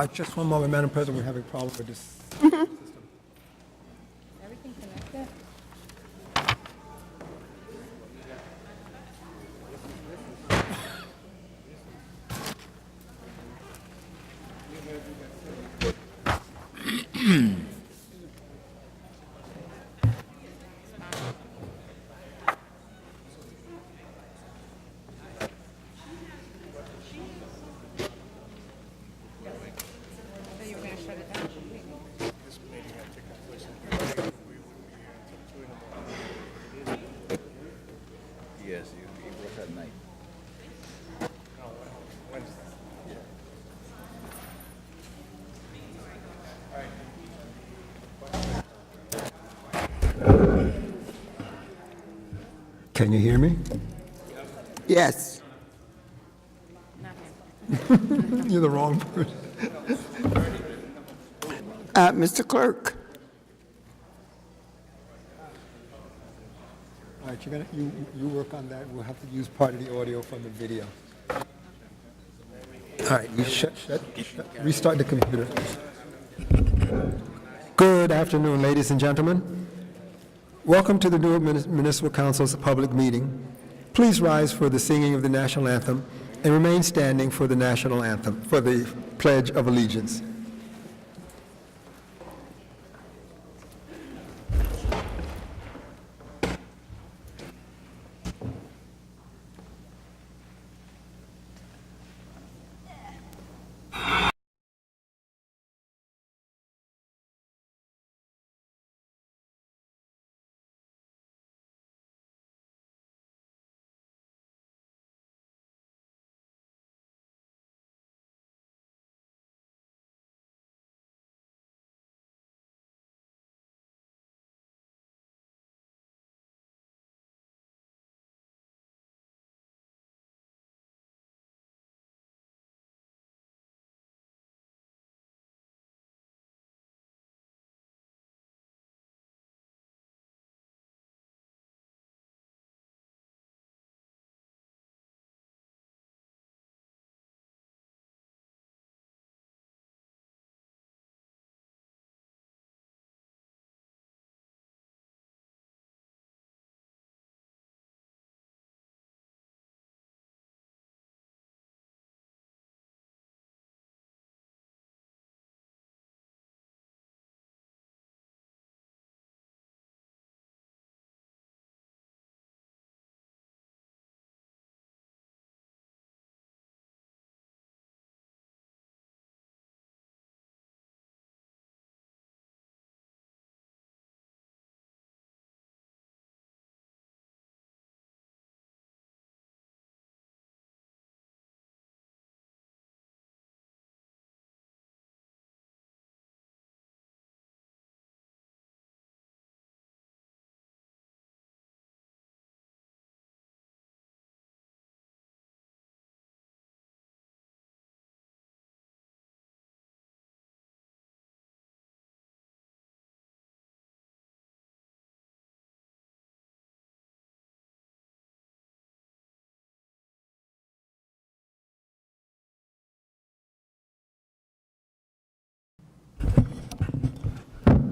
Just one moment, Madam President, we're having problems with this. Everything connected? Yes, you work at night. Can you hear me? Yes. You're the wrong person. Mr. Clerk, All right, you work on that. We'll have to use part of the audio from the video. All right, you restart the computer. Good afternoon, ladies and gentlemen. Welcome to the Newark Municipal Council's public meeting. Please rise for the singing of the national anthem and remain standing for the national anthem, for the Pledge of Allegiance.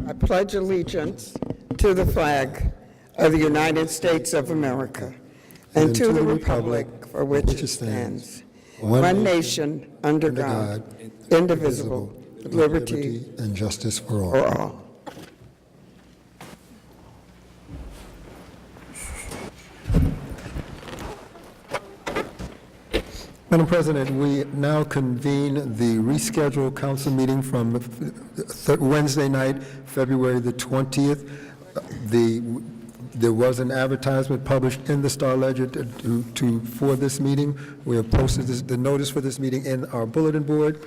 I pledge allegiance to the flag of the United States of America and to the republic for which it stands, one nation, under God, indivisible, with liberty and justice for all. for all. Madam President, we now convene the rescheduled council meeting from Wednesday night, February the 20th. There was an advertisement published in the Star Ledger for this meeting. We have posted the notice for this meeting in our bulletin board.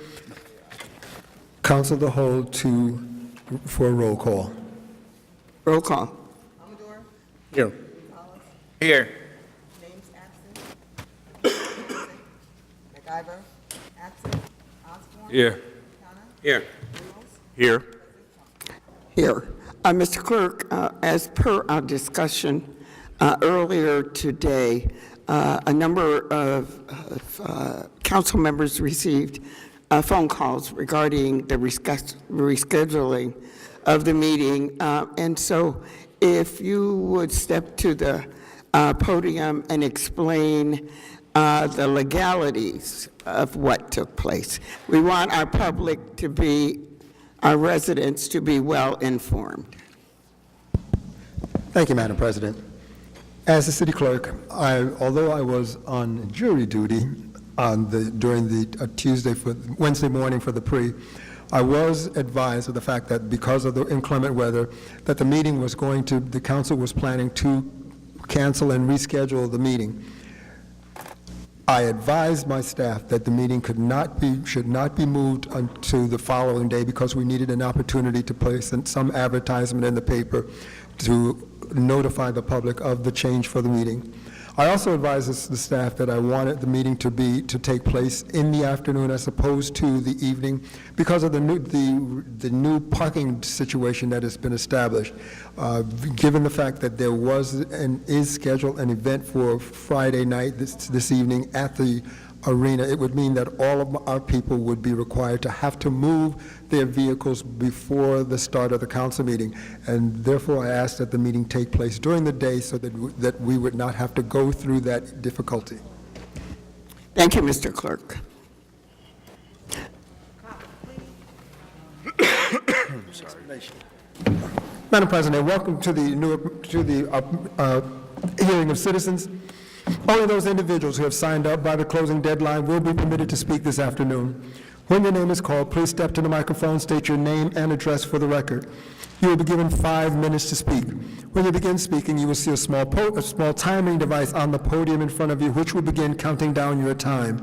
Council of the whole for a roll call. Roll call. Here. Here. Names absent. MacGyver, absent. Osborne. Here. Here. Here. Here. Mr. Clerk, as per our discussion earlier today, a number of council members received phone calls regarding the rescheduling of the meeting. And so if you would step to the podium and explain the legalities of what took place. We want our public to be, our residents to be well informed. Thank you, Madam President. As the city clerk, although I was on jury duty during the Wednesday morning for the pre, I was advised of the fact that because of the inclement weather, that the council was planning to cancel and reschedule the meeting. I advised my staff that the meeting should not be moved until the following day because we needed an opportunity to place some advertisement in the paper to notify the public of the change for the meeting. I also advised the staff that I wanted the meeting to take place in the afternoon as opposed to the evening because of the new parking situation that has been established. Given the fact that there was and is scheduled an event for Friday night this evening at the arena, it would mean that all of our people would be required to have to move their vehicles before the start of the council meeting. And therefore, I asked that the meeting take place during the day so that we would not have to go through that difficulty. Thank you, Mr. Clerk. Madam President, welcome to the Newark, hearing of citizens. Only those individuals who have signed up by the closing deadline will be permitted to speak this afternoon. When your name is called, please step to the microphone, state your name and address for the record. You will be given 5 minutes to speak. When you begin speaking, you will see a small timing device on the podium in front of you, which will begin counting down your time.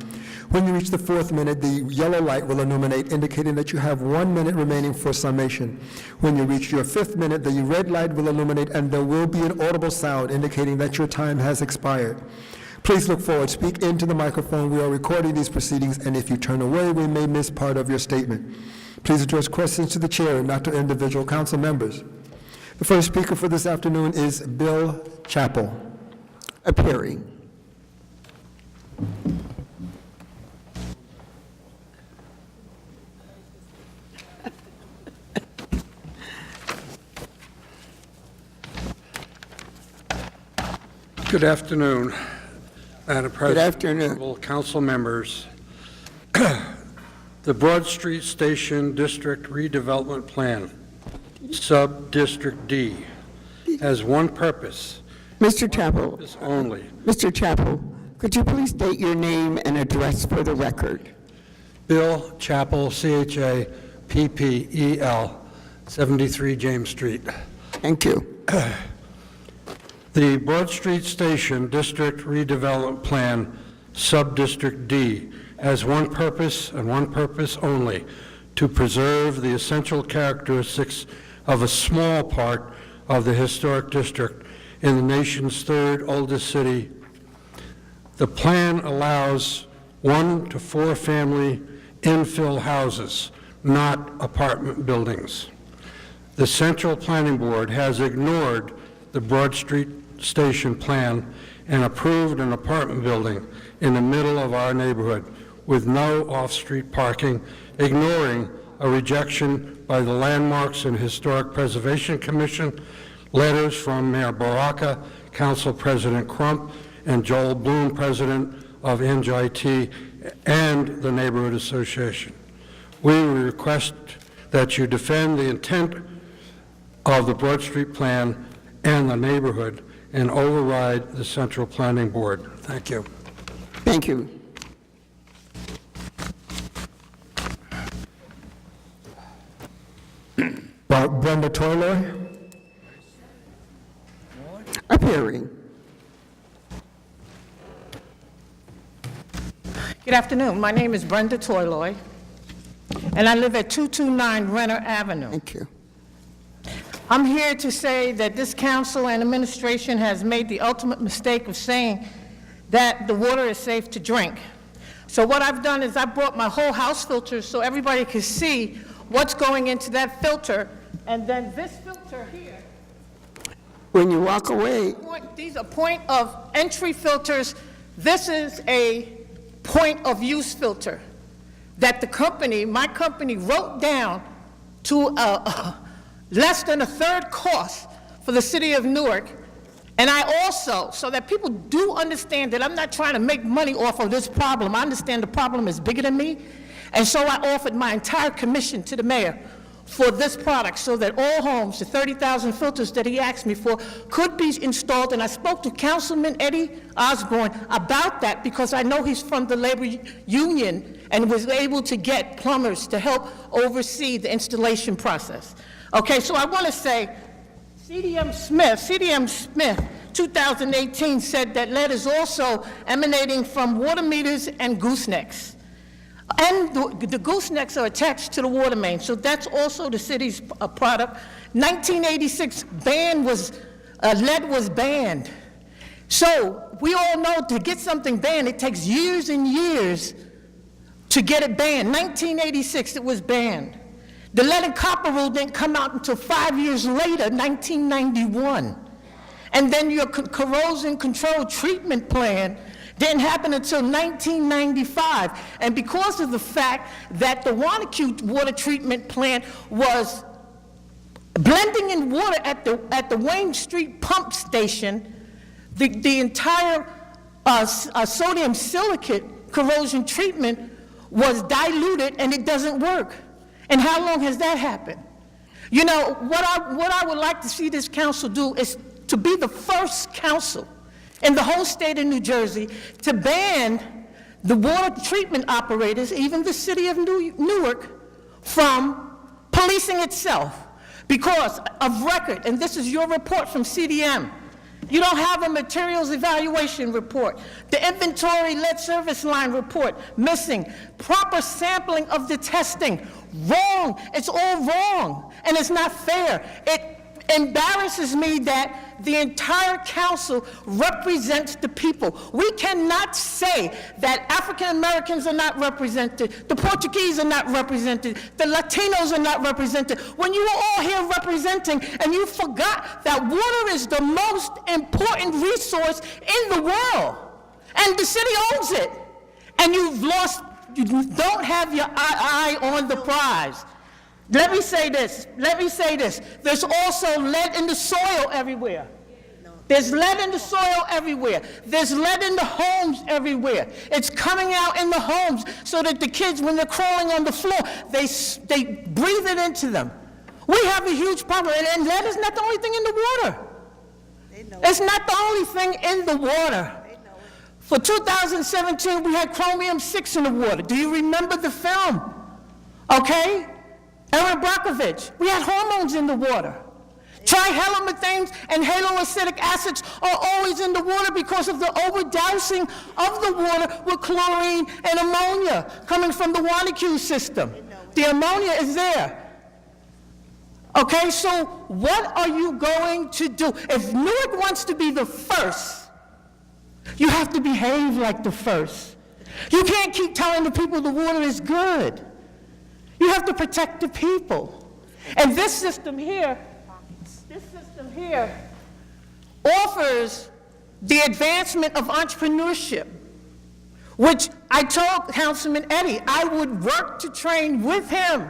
When you reach the 4th minute, the yellow light will illuminate, indicating that you have 1 minute remaining for summation. When you reach your 5th minute, the red light will illuminate, and there will be an audible sound indicating that your time has expired. Please look forward, speak into the microphone. We are recording these proceedings, and if you turn away, we may miss part of your statement. Please address questions to the chair and not to individual council members. The first speaker for this afternoon is Bill Chappell. Appearing. Good afternoon, Madam President. Good afternoon. Honorable council members. The Broad Street Station District Redevelopment Plan, Sub-District D, has one purpose. Mr. Chappell. Purpose only. Mr. Chappell, could you please state your name and address for the record? Bill Chappell, C-H-A-P-P-E-L, 73 James Street. Thank you. The Broad Street Station District Redevelopment Plan, Sub-District D, has one purpose and one purpose only: to preserve the essential characteristics of a small part of the historic district in the nation's third oldest city. The plan allows 1 to 4 family infill houses, not apartment buildings. The Central Planning Board has ignored the Broad Street Station plan and approved an apartment building in the middle of our neighborhood with no off-street parking, ignoring a rejection by the Landmarks and Historic Preservation Commission, letters from Mayor Baraka, Council President Crump, and Joel Bloom, President of NJIT, and the Neighborhood Association. We request that you defend the intent of the Broad Street Plan and the neighborhood and override the Central Planning Board. Thank you. Thank you. Brenda Toyler. Appearing. Good afternoon. My name is Brenda Toyloy, and I live at 229 Renner Avenue. Thank you. I'm here to say that this council and administration has made the ultimate mistake of saying that the water is safe to drink. So what I've done is I brought my whole house filters so everybody can see what's going into that filter, and then this filter here. When you walk away, These are point of entry filters. This is a point of use filter. that the company, my company, wrote down to less than a third cost for the city of Newark. And I also, so that people do understand that I'm not trying to make money off of this problem. I understand the problem is bigger than me. And so I offered my entire commission to the mayor for this product so that all homes, the 30,000 filters that he asked me for, could be installed. And I spoke to Councilman Eddie Osborne about that because I know he's from the labor union and was able to get plumbers to help oversee the installation process. Okay, so I want to say, CDM Smith, 2018, said that lead is also emanating from water meters and goosenecks. And the goosenecks are attached to the water main, so that's also the city's product. 1986 lead was banned. So we all know to get something banned, it takes years and years to get it banned. 1986, it was banned. The lead and copper rule didn't come out until 5 years later, 1991. And then your corrosion control treatment plan didn't happen until 1995. And because of the fact that the Wanacue water treatment plant was blending in water at the Wayne Street pump station, the entire sodium silicate corrosion treatment was diluted and it doesn't work. And how long has that happened? You know, what I would like to see this council do is to be the first council in the whole state of New Jersey to ban the water treatment operators, even the city of Newark, from policing itself because of record, and this is your report from CDM. You don't have a materials evaluation report. The inventory lead service line report, missing. Proper sampling of the testing, wrong. It's all wrong, and it's not fair. It embarrasses me that the entire council represents the people. We cannot say that African Americans are not represented, the Portuguese are not represented, the Latinos are not represented, when you are all here representing and you forgot that water is the most important resource in the world, and the city owns it, and you don't have your eye on the prize. Let me say this. There's also lead in the soil everywhere. There's lead in the soil everywhere. There's lead in the homes everywhere. It's coming out in the homes so that the kids, when they're crawling on the floor, they breathe it into them. We have a huge problem, and lead is not the only thing in the water. It's not the only thing in the water. For 2017, we had chromium-6 in the water. Do you remember the film? Okay? Erin Brockovich, we had hormones in the water. Trihalomethanes and haloacidic acids are always in the water because of the overdousing of the water with chlorine and ammonia coming from the Wanacue system. The ammonia is there. Okay, so what are you going to do? If Newark wants to be the first, you have to behave like the first. You can't keep telling the people the water is good. You have to protect the people. And this system here offers the advancement of entrepreneurship, which I told Councilman Eddie I would work to train with him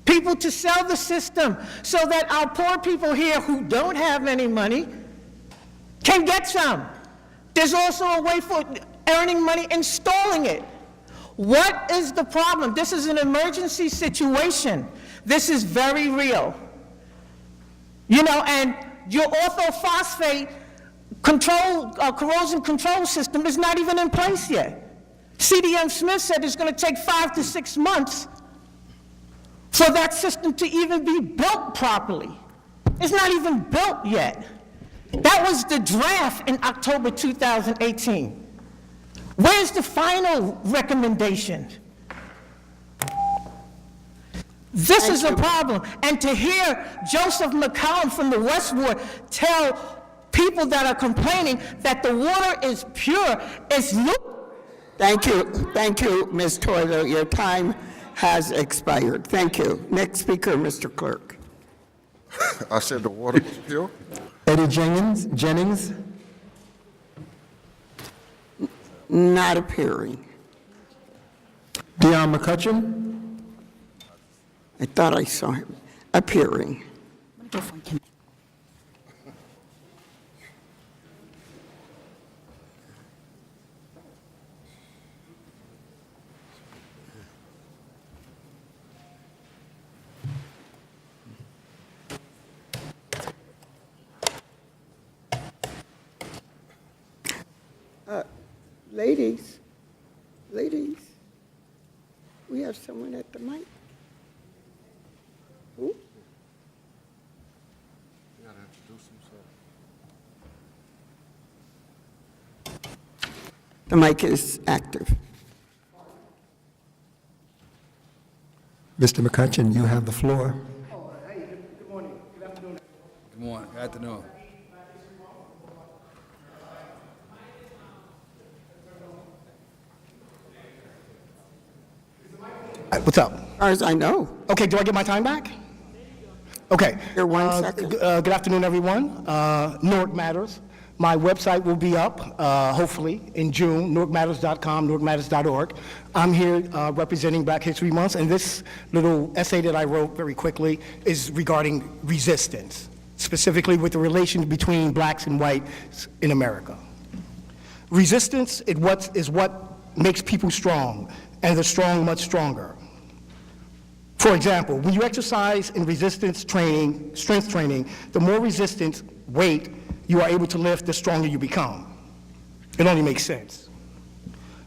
people to sell the system so that our poor people here who don't have any money can get some. There's also a way for earning money installing it. What is the problem? This is an emergency situation. This is very real. You know, and your orthophosphate corrosion control system is not even in place yet. CDM Smith said it's going to take 5 to 6 months for that system to even be built properly. It's not even built yet. That was the draft in October 2018. Where's the final recommendation? This is a problem. And to hear Joseph McCollum from the West Ward tell people that are complaining that the water is pure, it's Thank you, Ms. Toiler. Your time has expired. Thank you. Next speaker, Mr. Clerk. I said the water was pure. Eddie Jennings? Not appearing. Dion McCutcheon? I thought I saw him appearing. Ladies, we have someone at the mic. Who? The mic is active. Mr. McCutcheon, you have the floor. Good morning, good afternoon. What's up? As far as I know. Okay, do I get my time back? Okay. Here, 1 second. Good afternoon, everyone. Newark Matters. My website will be up, hopefully, in June, newarkmatters.com, newarkmatters.org. I'm here representing Black History Month, and this little essay that I wrote very quickly is regarding resistance, specifically with the relation between blacks and whites in America. Resistance is what makes people strong, and the strong much stronger. For example, when you exercise in resistance training, strength training, the more resistance weight you are able to lift, the stronger you become. It only makes sense.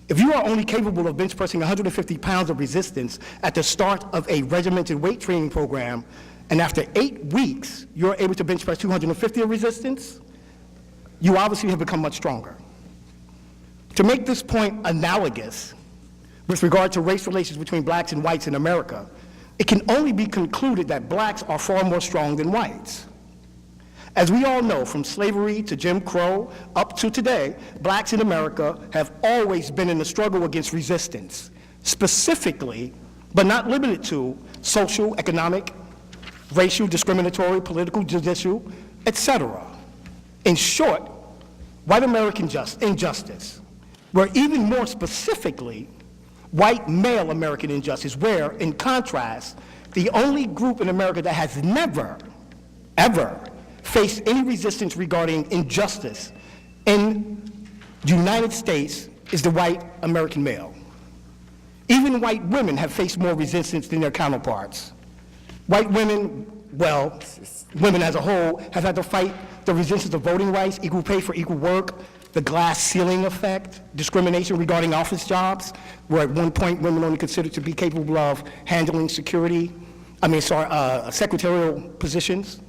If you are only capable of bench pressing 150 pounds of resistance at the start of a regimented weight training program, and after 8 weeks, you're able to bench press 250 of resistance, you obviously have become much stronger. To make this point analogous with regard to race relations between blacks and whites in America, it can only be concluded that blacks are far more strong than whites. As we all know, from slavery to Jim Crow up to today, blacks in America have always been in the struggle against resistance, specifically, but not limited to, social, economic, racial, discriminatory, political, judicial, etc. In short, white American injustice, where even more specifically, white male American injustice, where, in contrast, the only group in America that has never, ever faced any resistance regarding injustice in the United States is the white American male. Even white women have faced more resistance than their counterparts. White women, well, women as a whole, have had to fight the resistance of voting rights, equal pay for equal work, the glass ceiling effect, discrimination regarding office jobs, where at one point women only considered to be capable of handling secretarial positions.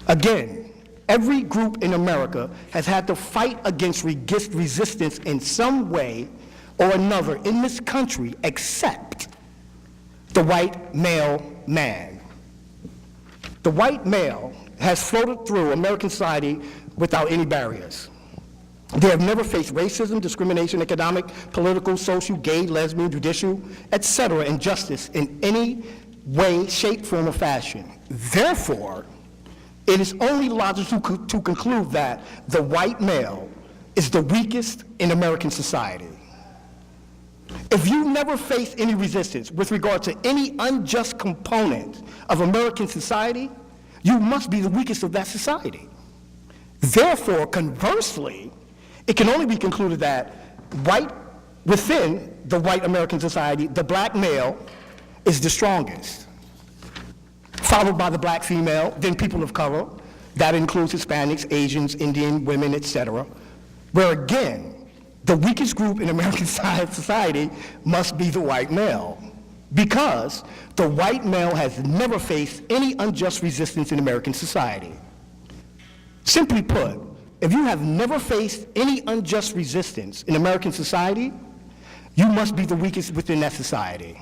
Again, every group in America has had to fight against resistance in some way or another in this country except the white male man. The white male has floated through American society without any barriers. They have never faced racism, discrimination, economic, political, social, gay, lesbian, judicial, etc., injustice in any way, shape, form, or fashion. Therefore, it is only logical to conclude that the white male is the weakest in American society. If you never face any resistance with regard to any unjust component of American society, you must be the weakest of that society. Therefore, conversely, it can only be concluded that within the white American society, the black male is the strongest, followed by the black female, then people of color. That includes Hispanics, Asians, Indian, women, etc. Where again, the weakest group in American society must be the white male, because the white male has never faced any unjust resistance in American society. Simply put, if you have never faced any unjust resistance in American society, you must be the weakest within that society.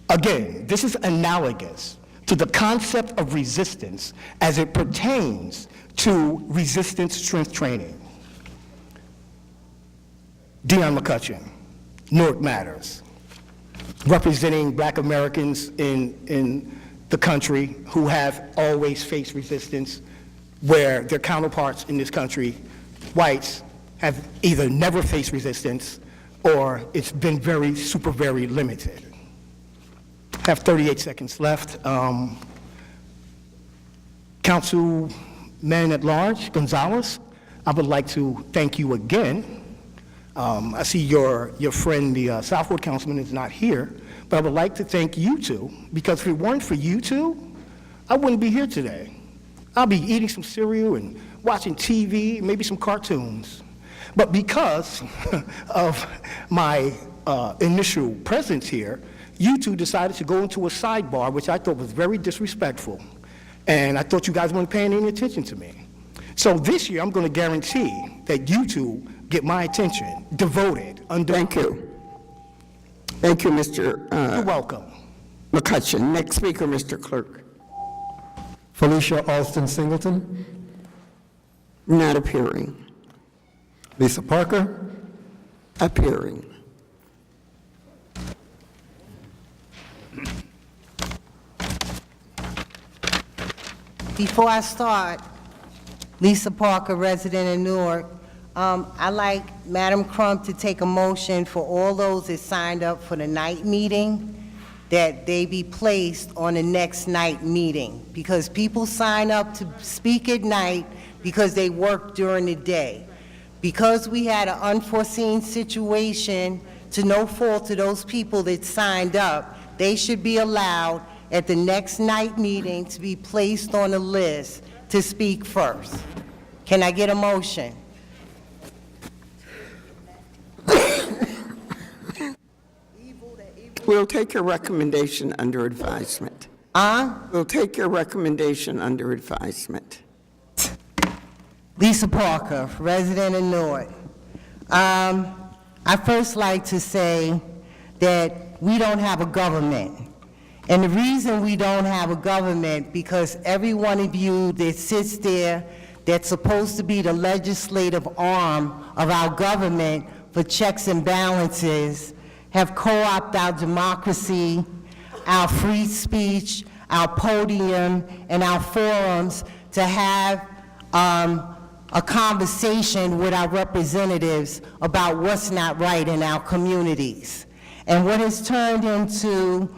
Again, this is analogous to the concept of resistance as it pertains to resistance strength training. Dion McCutcheon, Newark Matters, representing black Americans in the country who have always faced resistance, where their counterparts in this country, whites, have either never faced resistance or it's been very limited. Have 38 seconds left. Councilman at Large, Gonzalez, I would like to thank you again. I see your friend, the Southwood councilman, is not here, but I would like to thank you two, because if it weren't for you two, I wouldn't be here today. I'll be eating some cereal and watching TV, maybe some cartoons. But because of my initial presence here, you two decided to go into a sidebar, which I thought was very disrespectful. And I thought you guys weren't paying any attention to me. So this year, I'm going to guarantee that you two get my attention, devoted, Thank you. Thank you, Mr. You're welcome. McCutcheon. Next speaker, Mr. Clerk. Felicia Alston Singleton, Not appearing. Lisa Parker, Appearing. Before I start, Lisa Parker, resident in Newark, I'd like Madam Crump to take a motion for all those that signed up for the night meeting, that they be placed on the next night meeting, because people sign up to speak at night because they work during the day. Because we had an unforeseen situation, to no fault of those people that signed up, they should be allowed at the next night meeting to be placed on the list to speak first. Can I get a motion? We'll take your recommendation under advisement. We'll take your recommendation under advisement. Lisa Parker, resident in Newark. I first like to say that we don't have a government. And the reason we don't have a government, because every one of you that sits there that's supposed to be the legislative arm of our government for checks and balances have co-opted our democracy, our free speech, our podium, and our forums to have a conversation with our representatives about what's not right in our communities. And what has turned into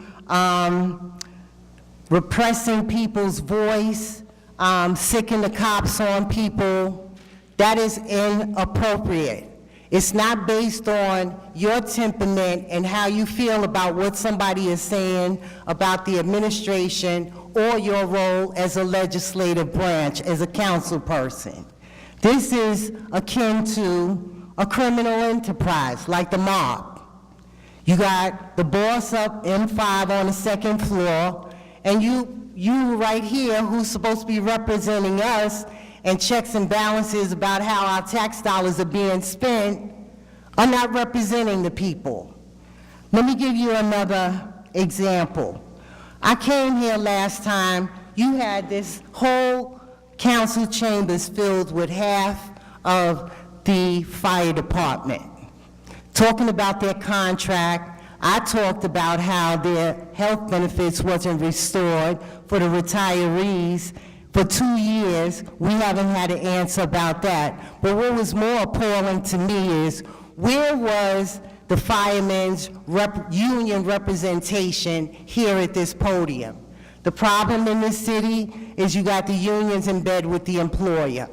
repressing people's voice, sicking the cops on people, that is inappropriate. It's not based on your temperament and how you feel about what somebody is saying about the administration or your role as a legislative branch, as a council person. This is akin to a criminal enterprise, like the mob. You got the boss up M5 on the second floor, and you right here, who's supposed to be representing us and checks and balances about how our tax dollars are being spent, are not representing the people. Let me give you another example. I came here last time, you had this whole council chambers filled with half of the fire department. Talking about their contract, I talked about how their health benefits wasn't restored for the retirees. For 2 years, we haven't had an answer about that. But what was more appalling to me is, where was the firemen's union representation here at this podium? The problem in this city is you got the unions in bed with the employer,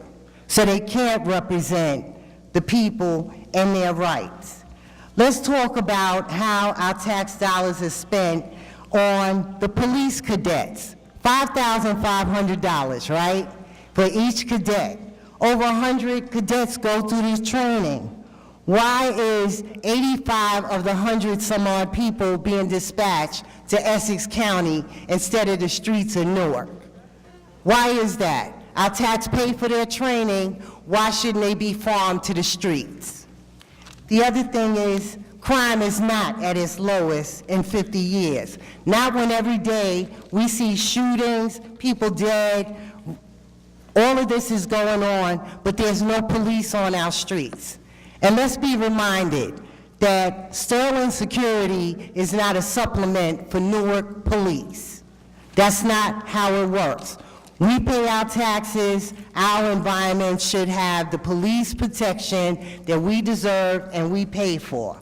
so they can't represent the people and their rights. Let's talk about how our tax dollars are spent on the police cadets. $5,500, right, for each cadet. Over 100 cadets go through this training. Why is 85 of the 100 some odd people being dispatched to Essex County instead of the streets of Newark? Why is that? Our tax pay for their training, why shouldn't they be farmed to the streets? The other thing is, crime is not at its lowest in 50 years. Not when every day we see shootings, people dead, all of this is going on, but there's no police on our streets. And let's be reminded that Sterling Security is not a supplement for Newark Police. That's not how it works. We pay our taxes, our environment should have the police protection that we deserve and we pay for.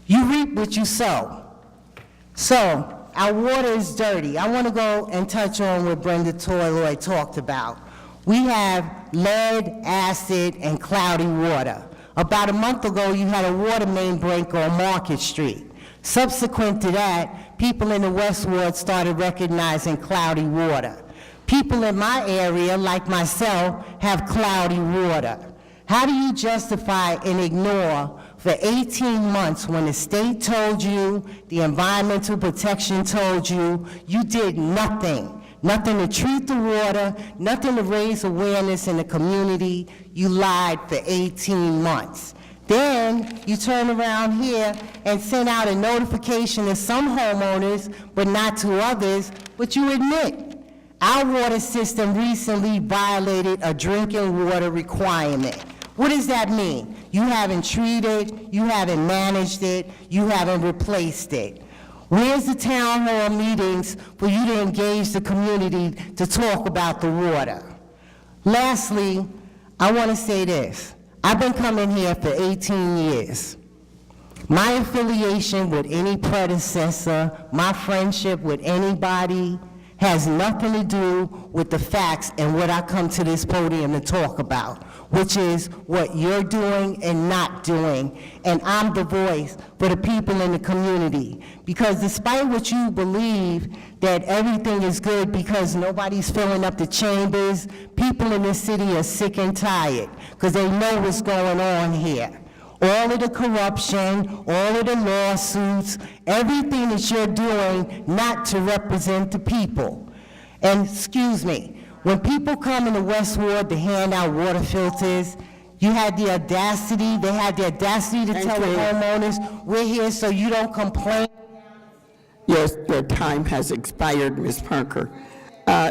You reap what you sow. So, our water is dirty. I want to go and touch on what Brenda Toyloy talked about. We have lead, acid, and cloudy water. About a month ago, you had a water main break on Market Street. Subsequent to that, people in the West Ward started recognizing cloudy water. People in my area, like myself, have cloudy water. How do you justify and ignore for 18 months when the state told you, the Environmental Protection told you, you did nothing? Nothing to treat the water, nothing to raise awareness in the community. You lied for 18 months. Then you turn around here and send out a notification to some homeowners, but not to others, but you admit our water system recently violated a drinking water requirement. What does that mean? You haven't treated, you haven't managed it, you haven't replaced it. Where's the town hall meetings for you to engage the community to talk about the water? Lastly, I want to say this. I've been coming here for 18 years. My affiliation with any predecessor, my friendship with anybody, has nothing to do with the facts and what I come to this podium to talk about, which is what you're doing and not doing. And I'm the voice for the people in the community. Because despite what you believe, that everything is good because nobody's filling up the chambers, people in this city are sick and tired because they know what's going on here. All of the corruption, all of the lawsuits, everything that you're doing not to represent the people. And excuse me, when people come in the West Ward to hand out water filters, you had the audacity, they had the audacity to tell the homeowners, we're here so you don't complain. Yes, your time has expired, Ms. Parker.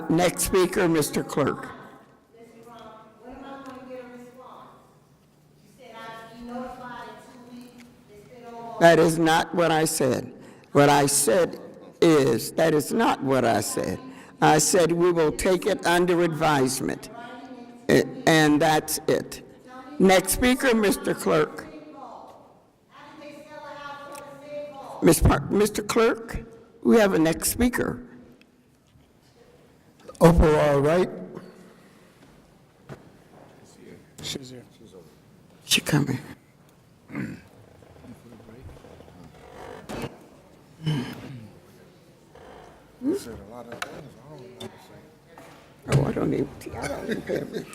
Next speaker, Mr. Clerk. When am I going to get a response? You said I'd be notified in 2 weeks. It's been almost. That is not what I said. What I said is, that is not what I said. I said we will take it under advisement, and that's it. Next speaker, Mr. Clerk. Mr. Clerk, we have a next speaker. Opal, all right? She's here. She coming. Said a lot of things I don't know how to say. Oh, I don't even pay attention.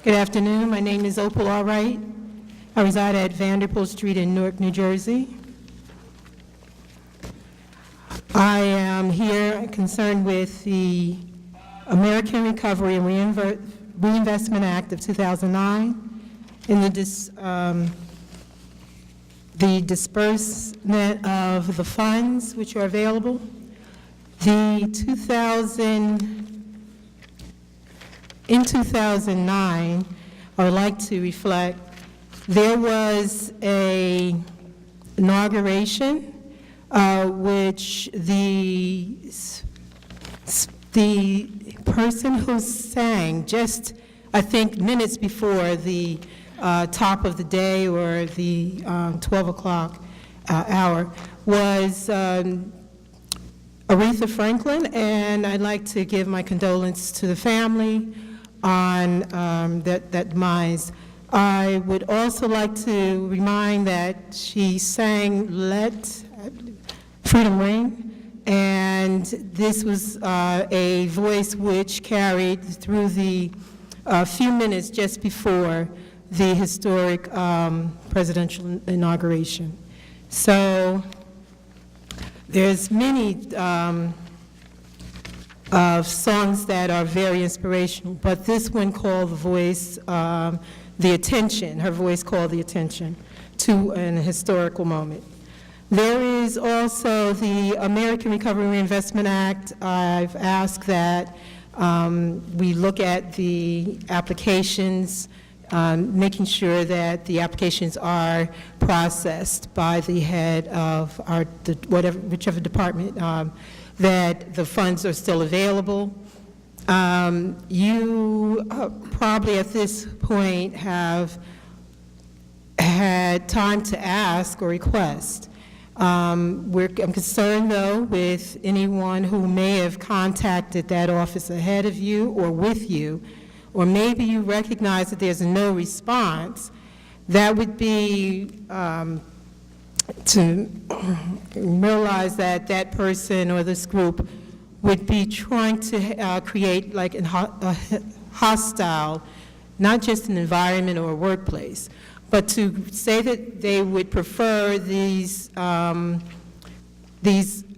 Good afternoon. My name is Opal Allwright. I reside at Vanderbilt Street in Newark, New Jersey. I am here concerned with the American Recovery and Reinvestment Act of 2009 in the disbursement of the funds which are available. In 2009, I would like to reflect, there was an inauguration which the person who sang just, I think, minutes before the top of the day or the 12 o'clock hour was Aretha Franklin, and I'd like to give my condolence to the family on that demise. I would also like to remind that she sang Let Freedom Ring, and this was a voice which carried through the few minutes just before the historic presidential inauguration. So there's many of songs that are very inspirational, but this one called The Voice, the attention, her voice called the attention to an historical moment. There is also the American Recovery and Reinvestment Act. I've asked that we look at the applications, making sure that the applications are processed by the head of whichever department, that the funds are still available. You probably at this point have had time to ask or request. I'm concerned, though, with anyone who may have contacted that office ahead of you or with you, or maybe you recognize that there's no response. That would be to realize that that person or this group would be trying to create like a hostile, not just an environment or a workplace, but to say that they would prefer these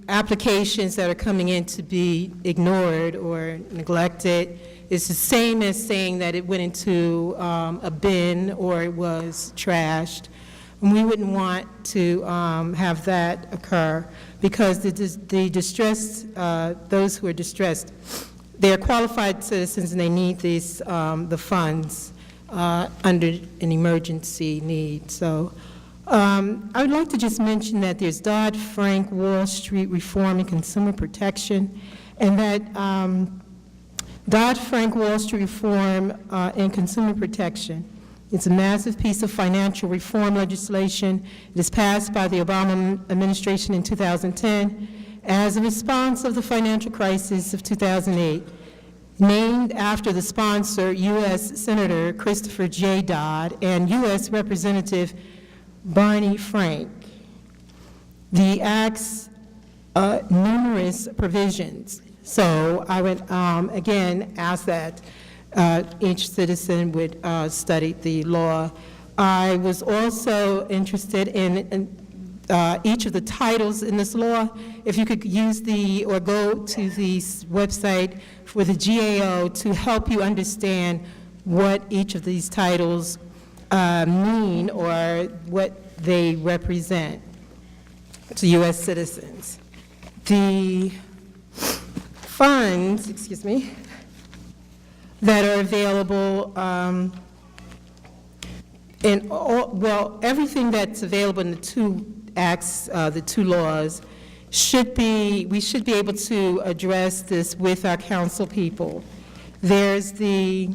applications that are coming in to be ignored or neglected is the same as saying that it went into a bin or it was trashed. And we wouldn't want to have that occur because the distressed, those who are distressed, they are qualified citizens and they need these, the funds under an emergency need. So I would like to just mention that there's Dodd-Frank Wall Street Reform and Consumer Protection, and that Dodd-Frank Wall Street Reform and Consumer Protection, it's a massive piece of financial reform legislation. It was passed by the Obama administration in 2010 as a response of the financial crisis of 2008. Named after the sponsor, U.S. Senator Christopher J. Dodd and U.S. Representative Barney Frank. The Act's numerous provisions. So I would, again, ask that each citizen would study the law. I was also interested in each of the titles in this law. If you could use or go to the website for the GAO to help you understand what each of these titles mean or what they represent to U.S. citizens. The funds, that are available, everything that's available in the two acts, the two laws, we should be able to address this with our council people. There's the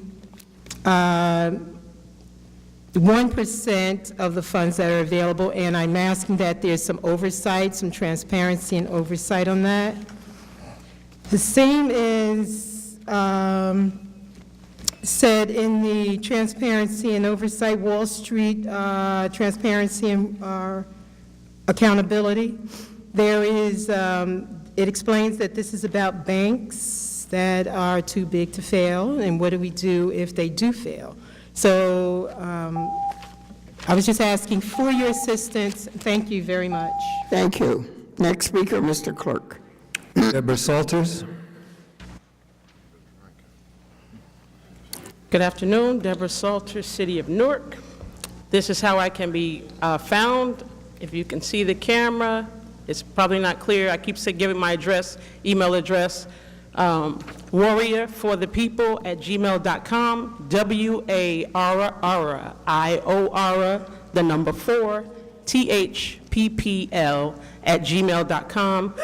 1% of the funds that are available, and I'm asking that there's some oversight, some transparency and oversight on that. The same is said in the Transparency and Oversight Wall Street Transparency and Accountability. There is, it explains that this is about banks that are too big to fail, and what do we do if they do fail? So I was just asking for your assistance. Thank you very much. Thank you. Next speaker, Mr. Clerk. Deborah Salters. Good afternoon, Deborah Salters, City of Newark. This is how I can be found. If you can see the camera, it's probably not clear. I keep giving my address, email address, warriorforthepeople@gmail.com, WARRIOR4THPPL@gmail.com,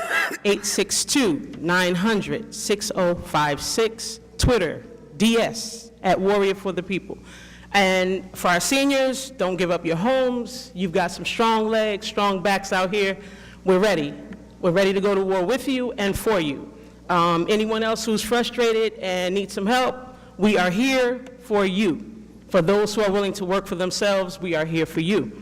862-900-6056, Twitter, DS@warriorforthepeople. And for our seniors, don't give up your homes. You've got some strong legs, strong backs out here. We're ready. We're ready to go to war with you and for you. Anyone else who's frustrated and needs some help, we are here for you. For those who are willing to work for themselves, we are here for you.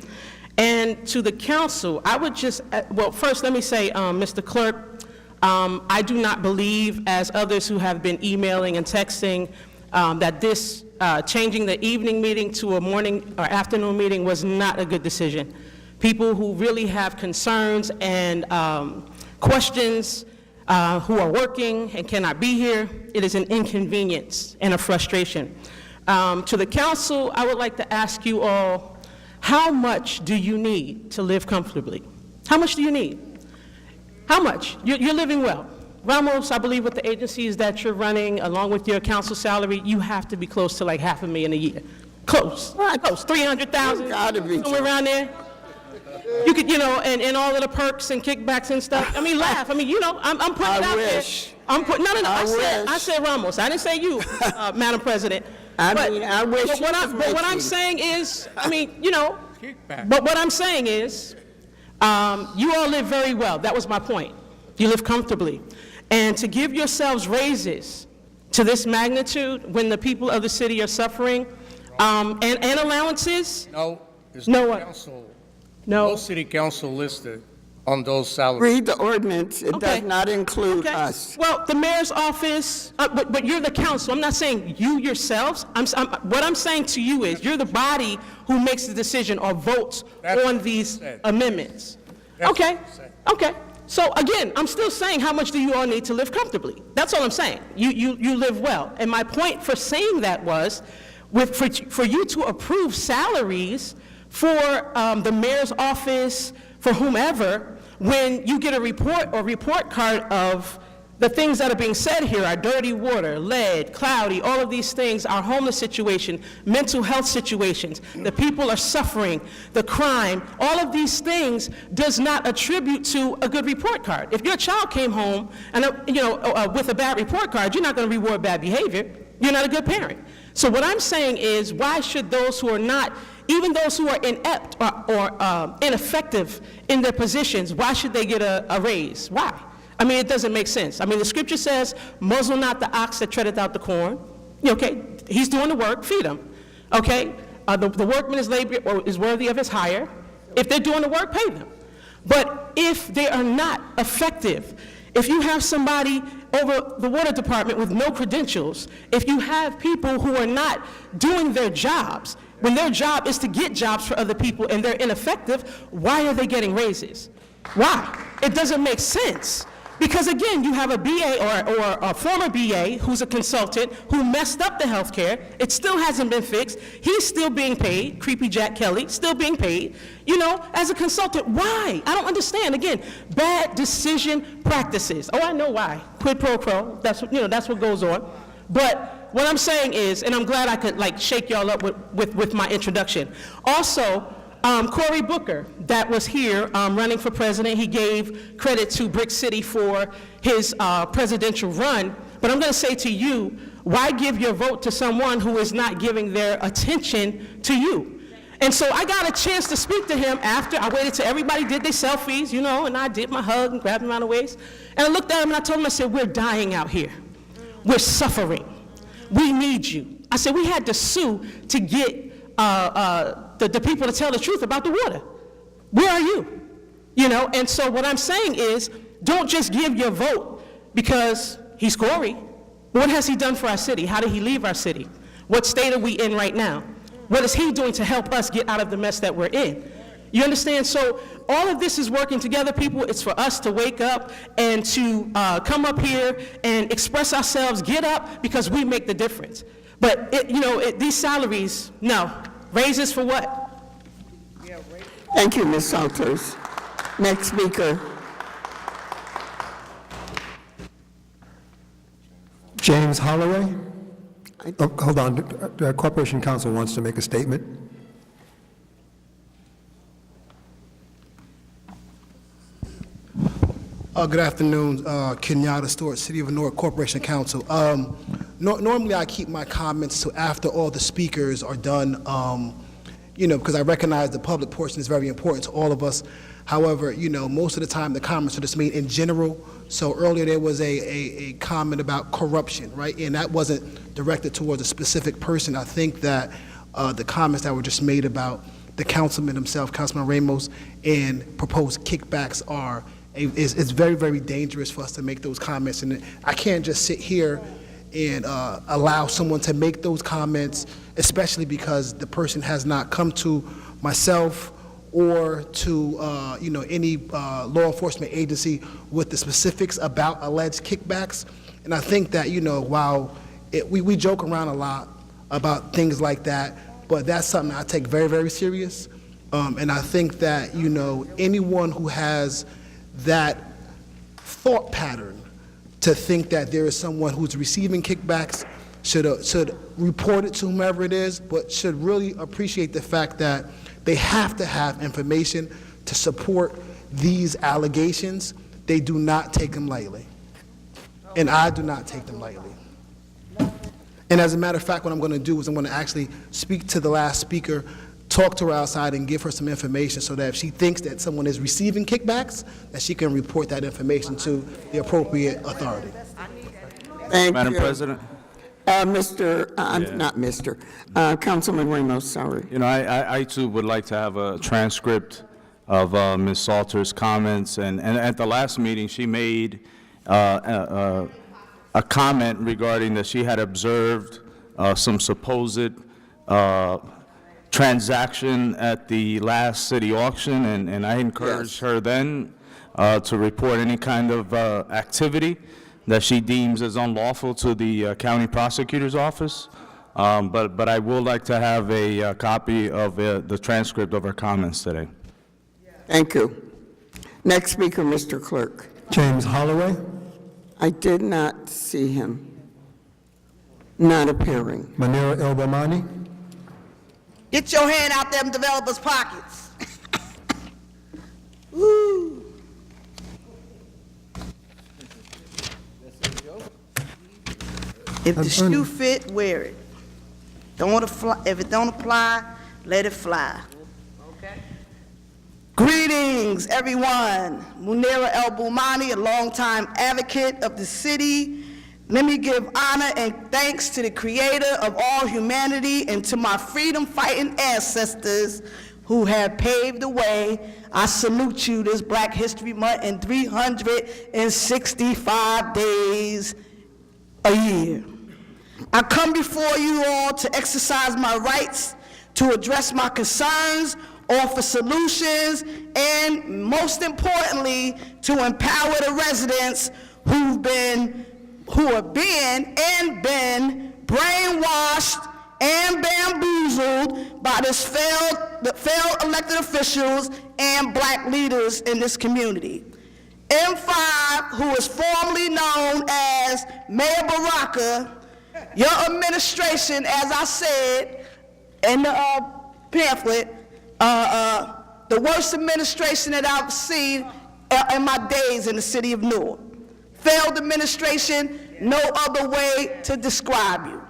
And to the council, I would just, well, first let me say, Mr. Clerk, I do not believe, as others who have been emailing and texting, that this changing the evening meeting to a morning or afternoon meeting was not a good decision. People who really have concerns and questions, who are working and cannot be here, it is an inconvenience and a frustration. To the council, I would like to ask you all, how much do you need to live comfortably? How much do you need? How much? You're living well. Ramos, I believe with the agencies that you're running, along with your council salary, you have to be close to like $500,000 a year. Close. Close. 300,000. Gotta be. Somewhere around there. You could, and all of the perks and kickbacks and stuff. I mean, laugh. I mean, I'm putting it out wish. there. I'm putting, no. I wish. said Ramos. I didn't say you, Madam President. I But- mean, I wish But you what, was but what I'm making- saying is, but what I'm saying is, you all live very well. That was my point. You live comfortably. And to give yourselves raises to this magnitude when the people of the city are suffering, and allowances, No, it's No the what? council. no. No city council listed on those salaries. Read the ordinance. It Okay. does not include Okay. us. Well, the mayor's office, but you're the council. I'm not saying you yourselves. What I'm saying to you is you're the body who makes the decision or votes That's on what these you said. amendments. That's Okay, what you said. okay. So again, I'm still saying how much do you all need to live comfortably? That's all I'm saying. You live well. And my point for saying that was, for you to approve salaries for the mayor's office, for whomever, when you get a report or report card of the things that are being said here are dirty water, lead, cloudy, all of these things, our homeless situation, mental health situations, the people are suffering, the crime, all of these things does not attribute to a good report card. If your child came home and with a bad report card, you're not going to reward bad behavior. You're not a good parent. So what I'm saying is, why should those who are not, even those who are inept or ineffective in their positions, why should they get a raise? Why? I mean, it doesn't make sense. I mean, the scripture says, muzzle not the ox that treadeth out the corn. Okay, he's doing the work, feed him. Okay, the workman is worthy of his hire. If they're doing the work, pay them. But if they are not effective, if you have somebody over the water department with no credentials, if you have people who are not doing their jobs, when their job is to get jobs for other people and they're ineffective, why are they getting raises? Why? It doesn't make sense. Because again, you have a BA or a former BA who's a consultant who messed up the health care. It still hasn't been fixed. He's still being paid, creepy Jack Kelly, still being paid, as a consultant. Why? I don't understand. Again, bad decision practices. Oh, I know why. Quid pro quo. That's what goes on. But what I'm saying is, and I'm glad I could shake y'all up with my introduction. Also, Cory Booker, that was here running for president, he gave credit to Brick City for his presidential run. But I'm going to say to you, why give your vote to someone who is not giving their attention to you? And so I got a chance to speak to him after. I waited till everybody did their selfies, and I did my hug and grabbed him around the waist. And I looked at him and I told him, I said, we're dying out here. We're suffering. We need you. I said, we had to sue to get the people to tell the truth about the water. Where are you? And so what I'm saying is, don't just give your vote because he's Cory. What has he done for our city? How did he leave our city? What state are we in right now? What is he doing to help us get out of the mess that we're in? You understand? So all of this is working together, people. It's for us to wake up and to come up here and express ourselves, get up, because we make the difference. But, these salaries, no. Raises for what? Thank you, Ms. Salters. Next speaker. James Holloway? Oh, hold on, the Corporation Counsel wants to make a statement. Good afternoon, Kenyatta Stewart, City of Newark Corporation Counsel. Normally I keep my comments to after all the speakers are done, because I recognize the public portion is very important to all of us. However, most of the time the comments are just made in general. So earlier there was a comment about corruption, right? And that wasn't directed towards a specific person. I think that the comments that were just made about the councilman himself, Councilman Ramos, and proposed kickbacks it's very, very dangerous for us to make those comments. And I can't just sit here and allow someone to make those comments, especially because the person has not come to myself or to any law enforcement agency with the specifics about alleged kickbacks. And I think that while we joke around a lot about things like that, but that's something I take very, very serious. And I think that, anyone who has that thought pattern to think that there is someone who's receiving kickbacks should report it to whomever it is, but should really appreciate the fact that they have to have information to support these allegations. They do not take them lightly. And I do not take them lightly. And as a matter of fact, what I'm going to do is I'm going to actually speak to the last speaker, talk to her outside, and give her some information so that if she thinks that someone is receiving kickbacks, that she can report that information to the appropriate authority. Thank Madam you. President? Councilman Ramos, sorry. I too would like to have a transcript of Ms. Salter's comments, and at the last meeting, she made a comment regarding that she had observed some supposed transaction at the last city auction, and I encouraged her then to report any kind of activity that she deems as unlawful to the county prosecutor's office. But I would like to have a copy of the transcript of her comments today. Thank you. Next speaker, Mr. Clerk. James Holloway. I did not see him. Not appearing. Manira El-Bomani. Get your hand out them developers' pockets. Woo. If the shoe fit, wear it. If it don't apply, let it fly. Greetings, everyone. Munira El-Bomani, a longtime advocate of the city. Let me give honor and thanks to the creator of all humanity and to my freedom-fighting ancestors who have paved the way. I salute you this Black History Month in 365 days a year. I come before you all to exercise my rights, to address my concerns, offer solutions, and most importantly, to empower the residents who have been brainwashed and bamboozled by the failed elected officials and Black leaders in this community. M5, who is formerly known as Mayor Baraka, your administration, as I said in the pamphlet, the worst administration that I've seen in my days in the city of Newark. Failed administration, no other way to describe you.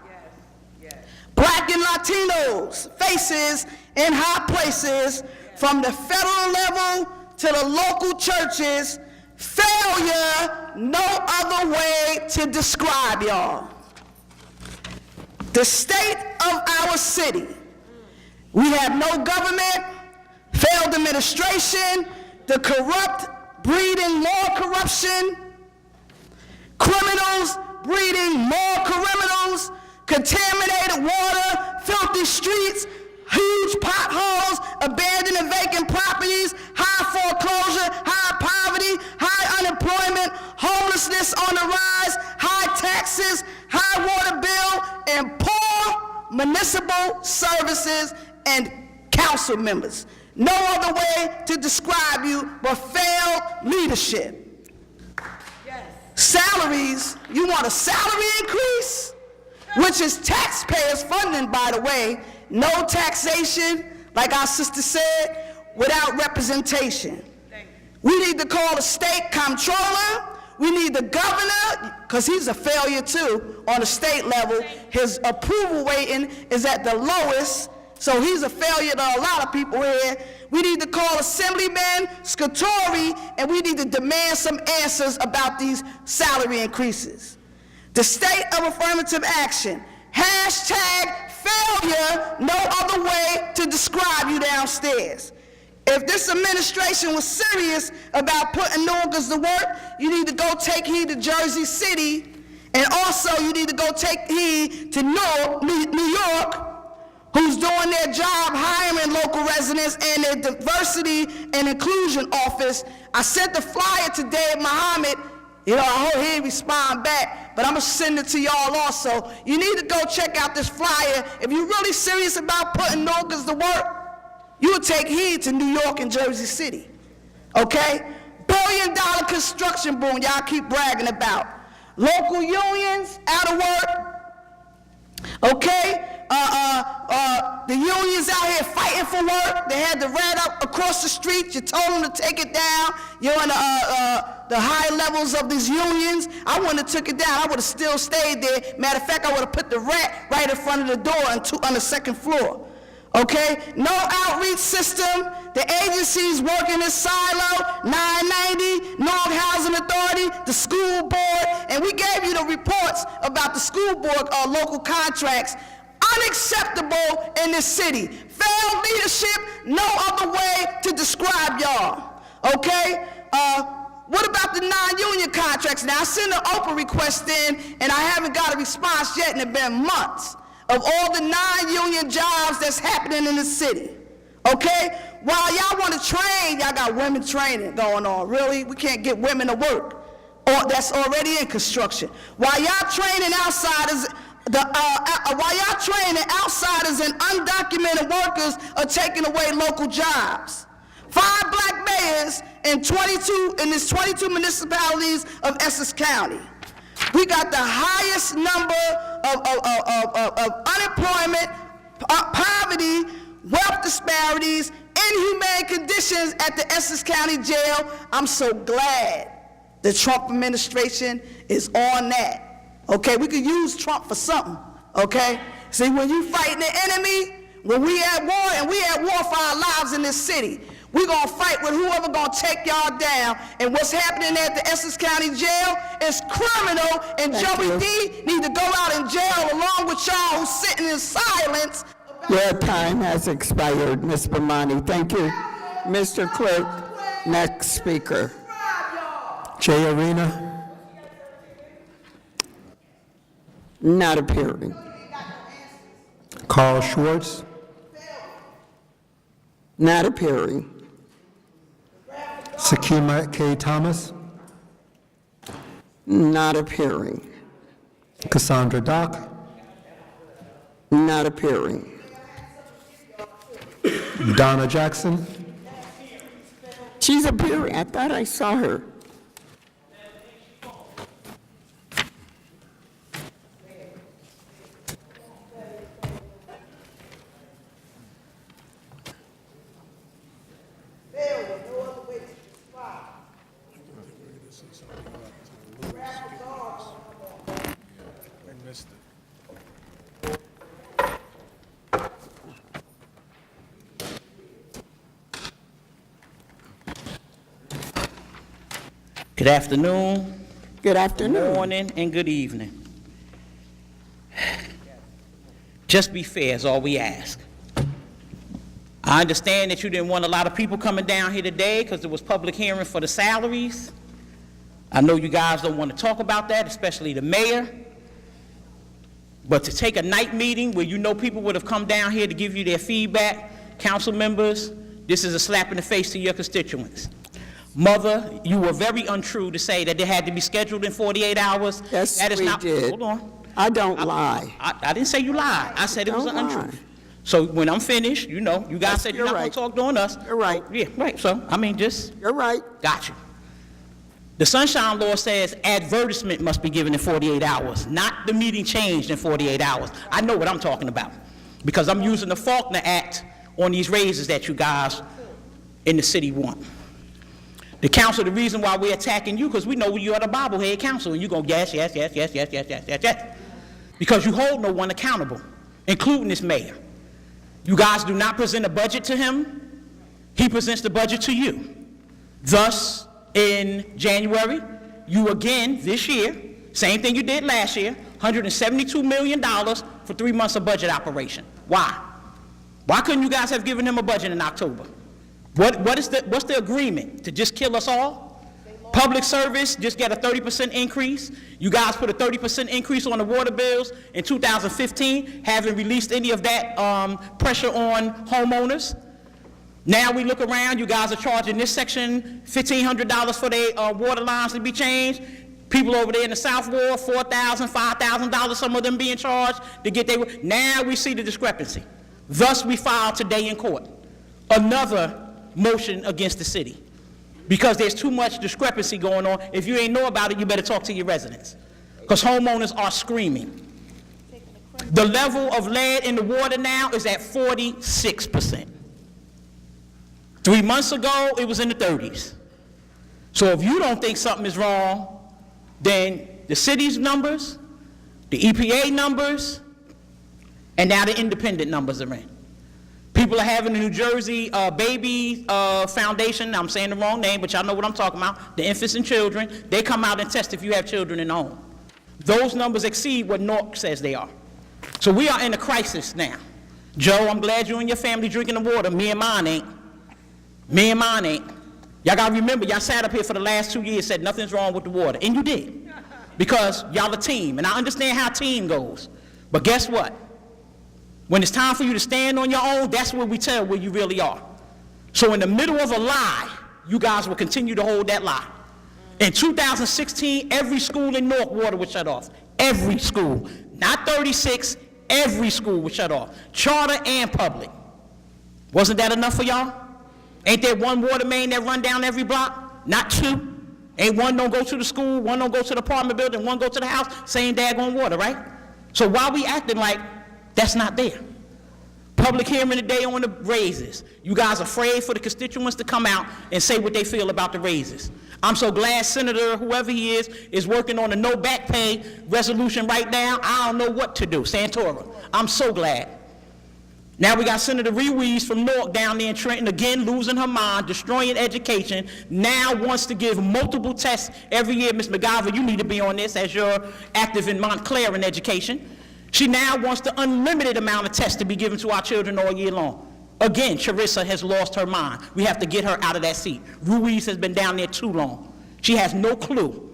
Black and Latinos, faces in high places, from the federal level to the local churches. Failure, no other way to describe y'all. The state of our city. We have no government, failed administration, the corrupt breeding more corruption, criminals breeding more criminals, contaminated water, filthy streets, huge potholes, abandoned and vacant properties, high foreclosure, high poverty, high unemployment, homelessness on the rise, high taxes, high water bill, and poor municipal services and council members. No other way to describe you but failed leadership. Salaries, you want a salary increase? Which is taxpayers funding, by the way. No taxation, like our sister said, without representation. We need to call the state comptroller. We need the governor, because he's a failure too on the state level. His approval rating is at the lowest, so he's a failure to a lot of people here. We need to call Assemblyman Scatori, and we need to demand some answers about these salary increases. The state of affirmative action, hashtag failure, no other way to describe you downstairs. If this administration was serious about putting Newarkers to work, you need to go take heed to Jersey City, and also you need to go take heed to New York, who's doing their job hiring local residents, and their diversity and inclusion office. I sent the flyer to Dave Muhammad. I hope he respond back, but I'm gonna send it to y'all also. You need to go check out this flyer. If you're really serious about putting Newarkers to work, you would take heed to New York and Jersey City, okay? Billion-dollar construction boom y'all keep bragging about. Local unions out of work, okay? The unions out here fighting for work. They had the rat up across the street. You told them to take it down. You're in the high levels of these unions. I wouldn't have took it down. I would have still stayed there. Matter of fact, I would have put the rat right in front of the door on the second floor. Okay? No outreach system. The agencies work in this silo. 990, Newark Housing Authority, the school board, and we gave you the reports about the school board local contracts. Unacceptable in this city. Failed leadership, no other way to describe y'all. Okay? What about the non-union contracts? Now, I sent an open request in, and I haven't got a response yet, and it's been months of all the non-union jobs that's happening in the city. Okay? While y'all want to train, y'all got women training going on. Really? We can't get women to work. Or that's already in construction. While y'all training outsiders, while y'all training outsiders and undocumented workers are taking away local jobs. 5 black mayors in these 22 municipalities of Essex County. We got the highest number of unemployment, poverty, wealth disparities, inhumane conditions at the Essex County Jail. I'm so glad the Trump administration is on that. Okay, we could use Trump for something, okay? See, when you fighting the enemy, when we at war, and we at war for our lives in this city, we gonna fight with whoever gonna take y'all down. And what's happening at the Essex County Jail is criminal, and Joey D need to go out in jail along with y'all who's sitting in silence. Your time has expired, Ms. Bomani. Thank you. Mr. Clerk, next speaker. Jay Arena. Not appearing. Carl Schwartz. Not appearing. Sakima K. Thomas. Not appearing. Cassandra Dock. Not appearing. Donna Jackson. She's appearing. I thought I saw her. Good afternoon. Good afternoon. Good morning and good evening. Just be fair is all we ask. I understand that you didn't want a lot of people coming down here today because there was public hearing for the salaries. I know you guys don't want to talk about that, especially the mayor. But to take a night meeting where you know people would have come down here to give you their feedback, council members, this is a slap in the face to your constituents. Mother, you were very untrue to say that they had to be scheduled in 48 hours. Yes, that is we not, did. Hold on. I don't lie. I didn't say you lied. I said it was an Don't untruth. lie. So when I'm finished, you know, you guys said you're not going right. to talk during us. You're right. Yeah, right. So, I mean, just You're right. got you. The Sunshine Law says advertisement must be given in 48 hours, not the meeting changed in 48 hours. I know what I'm talking about because I'm using the Faulkner Act on these raises that you guys in the city want. The council, the reason why we're attacking you, because we know you're the bobblehead council, and you're going, yes. Because you hold no one accountable, including this mayor. You guys do not present a budget to him. He presents the budget to you. Thus, in January, you again, this year, same thing you did last year, $172 million for 3 months of budget operation. Why? Why couldn't you guys have given him a budget in October? What's the agreement? To just kill us all? Public service, just get a 30% increase. You guys put a 30% increase on the water bills in 2015, haven't released any of that pressure on homeowners. Now we look around, you guys are charging this section $1,500 for their water lines to be changed. People over there in the South Ward, $4,000, $5,000, some of them being charged to get their, now we see the discrepancy. Thus we filed today in court. another motion against the city because there's too much discrepancy going on. If you ain't know about it, you better talk to your residents because homeowners are screaming. The level of lead in the water now is at 46%. 3 months ago, it was in the 30s. So if you don't think something is wrong, then the city's numbers, the EPA numbers, and now the independent numbers are in. People are having the New Jersey Baby Foundation, I'm saying the wrong name, but y'all know what I'm talking about, the infants and children, they come out and test if you have children in the home. Those numbers exceed what Newark says they are. So we are in a crisis now. Joe, I'm glad you and your family drinking the water. Me and mine ain't. Me and mine ain't. Y'all gotta remember, y'all sat up here for the last 2 years, said nothing's wrong with the water, and you did. Because y'all a team, and I understand how a team goes. But guess what? When it's time for you to stand on your own, that's where we tell where you really are. So in the middle of a lie, you guys will continue to hold that lie. In 2016, every school in Newark water was shut off. Every school. Not 36, every school was shut off. Charter and public. Wasn't that enough for y'all? Ain't there one water main that run down every block? Not two? Ain't one don't go to the school, one don't go to the apartment building, one go to the house, same daggone water, right? So why we acting like that's not there? Public hearing today on the raises. You guys afraid for the constituents to come out and say what they feel about the raises. I'm so glad Senator, whoever he is working on a no back pay resolution right now. I don't know what to do, Santora. I'm so glad. Now we got Senator Ruiz from Newark down there in Trenton, again losing her mind, destroying education, now wants to give multiple tests every year. Ms. McGovern, you need to be on this as you're active in Montclair in education. She now wants the unlimited amount of tests to be given to our children all year long. Again, Charissa has lost her mind. We have to get her out of that seat. Ruiz has been down there too long. She has no clue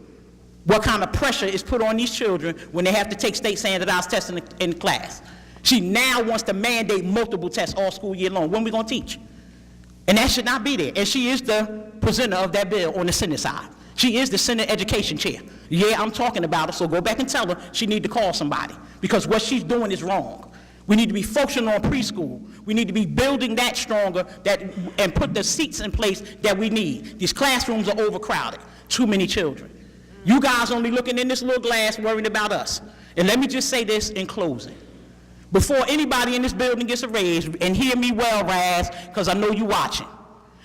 what kind of pressure is put on these children when they have to take state standardized tests in class. She now wants to mandate multiple tests all school year long. When are we going to teach? And that should not be there. And she is the presenter of that bill on the Senate side. She is the Senate Education Chair. Yeah, I'm talking about her, so go back and tell her she need to call somebody because what she's doing is wrong. We need to be focusing on preschool. We need to be building that stronger and put the seats in place that we need. These classrooms are overcrowded. Too many children. You guys only looking in this little glass worrying about us. And let me just say this in closing. Before anybody in this building gets a raise, and hear me well, Raz, because I know you watching.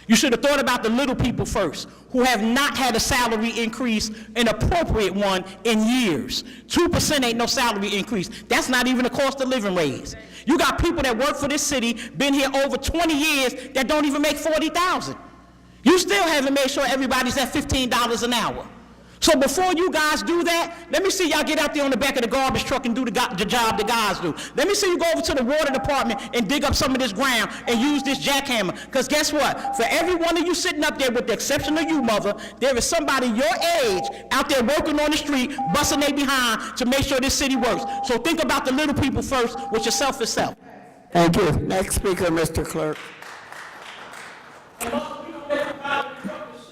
You should have thought about the little people first, who have not had a salary increase, an appropriate one, in years. 2% ain't no salary increase. That's not even a cost of living raise. You got people that work for this city, been here over 20 years, that don't even make $40,000. You still haven't made sure everybody's at $15 an hour. So before you guys do that, let me see y'all get out there on the back of the garbage truck and do the job the guys do. Let me see you go over to the water department and dig up some of this ground and use this jackhammer. Because guess what? For every one of you sitting up there, with the exception of you, mother, there is somebody your age out there working on the street, busting their behind to make sure this city works. So think about the little people first with yourself as self. Thank you. Next speaker, Mr. Clerk.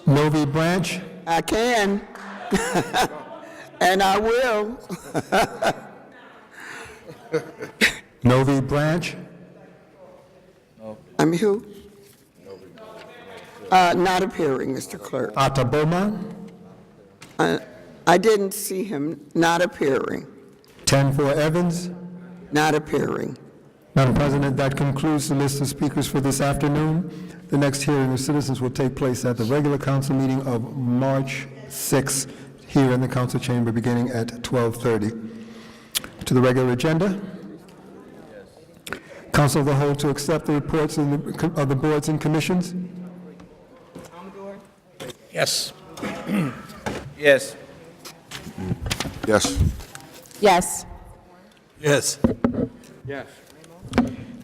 Novi Branch? I can. And I will. Novi Branch? I'm who? Not appearing, Mr. Clerk. Ataboma? I didn't see him. Not appearing. 10-4 Evans? Not appearing. Madam President, that concludes the list of speakers for this afternoon. The next hearing of citizens will take place at the regular council meeting of March 6th here in the council chamber beginning at 12:30. To the regular agenda. Council of the whole to accept the reports of the boards and commissions. Yes. Yes. Yes. Yes. Yes.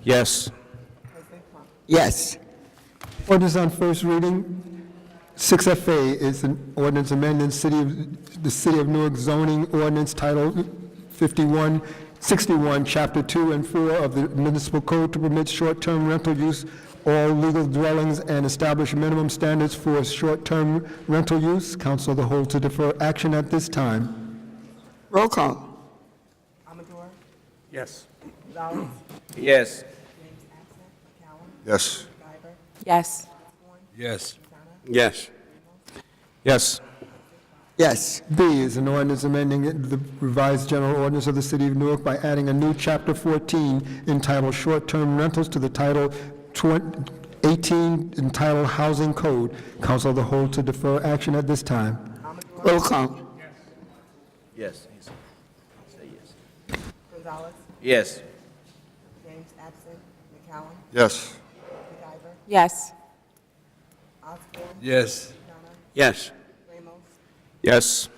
Yes. Yes. Ordinance on first reading. 6FA is an ordinance amending the City of Newark zoning ordinance title 61, Chapter 2 and 4 of the Municipal Code to permit short-term rental use, all legal dwellings, and establish minimum standards for short-term rental use. Council of the whole to defer action at this time. Roll call. Yes. Yes. Yes. Yes. Yes. Yes. Yes. Yes. B is an ordinance amending the revised general ordinance of the City of Newark by adding a new Chapter 14 entitled Short-Term Rentals to the Title 18 entitled Housing Code. Council of the Whole to defer action at this time. Roll call. Yes. Say yes. Gonzalez, Yes. James absent, McCallum, Yes. McIver, Yes. Osborne, Yes. Yes. Ramos, Yes.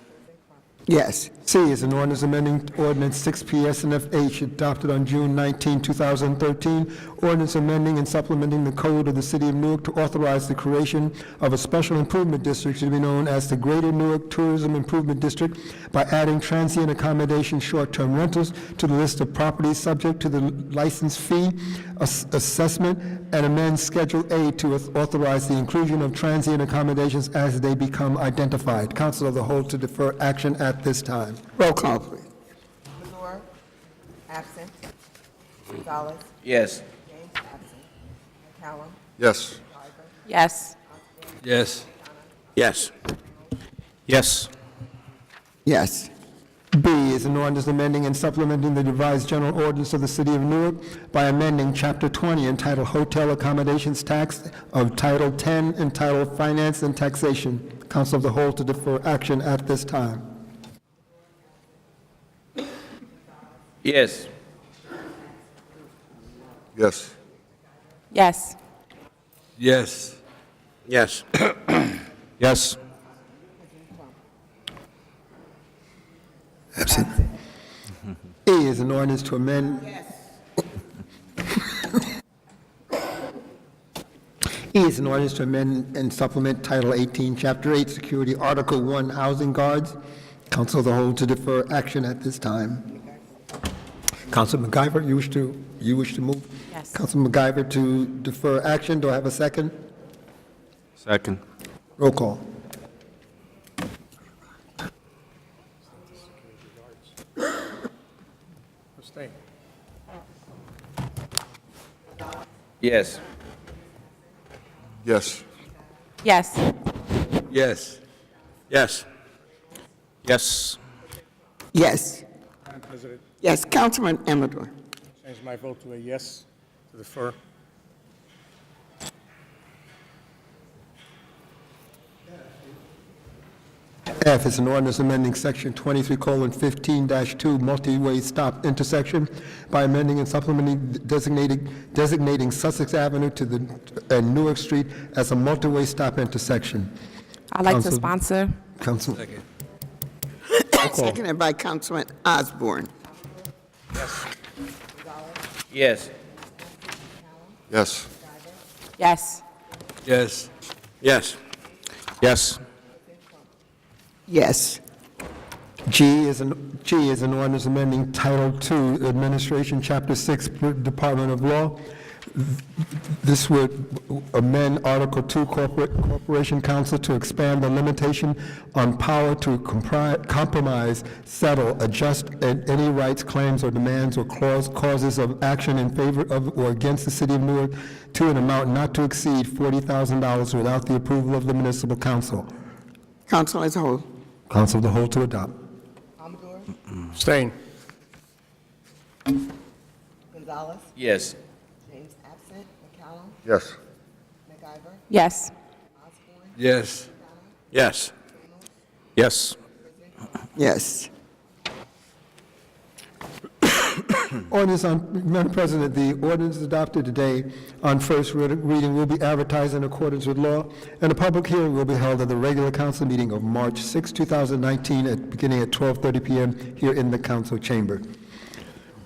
Yes. C is an ordinance amending ordinance 6 PSNF-H adopted on June 19, 2013, ordinance amending and supplementing the code of the City of Newark to authorize the creation of a special improvement district to be known as the Greater Newark Tourism Improvement District by adding transient accommodation short-term rentals to the list of properties subject to the license fee assessment and amend Schedule A to authorize the inclusion of transient accommodations as they become identified. Council of the Whole to defer action at this time. Roll call, please. Mazur, absent, Gonzalez, Yes. James absent, McCallum, Yes. Yes. Yes. Yes. Yes. Yes. B is an ordinance amending and supplementing the revised general ordinance of the City of Newark by amending Chapter 20 entitled Hotel Accommodations Tax of Title 10 entitled Finance and Taxation. Council of the Whole to defer action at this time. Yes. Yes. Yes. Yes. Yes. Yes. Absent. E is an ordinance to amend. E is an ordinance to amend and supplement Title 18, Chapter 8, Security, Article 1, Housing Guards. Council of the Whole to defer action at this time. Council McIver, you wish to move? Yes. Council McIver to defer action. Do I have a second? Second. Roll call. Abstain. Yes. Yes. Yes. Yes. Yes. Yes. Yes. Madam President, Yes. Councilman Amador. change my vote to a yes to defer. F is an ordinance amending Section 23:15-2 multi-way stop intersection by amending and supplementing designating Sussex Avenue and Newark Street as a multi-way stop intersection. I'd like to Council- sponsor. Council. Seconded by Councilman Osborne. Yes. Yes. Yes. Yes. Yes. Yes. Yes. G is an ordinance amending Title II Administration, Chapter 6, Department of Law. This would amend Article 2, Corporation Council to expand the limitation on power to compromise, settle, adjust any rights, claims, or demands or causes of action in favor of or against the City of Newark to an amount not to exceed $40,000 without the approval of the Municipal Council. Council as a whole. Council of the Whole to adopt. Amador, Abstain. Gonzalez, Yes. James absent, McCallum, Yes. McIver, Yes. Osborne, Yes. Yes. Yes. Yes. Ordinance Madam President, the ordinance adopted today on first reading will be advertised in accordance with law, and a public hearing will be held at the regular council meeting of March 6, 2019, beginning at 12:30 p.m. here in the council chamber.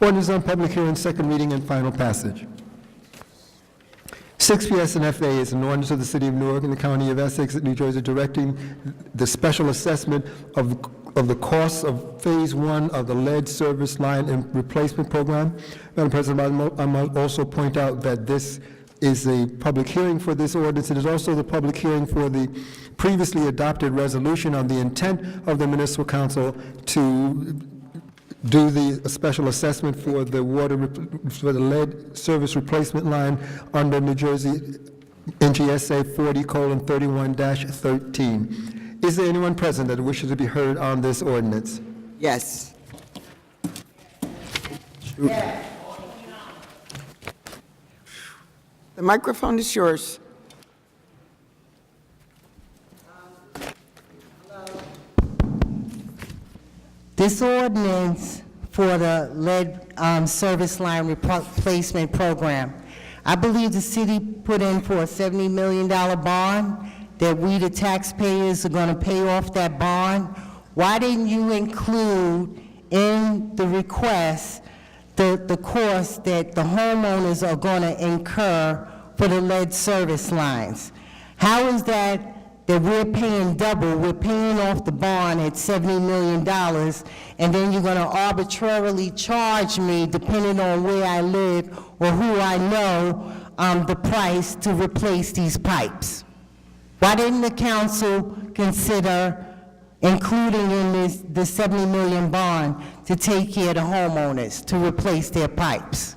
Ordinance on public hearing, second reading, and final passage. 6 PSNFA is an ordinance of the City of Newark and the County of Essex, New Jersey, directing the special assessment of the costs of Phase 1 of the lead service line and replacement program. Madam President, I must also point out that this is a public hearing for this ordinance. It is also the public hearing for the previously adopted resolution on the intent of the Municipal Council to do the special assessment for the lead service replacement line under New Jersey NJSA 40:31-13. Is there anyone present that wishes to be heard on this ordinance? Yes. The microphone is yours. This ordinance for the lead service line replacement program, I believe the city put in for a $70 million bond, that we, the taxpayers, are going to pay off that bond. Why didn't you include in the request the cost that the homeowners are going to incur for the lead service lines? How is that we're paying double? We're paying off the bond at $70 million, and then you're going to arbitrarily charge me, depending on where I live or who I know, the price to replace these pipes. Why didn't the council consider including in this the $70 million bond to take care of the homeowners to replace their pipes?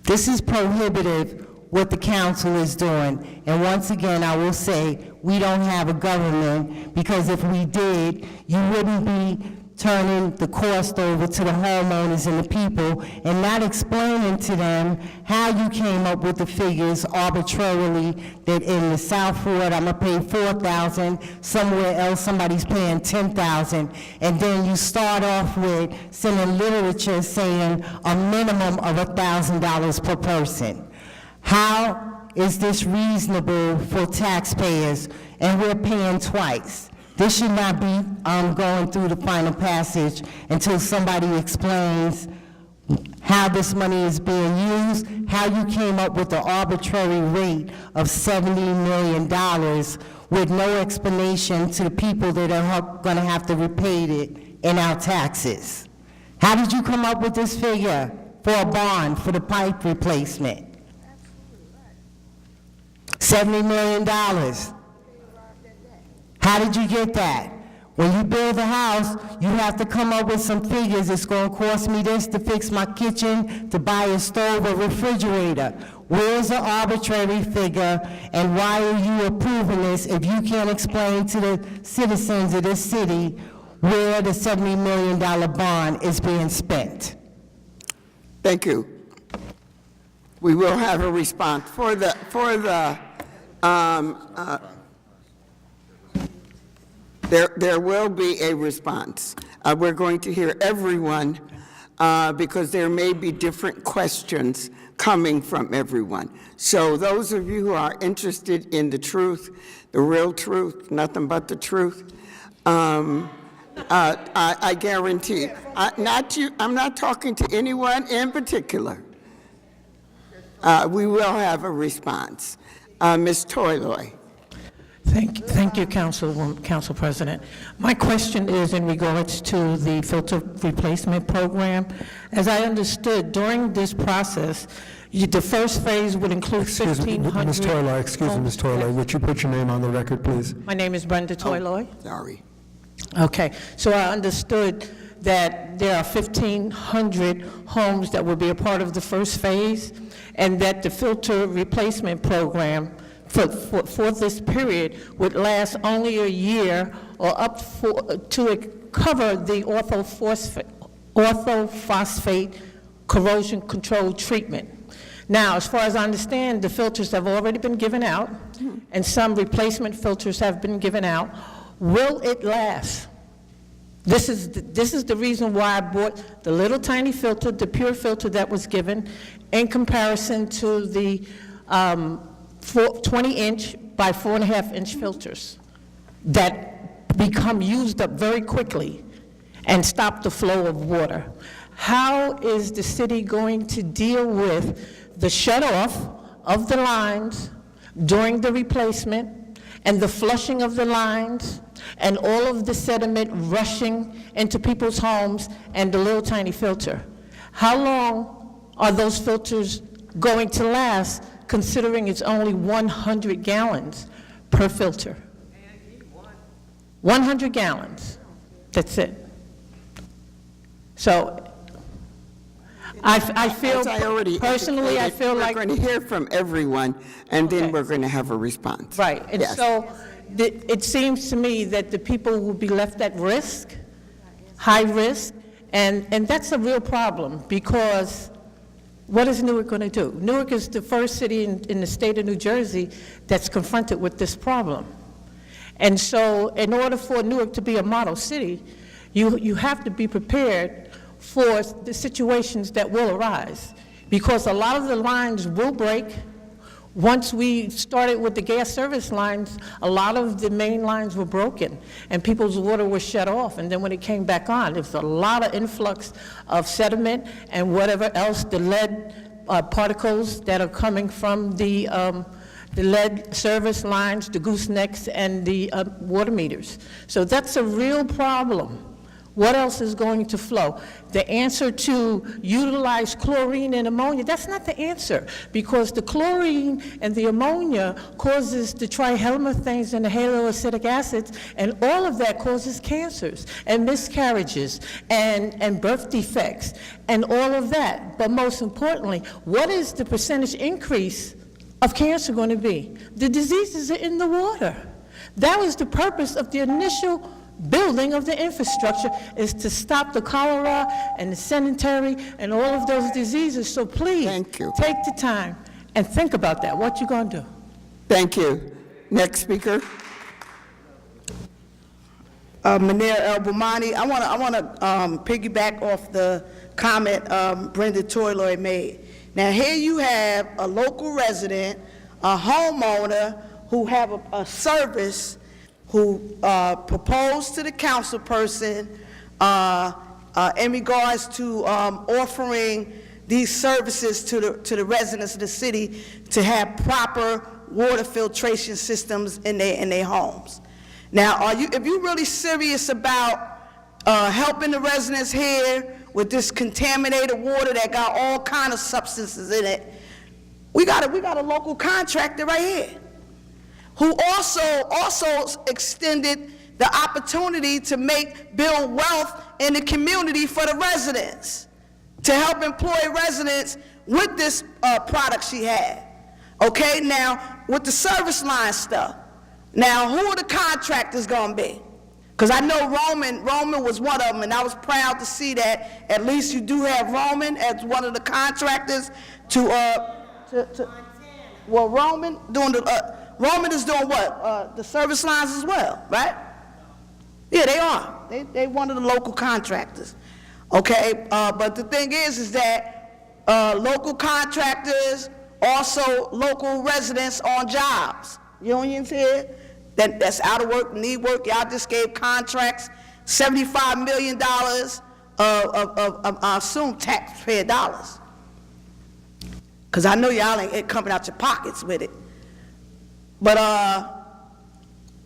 This is prohibitive what the council is doing. And once again, I will say, we don't have a government, because if we did, you wouldn't be turning the cost over to the homeowners and the people and not explaining to them how you came up with the figures arbitrarily, that in the South Ward, I'm gonna pay $4,000, somewhere else somebody's paying $10,000, and then you start off with sending literature saying a minimum of $1,000 per person. How is this reasonable for taxpayers, and we're paying twice? This should not be going through the final passage until somebody explains how this money is being used, how you came up with the arbitrary rate of $70 million with no explanation to the people that are going to have to repay it in our taxes. How did you come up with this figure for a bond for the pipe replacement? $70 million. How did you get that? When you build a house, you have to come up with some figures. It's going to cost me this to fix my kitchen, to buy a stove or refrigerator. Where's the arbitrary figure, and why are you approving this if you can't explain to the citizens of this city where the $70 million bond is being spent? Thank you. We will have a response. There will be a response. We're going to hear everyone because there may be different questions coming from everyone. So those of you who are interested in the truth, the real truth, nothing but the truth, I guarantee, I'm not talking to anyone in particular. We will have a response. Ms. Toyloy. Thank you, Council President. My question is in regards to the filter replacement program. As I understood, during this process, the first phase would include 1,500... Ms. Toyloy, excuse me, Ms. Toyloy, would you put your name on the record, please? My name is Brenda Toyloy. Sorry. Okay, so I understood that there are 1,500 homes that will be a part of the first phase, and that the filter replacement program for this period would last only a year, or to cover the orthophosphate corrosion control treatment. Now, as far as I understand, the filters have already been given out, and some replacement filters have been given out. Will it last? This is the reason why I bought the little tiny filter, the pure filter that was given, in comparison to the 20-inch by 4.5-inch filters that become used up very quickly and stop the flow of water. How is the city going to deal with the shut-off of the lines during the replacement and the flushing of the lines and all of the sediment rushing into people's homes and the little tiny filter? How long are those filters going to last, considering it's only 100 gallons per filter? 100 gallons, that's it. So I feel, As I already personally, I indicated, feel like... we're going to hear from everyone, and then we're going to have a response. Right, and Yes. so it seems to me that the people will be left at risk, high risk, and that's a real problem, because what is Newark going to do? Newark is the first city in the state of New Jersey that's confronted with this problem. And so in order for Newark to be a model city, you have to be prepared for the situations that will arise, because a lot of the lines will break. Once we started with the gas service lines, a lot of the main lines were broken, and people's water was shut off, and then when it came back on, there was a lot of influx of sediment and whatever else, the lead particles that are coming from the lead service lines, the goosenecks, and the water meters. So that's a real problem. What else is going to flow? The answer to utilize chlorine and ammonia, that's not the answer, because the chlorine and the ammonia causes the trihelmethanes and the haloacidic acids, and all of that causes cancers and miscarriages and birth defects and all of that. But most importantly, what is the percentage increase of cancer going to be? The diseases are in the water. That was the purpose of the initial building of the infrastructure, is to stop the cholera and the sedentary and all of those diseases. So please, Thank you. take the time and think about that, what you're going to do. Thank you. Next speaker. Munir El-Boumani, I want to piggyback off the comment Brenda Toyloy made. Now, here you have a local resident, a homeowner who have a service who proposed to the council person in regards to offering these services to the residents of the city to have proper water filtration systems in their homes. Now, if you're really serious about helping the residents here with this contaminated water that got all kind of substances in it, we got a local contractor right here who also extended the opportunity to build wealth in the community for the residents, to help employ residents with this product she had. Okay, now, with the service line stuff, now, who are the contractors gonna be? Because I know Roman was one of them, and I was proud to see that at least you do have Roman as one of the contractors well, Roman is doing what? The service lines as well, right? Yeah, they are. They one of the local contractors. Okay, but the thing is that local contractors, also local residents on jobs, unions here, that's out of work, need work, y'all just gave contracts, $75 million of I assume taxpayer dollars. Because I know y'all ain't coming out your pockets with it. But,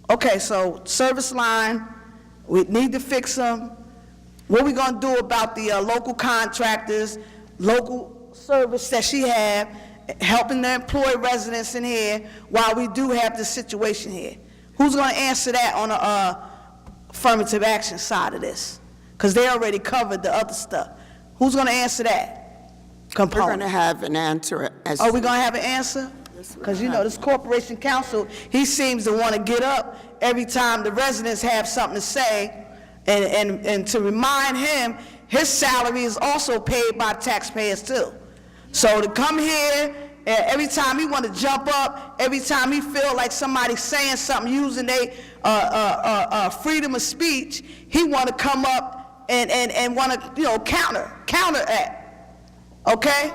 okay, so service line, we need to fix them. What we gonna do about the local contractors, local service that she have, helping to employ residents in here while we do have this situation here? Who's gonna answer that on the affirmative action side of this? Because they already covered the other stuff. Who's gonna answer that component? We're going to have an answer. Are we going to have an answer? Because, you know, this corporation counsel, he seems to want to get up every time the residents have something to say, and to remind him, his salary is also paid by taxpayers too. So to come here, every time he want to jump up, every time he feel like somebody's saying something using their freedom of speech, he want to come up and want to, you know, counteract. Okay?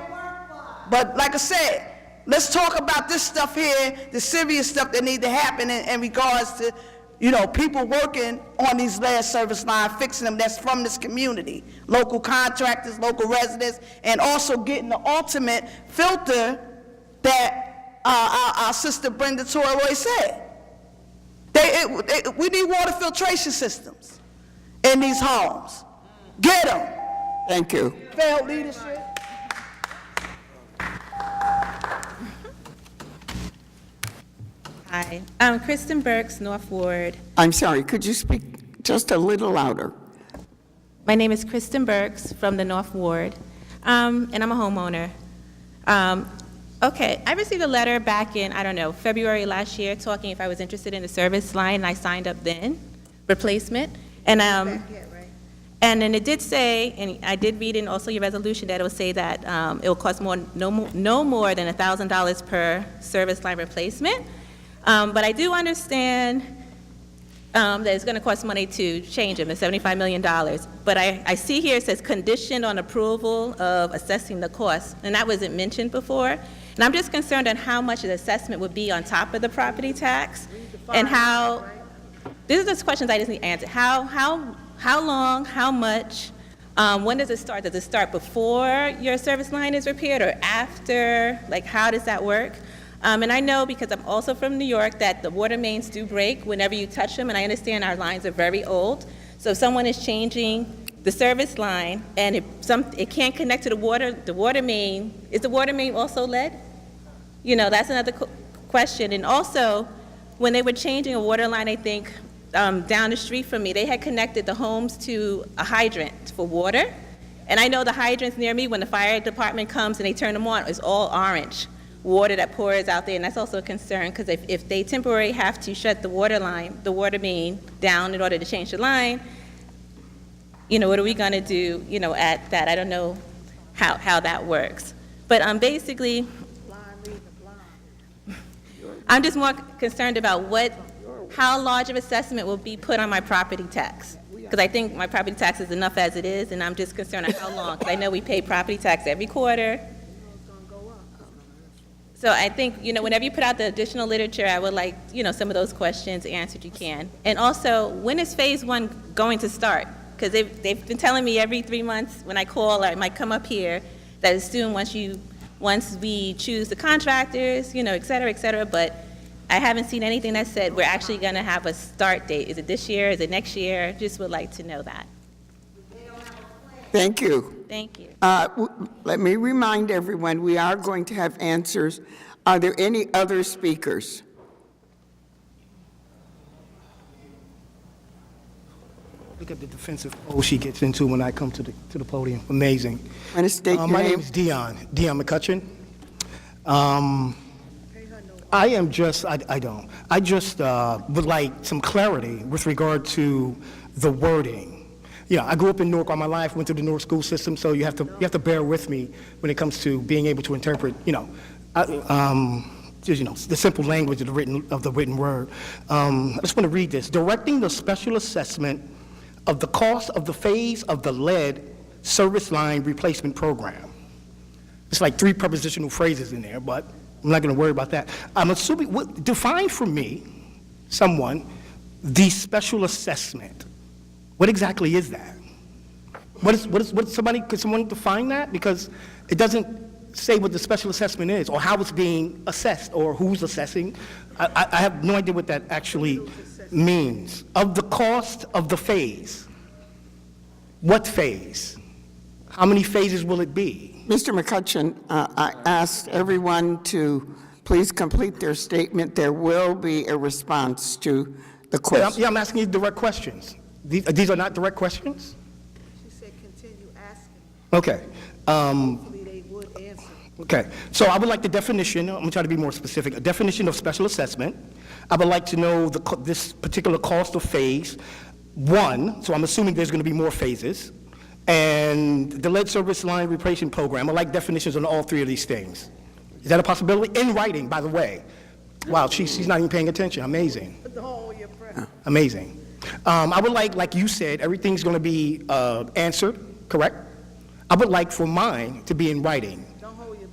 But like I said, let's talk about this stuff here, the serious stuff that need to happen in regards to, you know, people working on these lead service lines, fixing them, that's from this community. Local contractors, local residents, and also getting the ultimate filter that our sister Brenda Toyroy said. We need water filtration systems in these homes. Get them. Thank you. Failed leadership. Hi, I'm Kristen Burks, North Ward. I'm sorry, could you speak just a little louder? My name is Kristen Burks from the North Ward. and I'm a homeowner. Okay, I received a letter back in, I don't know, February last year, talking if I was interested in the service line, and I signed up then, replacement. And then it did say, and I did read in also your resolution that it will say that it will cost no more than $1,000 per service line replacement. But I do understand that it's going to cost money to change them, the $75 million. But I see here it says conditioned on approval of assessing the cost, and that wasn't mentioned before. And I'm just concerned on how much the assessment would be on top of the property tax, and how, these are the questions I just need answered. How long, how much, when does it start? Does it start before your service line is repaired or after? Like, how does that work? And I know, because I'm also from New York, that the water mains do break whenever you touch them, and I understand our lines are very old. So if someone is changing the service line and it can't connect to the water main, is the water main also lead? You know, that's another question. And also, when they were changing a water line, I think, down the street from me, they had connected the homes to a hydrant for water. And I know the hydrants near me, when the fire department comes and they turn them on, it's all orange water that pours out there, and that's also a concern, because if they temporarily have to shut the water main down in order to change the line, you know, what are we going to do, you know, at that? I don't know how that works. But basically, I'm just more concerned about how large of assessment will be put on my property tax. Because I think my property tax is enough as it is, and I'm just concerned on how long. Because I know we pay property tax every quarter. So I think, you know, whenever you put out the additional literature, I would like, you know, some of those questions answered you can. And also, when is phase 1 going to start? Because they've been telling me every 3 months when I call, or I might come up here, that it's soon once we choose the contractors, you know, et cetera, but I haven't seen anything that said we're actually going to have a start date. Is it this year? Is it next year? Just would like to know that. Thank you. Thank you. Let me remind everyone, we are going to have answers. Are there any other speakers? Look at the defensive pose she gets into when I come to the podium. Amazing. Want to state your My name? name is Dion McCutcheon. I just would like some clarity with regard to the wording. Yeah, I grew up in Newark all my life, went through the Newark school system, so you have to bear with me when it comes to being able to interpret, the simple language of the written word. I just want to read this. Directing the special assessment of the cost of the phase of the lead service line replacement program. It's like 3 prepositional phrases in there, but I'm not going to worry about that. I'm assuming, define for me, the special assessment. What exactly is that? Could someone define that? Because it doesn't say what the special assessment is, or how it's being assessed, or who's assessing. I have no idea what that actually means. Of the cost of the phase. What phase? How many phases will it be? Mr. McCutcheon, I asked everyone to please complete their statement. There will be a response to the question. Yeah, I'm asking you direct questions. These are not direct questions? She said continue asking. Okay. Hopefully they would answer. Okay, so I would like the definition, I'm going to try to be more specific, a definition of special assessment. I would like to know this particular cost of phase 1, so I'm assuming there's going to be more phases, and the lead service line replacement program. I like definitions on all 3 of these things. Is that a possibility? In writing, by the way. Wow, she's not even paying attention. Amazing. Amazing. I would like you said, everything's going to be answered, correct? I would like for mine to be in writing.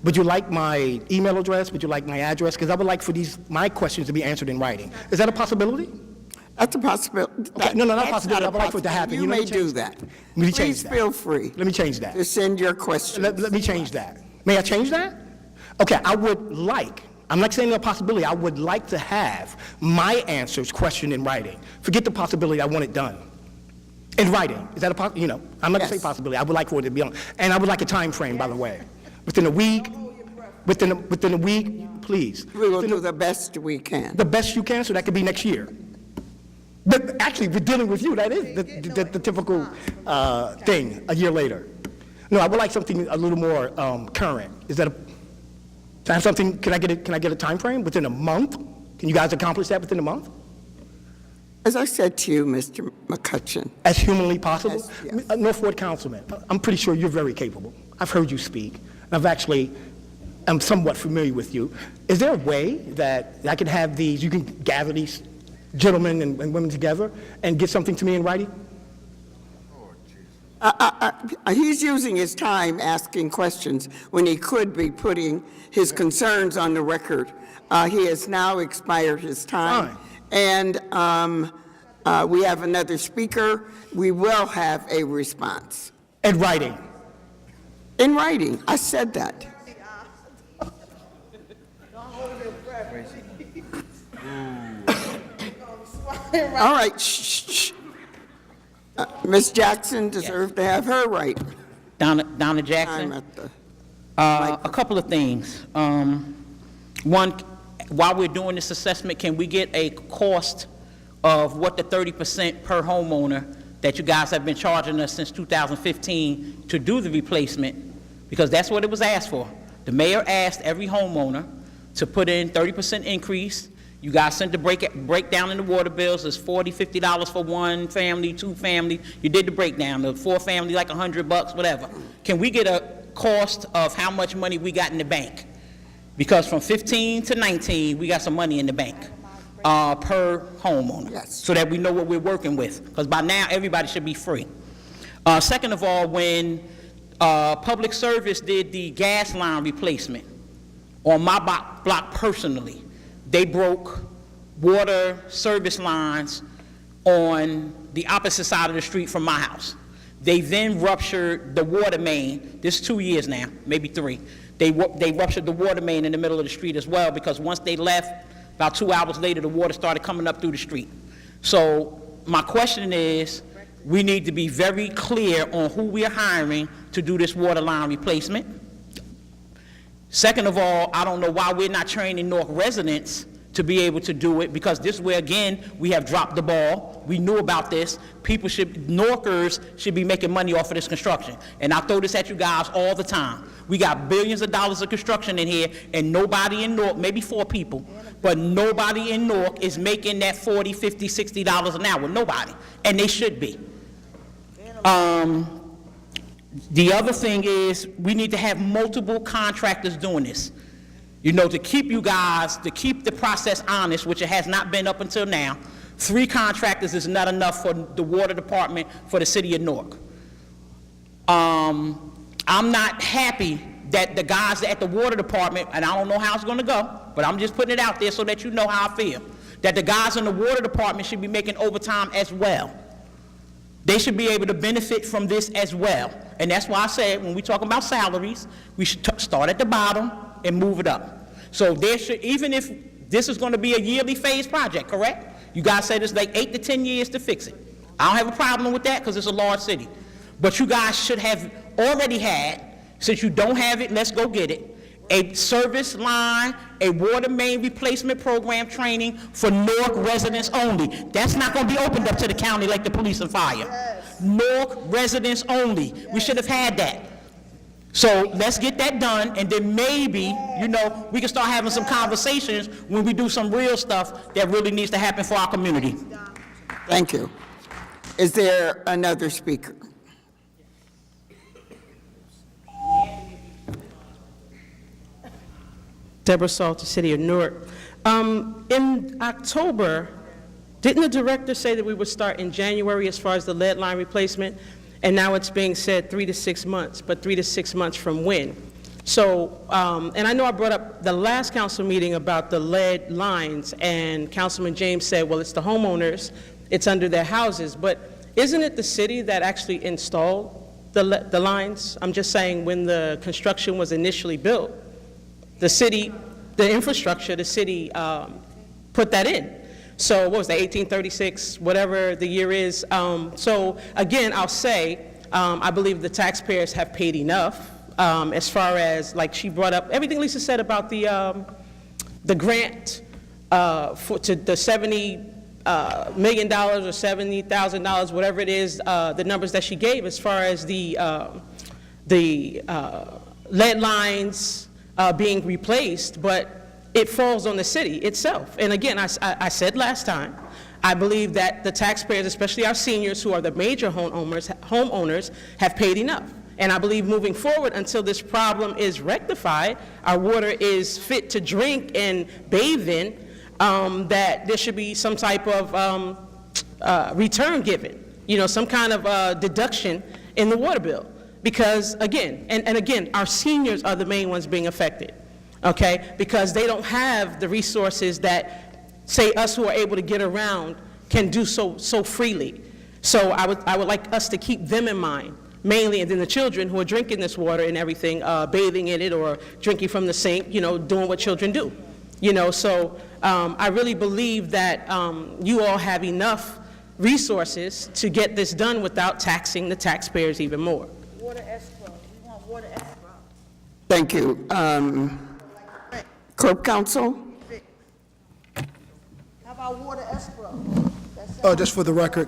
Would you like my email address? Would you like my address? Because I would like for my questions to be answered in writing. Is that a possibility? That's a possibility. Okay. No, not a possibility. I would like for it to happen. You may do that. Let me change Please that. feel free. Let me change that. To send your questions. Let me change that. May I change that? Okay, I'm not saying a possibility, I would like to have my answers questioned in writing. Forget the possibility, I want it done. In writing. Is that a possibility? I'm not going to say possibility, I would like for it to be on. And I would like a time frame, by the way. Within a week, within a week, please. We will do the best we can. The best you can, so that could be next year. But actually, we're dealing with you, that is the typical thing, a year later. No, I would like something a little more current. Is that something, can I get a time frame within a month? Can you guys accomplish that within a month? As I said to you, Mr. McCutcheon. As humanly possible? Yes. North Ward Councilman, I'm pretty sure you're very capable. I've heard you speak. I'm somewhat familiar with you. Is there a way that I can have you can gather these gentlemen and women together and get something to me in writing? He's using his time asking questions when he could be putting his concerns on the record. He has now expired his time. Fine. And we have another speaker. We will have a response. In writing? In writing. I said that. All right. Shh. Ms. Jackson deserves to have her right. Donna Jackson. I'm at the A couple of things. One, while we're doing this assessment, can we get a cost of what the 30% per homeowner that you guys have been charging us since 2015 to do the replacement? Because that's what it was asked for. The mayor asked every homeowner to put in 30% increase. You guys sent the breakdown in the water bills. It's $40, $50 for one family, two family. You did the breakdown. The four family, like $100, whatever. Can we get a cost of how much money we got in the bank? Because from 15 to 19, we got some money in the bank per homeowner. Yes. So that we know what we're working with. Because by now, everybody should be free. Second of all, when Public Service did the gas line replacement on my block personally, they broke water service lines on the opposite side of the street from my house. They then ruptured the water main. This is 2 years now, maybe 3. They ruptured the water main in the middle of the street as well, because once they left, about 2 hours later, the water started coming up through the street. So my question is, we need to be very clear on who we are hiring to do this water line replacement. Second of all, I don't know why we're not training Newark residents to be able to do it, because this is where, again, we have dropped the ball. We knew about this. Newarkers should be making money off of this construction. And I throw this at you guys all the time. We got billions of dollars of construction in here, and nobody in Newark, maybe 4 people, but nobody in Newark is making that $40, $50, $60 an hour. Nobody. And they should be. The other thing is, we need to have multiple contractors doing this. You know, to keep the process honest, which it has not been up until now. 3 contractors is not enough for the water department for the city of Newark. I'm not happy that the guys at the water department, and I don't know how it's gonna go, but I'm just putting it out there so that you know how I feel, that the guys in the water department should be making overtime as well. They should be able to benefit from this as well. And that's why I said, when we talk about salaries, we should start at the bottom and move it up. So there should, even if this is gonna be a yearly phase project, correct? You guys said it's like 8 to 10 years to fix it. I don't have a problem with that, because it's a large city. But you guys should have already had, since you don't have it, let's go get it, a service line, a water main replacement program training for Newark residents only. That's not going to be opened up to the county like the police and fire. Yes. Newark residents only. Yes. We should have had that. So let's get that done, and then maybe, you know, we can start having some conversations when we do some real stuff that really needs to happen for our community. Thank you. Is there another speaker? Deborah Salter, City of Newark. In October, didn't the director say that we would start in January as far as the lead line replacement? And now it's being said 3 to 6 months, but 3 to 6 months from when? So, and I know I brought up the last council meeting about the lead lines, and Councilman James said, well, it's the homeowners, it's under their houses, but isn't it the city that actually installed the lines? I'm just saying, when the construction was initially built, the city, the infrastructure, the city put that in. So what was that, 1836, whatever the year is. So again, I'll say, I believe the taxpayers have paid enough as far as, like she brought up, everything Lisa said about the grant to the $70 million or $70,000, whatever it is, the numbers that she gave as far as the the lead lines being replaced, but it falls on the city itself. And again, I said last time, I believe that the taxpayers, especially our seniors who are the major homeowners, have paid enough. And I believe moving forward, until this problem is rectified, our water is fit to drink and bathe in, that there should be some type of return given, some kind of deduction in the water bill. Because again, and again, our seniors are the main ones being affected, okay? Because they don't have the resources that, say, us who are able to get around can do so freely. So I would like us to keep them in mind, mainly, and then the children who are drinking this water and everything, bathing in it or drinking from the sink, doing what children do. So I really believe that you all have enough resources to get this done without taxing the taxpayers even more. Water escrow. We want water escrow. Thank you. Corp Counsel? How about water escrow? Just for the record,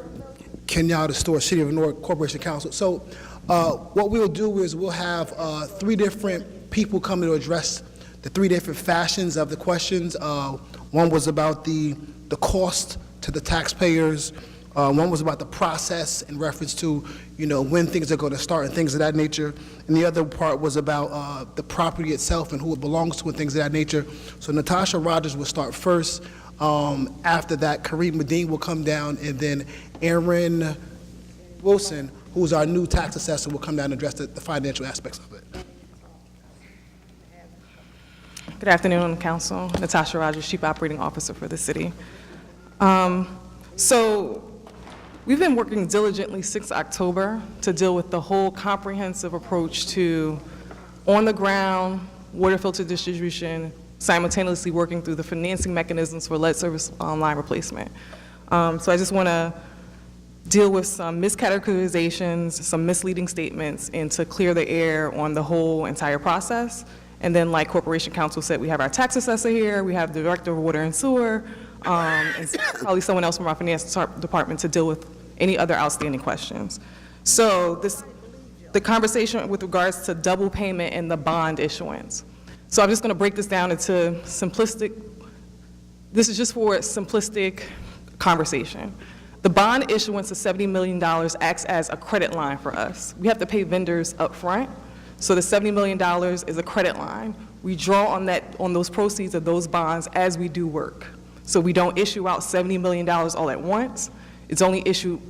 Kenyatta Store, City of Newark Corporation Council. So what we'll do is we'll have 3 different people come to address the 3 different fashions of the questions. One was about the cost to the taxpayers. One was about the process in reference to, when things are going to start and things of that nature. And the other part was about the property itself and who it belongs to and things of that nature. So Natasha Rogers will start first. After that, Kareem Medine will come down, and then Aaron Wilson, who's our new tax assessor, will come down and address the financial aspects of it. Good afternoon, Council. Natasha Rogers, Chief Operating Officer for the city. So we've been working diligently since October to deal with the whole comprehensive approach to on-the-ground water filter distribution, simultaneously working through the financing mechanisms for lead service line replacement. So I just want to deal with some miscategorizations, some misleading statements, and to clear the air on the whole entire process. And then, like Corporation Counsel said, we have our tax assessor here, we have the Director of Water and Sewer, and probably someone else from our finance department to deal with any other outstanding questions. So the conversation with regards to double payment and the bond issuance. So I'm just going to break this down into this is just for simplistic conversation. The bond issuance of $70 million acts as a credit line for us. We have to pay vendors up front, so the $70 million is a credit line. We draw on those proceeds of those bonds as we do work. So we don't issue out $70 million all at once. It's only issued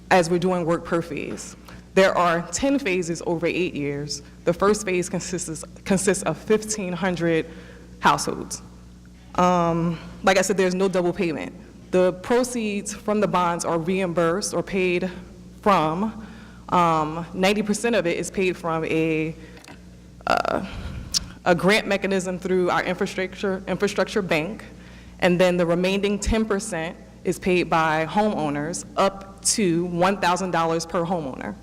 as we're doing work per phase. There are 10 phases over 8 years. The first phase consists of 1,500 households. Like I said, there's no double payment. The proceeds from the bonds are reimbursed or paid from, 90% of it is paid from a grant mechanism through our infrastructure bank, and then the remaining 10% is paid by homeowners up to $1,000 per homeowner.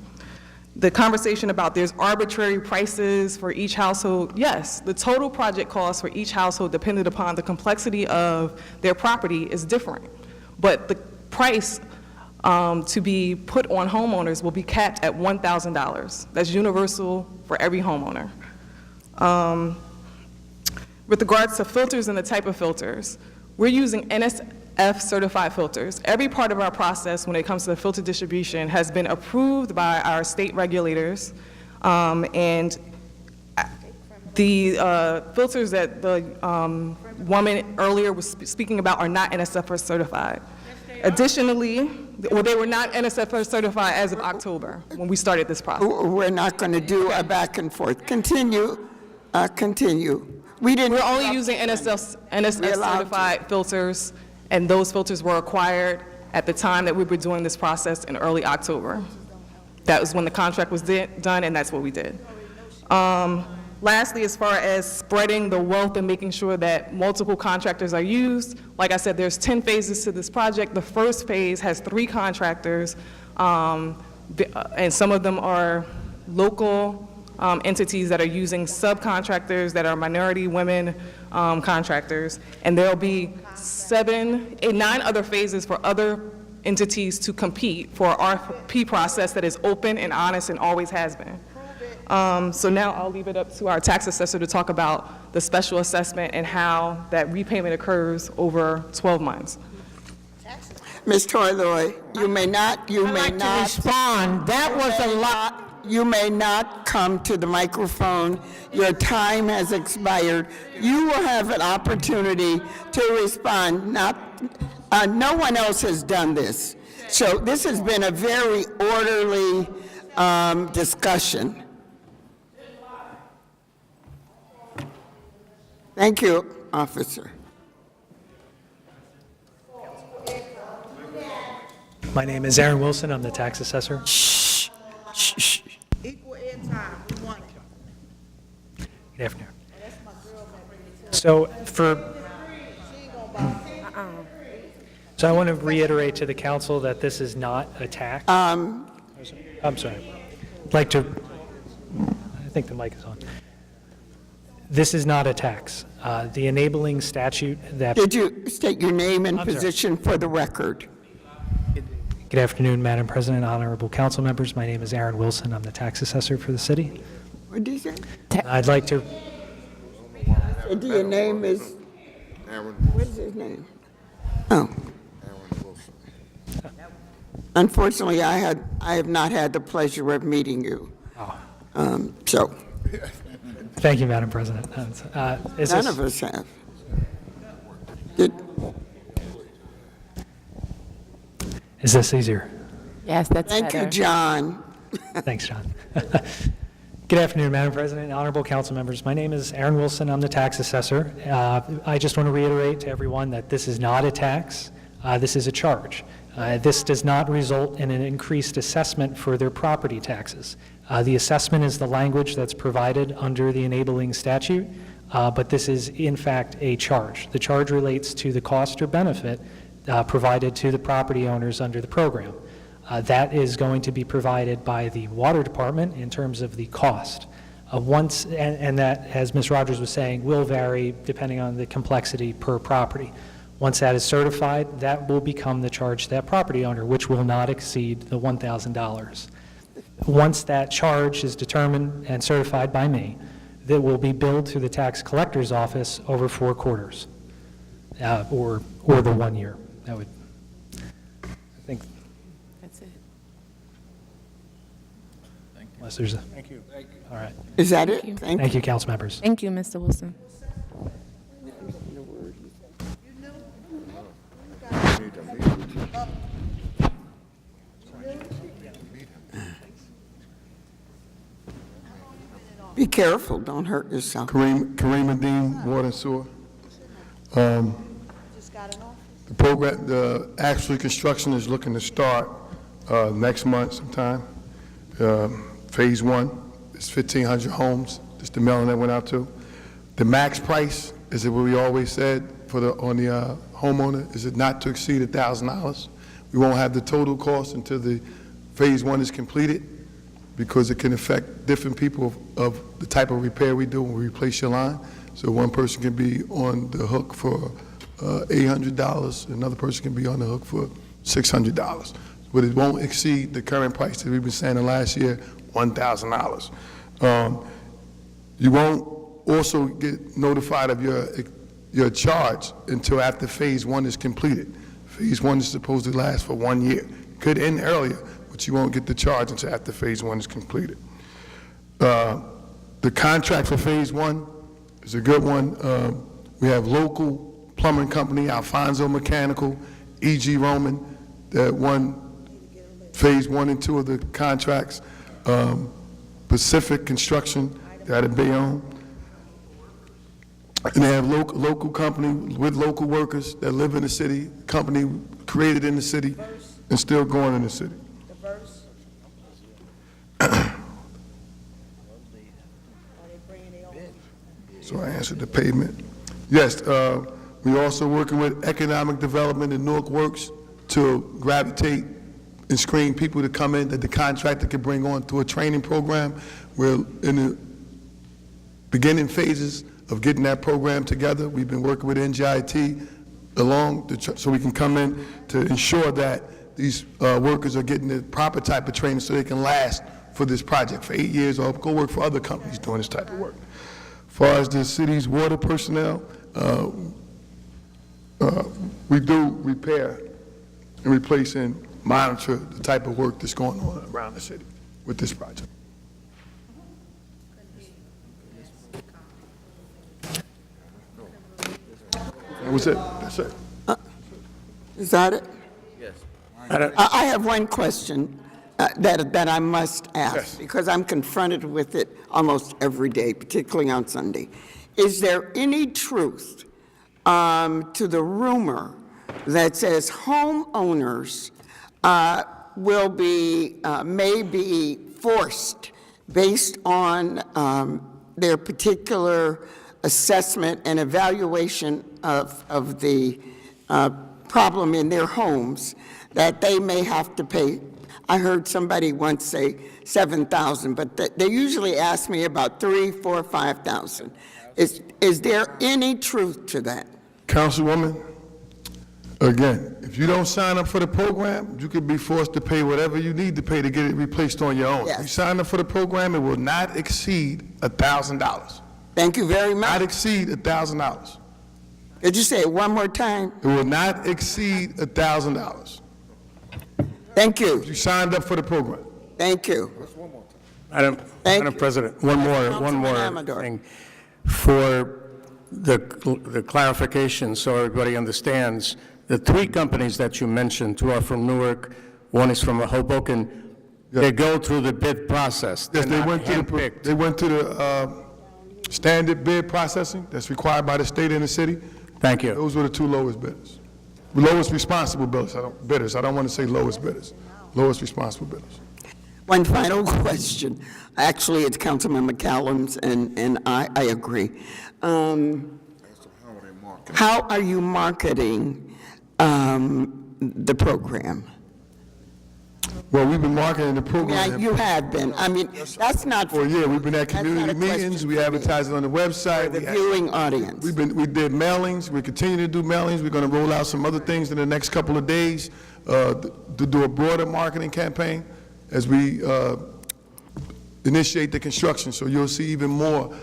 The conversation about there's arbitrary prices for each household, yes, the total project cost for each household, depending upon the complexity of their property, is different. But the price to be put on homeowners will be capped at $1,000. That's universal for every homeowner. With regards to filters and the type of filters, we're using NSF certified filters. Every part of our process when it comes to the filter distribution has been approved by our state regulators, and the filters that the woman earlier was speaking about are not NSF certified. Additionally, well, they were not NSF certified as of October when we started this process. We're not going to do a back and forth. Continue. We're only using NSF certified filters, and those filters were acquired at the time that we were doing this process in early October. That was when the contract was done, and that's what we did. Lastly, as far as spreading the wealth and making sure that multiple contractors are used, like I said, there's 10 phases to this project. The first phase has 3 contractors, and some of them are local entities that are using subcontractors that are minority women contractors, and there'll be 9 other phases for other entities to compete for our RFP process that is open and honest and always has been. So now I'll leave it up to our tax assessor to talk about the special assessment and how that repayment occurs over 12 months. Ms. Toyloy, you may not, I'd like to respond. That was a lot. You may not come to the microphone. Your time has expired. You will have an opportunity to respond. No one else has done this. So this has been a very orderly discussion. Thank you, officer. My name is Aaron Wilson. I'm the tax assessor. Shh. Equal airtime, we want it. Good afternoon. So I want to reiterate to the council that this is not a tax. I'm sorry. I think the mic is on. This is not a tax. The enabling statute that... Did you state your name and position for the record? Good afternoon, Madam President, honorable council members. My name is Aaron Wilson. I'm the tax assessor for the city. What did you say? I'd like to... Your name is... What is his name? Oh. Unfortunately, I have not had the pleasure of meeting you. So. Thank you, Madam President. None of us have. Is this easier? Yes, that's better. Thank you, John. Thanks, John. Good afternoon, Madam President, honorable council members. My name is Aaron Wilson. I'm the tax assessor. I just want to reiterate to everyone that this is not a tax. This is a charge. This does not result in an increased assessment for their property taxes. The assessment is the language that's provided under the enabling statute, but this is in fact a charge. The charge relates to the cost or benefit provided to the property owners under the program. That is going to be provided by the water department in terms of the cost. And that, as Ms. Rogers was saying, will vary depending on the complexity per property. Once that is certified, that will become the charge to that property owner, which will not exceed the $1,000. Once that charge is determined and certified by me, that will be billed to the tax collector's office over 4 quarters, or the 1 year. That would, I think. That's it. Unless there's a. Thank you. All right. Is that it? Thank you, council members. Thank you, Mr. Wilson. Be careful, don't hurt yourself. Kareem Dean, Water and Sewer. The program, the actual construction is looking to start next month sometime. Phase 1 is 1,500 homes. Just the mailing that went out to. The max price, is it what we always said for the homeowner, is it not to exceed $1,000. We won't have the total cost until the Phase 1 is completed, because it can affect different people of the type of repair we do when we replace your line. So one person can be on the hook for $800, another person can be on the hook for $600. But it won't exceed the current price that we've been saying the last year, $1,000. You won't also get notified of your charge until after Phase 1 is completed. Phase 1 is supposed to last for 1 year. Could end earlier, but you won't get the charge until after Phase 1 is completed. The contract for Phase 1 is a good one. We have local plumbing company, Alfonso Mechanical, E.G. Roman, that won Phase 1 and 2 of the contracts. Pacific Construction, out of Bayonne. And they have local company with local workers that live in the city, company created in the city and still going in the city. So I answered the pavement. Yes, we're also working with economic development in Newark Works to gravitate and screen people to come in that the contractor can bring on to a training program. We're in the beginning phases of getting that program together. We've been working with NGIT so we can come in to ensure that these workers are getting the proper type of training so they can last for this project for 8 years or go work for other companies doing this type of work. As far as the city's water personnel, we do repair and replace and monitor the type of work that's going on around the city with this project. That was it. That's it. Is that it? Yes. I have one question that I must ask, Yes. because I'm confronted with it almost every day, particularly on Sunday. Is there any truth to the rumor that says homeowners may be forced based on their particular assessment and evaluation of the problem in their homes, that they may have to pay? I heard somebody once say $7,000, but they usually ask me about $3,000, $4,000, $5,000. Is there any truth to that? Councilwoman, again, if you don't sign up for the program, you could be forced to pay whatever you need to pay to get it replaced on your own. Yes. If you sign up for the program, it will not exceed $1,000. Thank you very much. Not exceed $1,000. Could you say it one more time? It will not exceed $1,000. Thank you. If you signed up for the program. Thank you. Madam President, one more Councilman Amador. thing. For the clarification, so everybody understands, the 3 companies that you mentioned, 2 are from Newark, 1 is from Hoboken, they go through the bid process. Yes, They're they not went to the standard bid processing that's required by the state and the city. Thank you. Those were the 2 lowest bidders. Lowest responsible bidders. I don't want to say lowest bidders. Lowest responsible bidders. One final question. Actually, it's Councilman McCallum's, and I agree. How are you marketing the program? Well, we've been marketing the Yeah, program. you have been. I mean, that's not. For a year. We've been at that's not community a question meetings. for We me. advertise it on the website. The viewing audience. We did mailings. We continue to do mailings. We're going to roll out some other things in the next couple of days to do a broader marketing campaign as we initiate the construction. So you'll see even more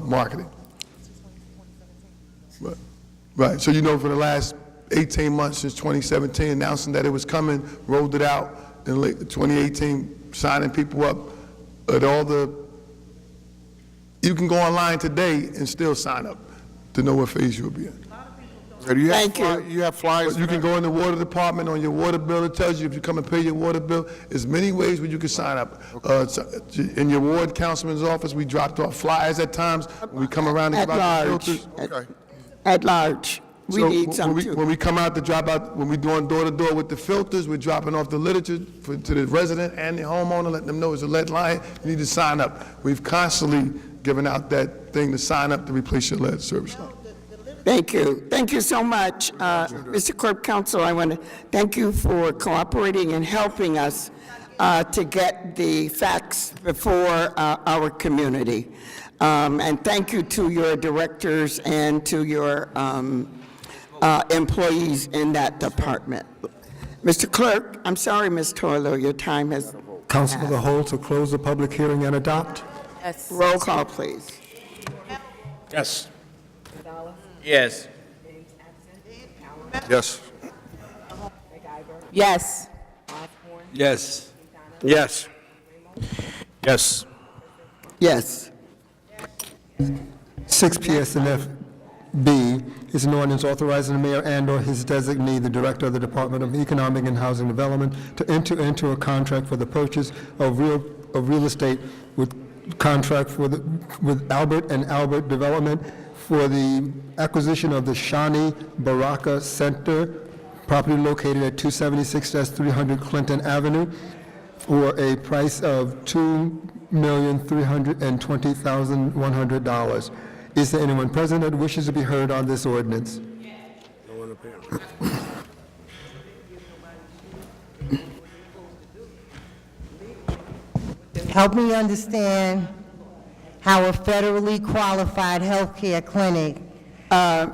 marketing. Right. So for the last 18 months since 2017, announcing that it was coming, rolled it out in late 2018, signing people up at all the. You can go online today and still sign up to know what phase you'll be in. Thank you. You have flyers? You can go in the water department on your water bill. It tells you if you come and pay your water bill. There's many ways where you can sign up. In your ward councilman's office, we dropped off flyers at times. When we come around and At give out the large. filters. At large. We So need some too. when we come out to drop out, when we're doing door-to-door with the filters, we're dropping off the literature to the resident and the homeowner, letting them know it's a lead line, you need to sign up. We've constantly given out that thing to sign up to replace your lead service line. Thank you. Thank you so much. Mr. Clerk Counsel, I want to thank you for cooperating and helping us to get the facts before our community. And thank you to your directors and to your employees in that department. Mr. Clerk, I'm sorry, Ms. Toiler, your time has Council of the whole to close the public hearing and adopt? passed. Roll call, please. Yes. Yes. Yes. Yes. Yes. Yes. Yes. Yes. 6 PSNF B is an ordinance authorizing the mayor and/or his designee, the director of the Department of Economic and Housing Development, to enter into a contract for the purchase of real estate with Albert and Albert Development for the acquisition of the Shani Baraka Center, property located at 276-300 Clinton Avenue, for a price of $2,320,100. Is there anyone present that wishes to be heard on this ordinance? Help me understand how a federally qualified healthcare clinic.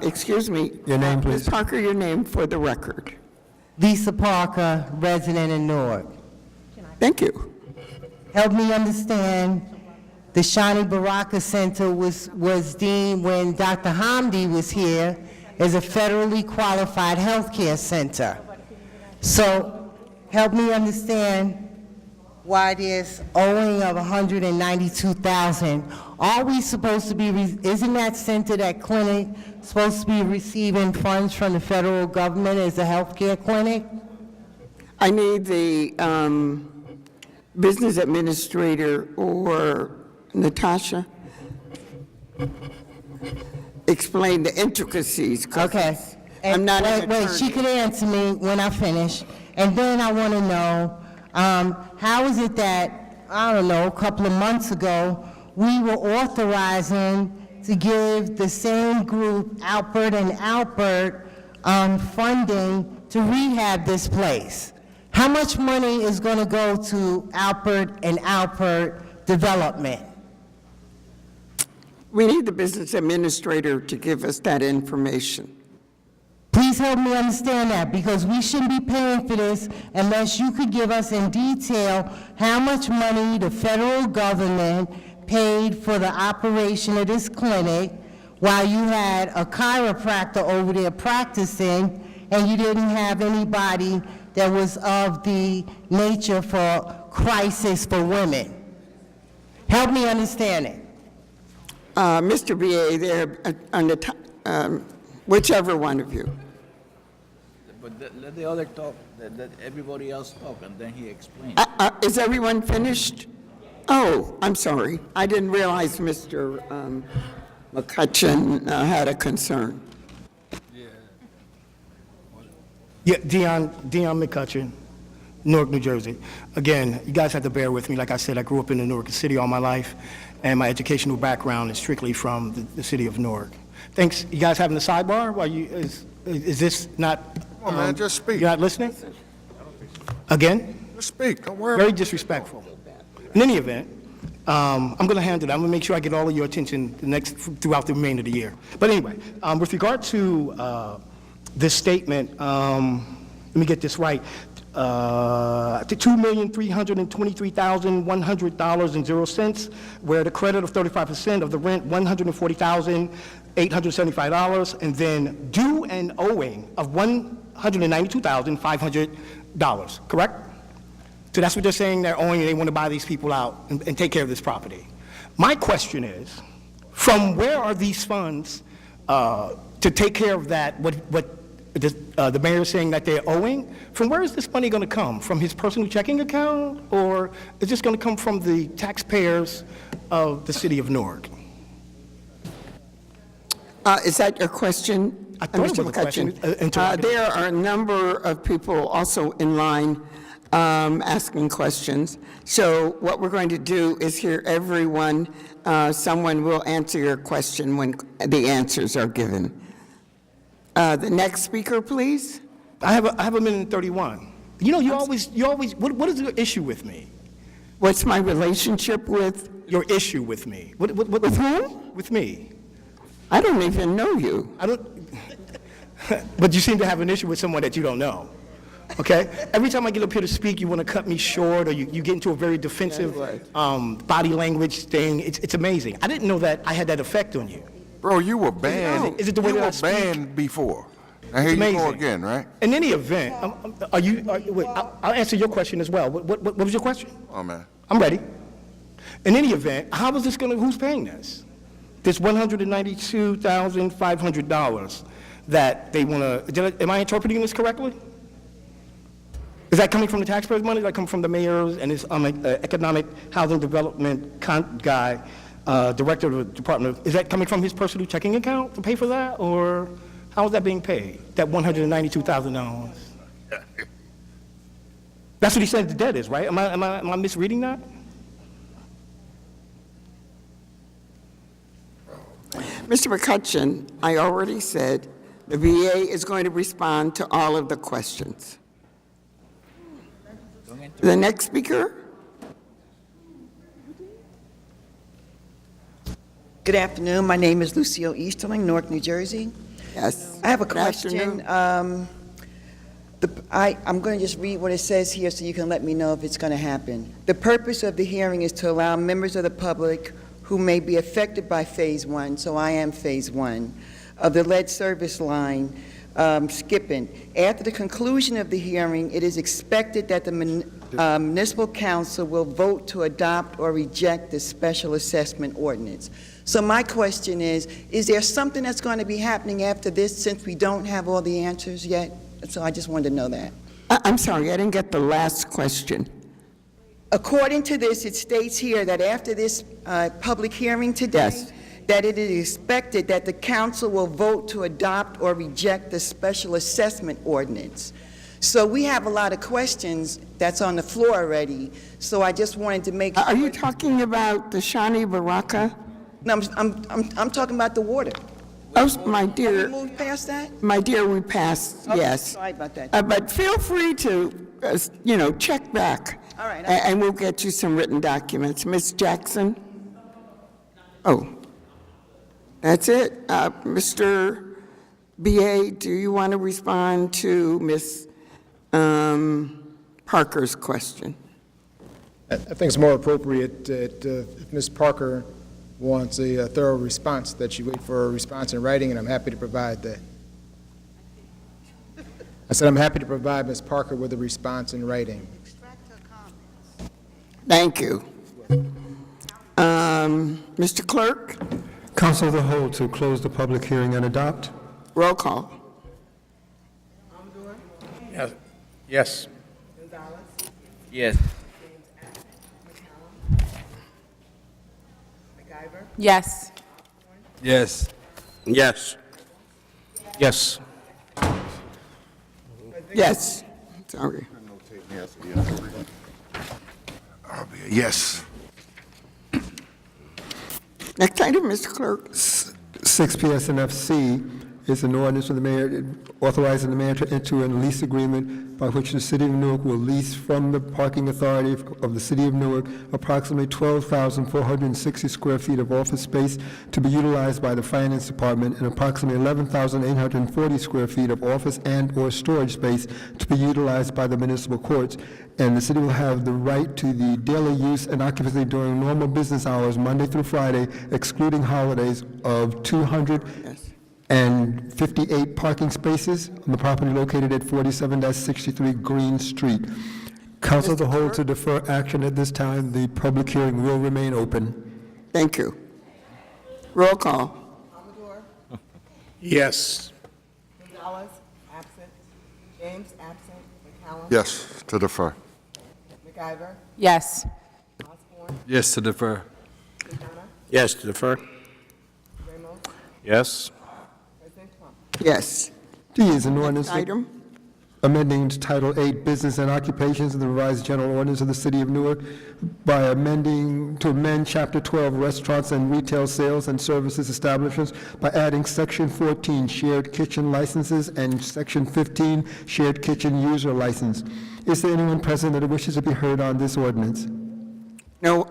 Excuse me. Your name, please. Ms. Parker, your name for the record. Lisa Parker, resident in Newark. Thank you. help me understand, the Shani Baraka Center was deemed, when Dr. Hamdi was here, as a federally qualified healthcare center. So help me understand why there's owing of $192,000. Are we supposed to be, isn't that center, that clinic, supposed to be receiving funds from the federal government as a healthcare clinic? I need the business administrator or Natasha explain the intricacies. 'Cause Okay. I'm not an Wait, attorney. she could answer me when I finish. And then I want to know, how is it that, I don't know, a couple of months ago, we were authorizing to give the same group, Alpert and Alpert, funding to rehab this place? How much money is going to go to Alpert and Alpert development? We need the business administrator to give us that information. Please help me understand that, because we shouldn't be paying for this unless you could give us in detail how much money the federal government paid for the operation of this clinic while you had a chiropractor over there practicing and you didn't have anybody that was of the nature for crisis for women. Help me understand it. Mr. BA, there, on the whichever one of you. But let the other talk, let everybody else talk, and then he explains. Is everyone finished? Oh, I'm sorry. I didn't realize Mr. McCutcheon had a concern. Yeah, Dion McCutcheon, Newark, New Jersey. Again, you guys have to bear with me. Like I said, I grew up in the Newark City all my life, and my educational background is strictly from the city of Newark. Thanks. You guys having a sidebar? While is this not? Come on, man, just speak. You're not listening? Again? Just speak, don't worry. Very disrespectful. In any event, I'm going to handle that. I'm going to make sure I get all of your attention throughout the remainder of the year. But anyway, with regard to this statement, let me get this right. $2,323,100.00, where the credit of 35% of the rent, $140,875, and then due and owing of $192,500, correct? So that's what they're saying, they're owing, and they want to buy these people out and take care of this property. My question is, from where are these funds to take care of that, what the mayor is saying that they're owing? From where is this money going to come? From his personal checking account, or is this going to come from the taxpayers of the city of Newark? Is that your question, I thought it Mr. was a question. McCutcheon? There are a number of people also in line asking questions. So what we're going to do is hear everyone. Someone will answer your question when the answers are given. The next speaker, please. I have a minute and 31. You know, you always, what is your issue with me? What's my relationship with? Your issue with me. With whom? With me. I don't even know you. I don't, but you seem to have an issue with someone that you don't know. Okay? Every time I get up here to speak, you want to cut me short, or you get into a very defensive body language thing. It's amazing. I didn't know that I had that effect on you. Bro, you were banned. Is it the way you that I were speak? banned before. Now here you go again, right? In any event, wait, I'll answer your question as well. What was your question? Oh, man. I'm ready. In any event, how is this going to, who's paying this? This $192,500 that they want to, am I interpreting this correctly? Is that coming from the taxpayers' money? Is that coming from the mayor's and his economic housing development guy, director of the department? Is that coming from his personal checking account to pay for that? Or how is that being paid, that $192,000? That's what he said the debt is, right? Am I misreading that? Mr. McCutcheon, I already said the VA is going to respond to all of the questions. The next speaker. Good afternoon. My name is Lucille Easterling, Newark, New Jersey. Yes. I have a Good question. I'm going to just read what it says here so you can let me know if it's going to happen. The purpose of the hearing is to allow members of the public who may be affected by Phase 1, so I am Phase 1, of the lead service line skipping. After the conclusion of the hearing, it is expected that the Municipal Council will vote to adopt or reject the special assessment ordinance. So my question is there something that's going to be happening after this since we don't have all the answers yet? So I just wanted to know that. I'm sorry, I didn't get the last question. According to this, it states here that after this public hearing today, Yes. that it is expected that the council will vote to adopt or reject the special assessment ordinance. So we have a lot of questions that's on the floor already, so I just wanted to make sure. Are you talking about the Shani Baraka? No, I'm talking about the water. Oh, my Have dear. we moved past that? My dear, we passed, Okay, yes. sorry about that. But feel free to, check back. All right. And we'll get you some written documents. Ms. Jackson? Oh, that's it. Mr. B.A., do you want to respond to Ms. Parker's question? I think it's more appropriate that if Ms. Parker wants a thorough response, that she wait for a response in writing, and I'm happy to provide that. I said I'm happy to provide Ms. Parker with a response in writing. Thank you. Mr. Clerk? Council of the whole to close the public hearing and adopt. Roll call. Yes. Yes. Yes. Yes. Yes. Yes. Yes. Yes. Sorry. Yes. Next item, Mr. Clerk. 6 PSNFC is an ordinance of the mayor authorizing the mayor to enter a lease agreement by which the city of Newark will lease from the parking authority of the city of Newark approximately 12,460 square feet of office space to be utilized by the finance department and approximately 11,840 square feet of office and/or storage space to be utilized by the municipal courts. And the city will have the right to the daily use and occupancy during normal business hours, Monday through Friday, excluding holidays, of 258 parking spaces on the property located at 47-63 Green Street. Council of the whole to defer action at this time. The public hearing will remain open. Thank you. Roll call. Yes. Gonzalez, absent. James, absent. McCallum. Yes, to defer. McIver. Yes. Osborne. Yes, to defer. Quintana. Yes, to defer. Ramos. Yes. President Trump. Yes. D is an ordinance Item. amending Title 8 Business and Occupations of the revised general ordinance of the city of Newark by amend Chapter 12 Restaurants and Retail Sales and Services Establishments by adding Section 14 Shared Kitchen Licenses and Section 15 Shared Kitchen User License. Is there anyone present that wishes to be heard on this ordinance? No.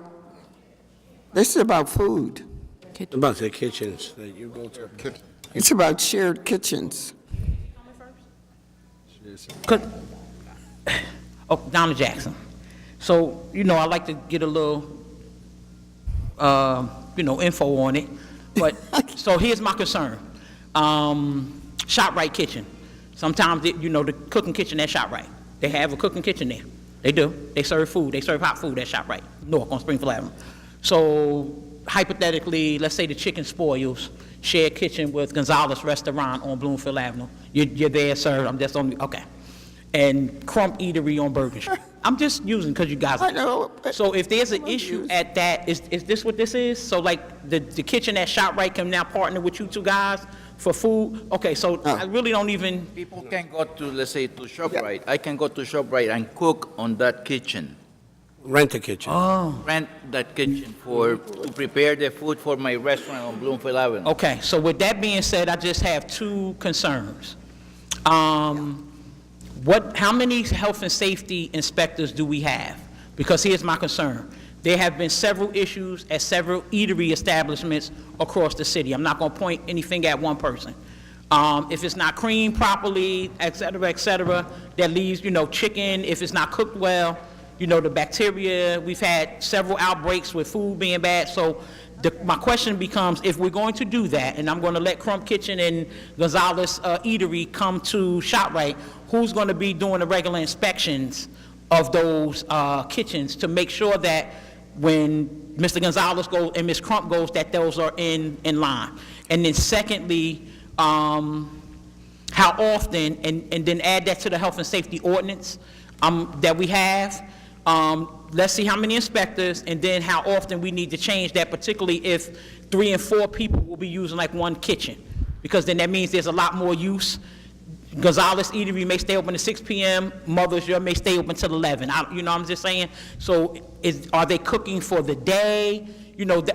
This is about food. About the kitchens that you go to. It's about shared kitchens. Donald Jackson. So, I like to get a little, info on it. But, so here's my concern. ShopRite Kitchen. Sometimes, the cooking kitchen at ShopRite. They have a cooking kitchen there. They do. They serve food. They serve hot food at ShopRite, Newark on Springfield Avenue. So, hypothetically, let's say the Chicken Spoils, shared kitchen with Gonzalez Restaurant on Bloomfield Avenue. You're there, sir. I'm just on, okay. And Crump Eatery on Bergen Street. I'm just using because you guys. I know. So if there's an issue at that, is this what this is? So like the kitchen at ShopRite can now partner with you two guys for food? Okay, so I really don't even. People can go to, let's say, to ShopRite. I can go to ShopRite and cook on that kitchen. Rent a kitchen. Oh. Rent that kitchen to prepare the food for my restaurant on Bloomfield Avenue. Okay, so with that being said, I just have two concerns. How many health and safety inspectors do we have? Because here's my concern. There have been several issues at several eatery establishments across the city. I'm not going to point anything at one person. If it's not creamed properly, et cetera, that leaves, chicken, if it's not cooked well, the bacteria. We've had several outbreaks with food being bad. So my question becomes, if we're going to do that, and I'm going to let Crump Kitchen and Gonzalez Eatery come to ShopRite, who's going to be doing the regular inspections of those kitchens to make sure that when Mr. Gonzalez goes and Ms. Crump goes, that those are in line? And then secondly, how often, and then add that to the health and safety ordinance that we have. Let's see how many inspectors, and then how often we need to change that, particularly if 3 and 4 people will be using like one kitchen, because then that means there's a lot more use. Gonzalez Eatery may stay open to 6 p.m., Mother's Yard may stay open till 11. I'm just saying, so are they cooking for the day?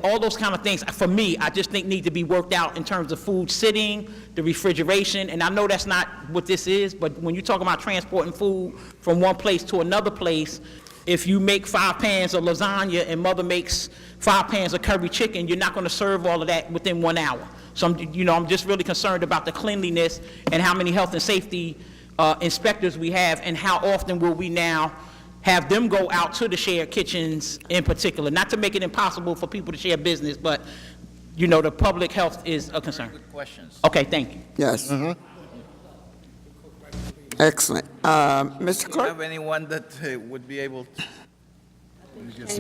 All those kind of things, for me, I just think need to be worked out in terms of food sitting, the refrigeration, and I know that's not what this is, but when you talk about transporting food from one place to another place, if you make 5 pans of lasagna and Mother makes 5 pans of curry chicken, you're not going to serve all of that within 1 hour. So I'm just really concerned about the cleanliness and how many health and safety inspectors we have, and how often will we now have them go out to the shared kitchens in particular, not to make it impossible for people to share business, but the public health is a concern. Good questions. Okay, thank you. Yes. Excellent. Mr. Do you Clerk? have anyone that would be able to? Yes.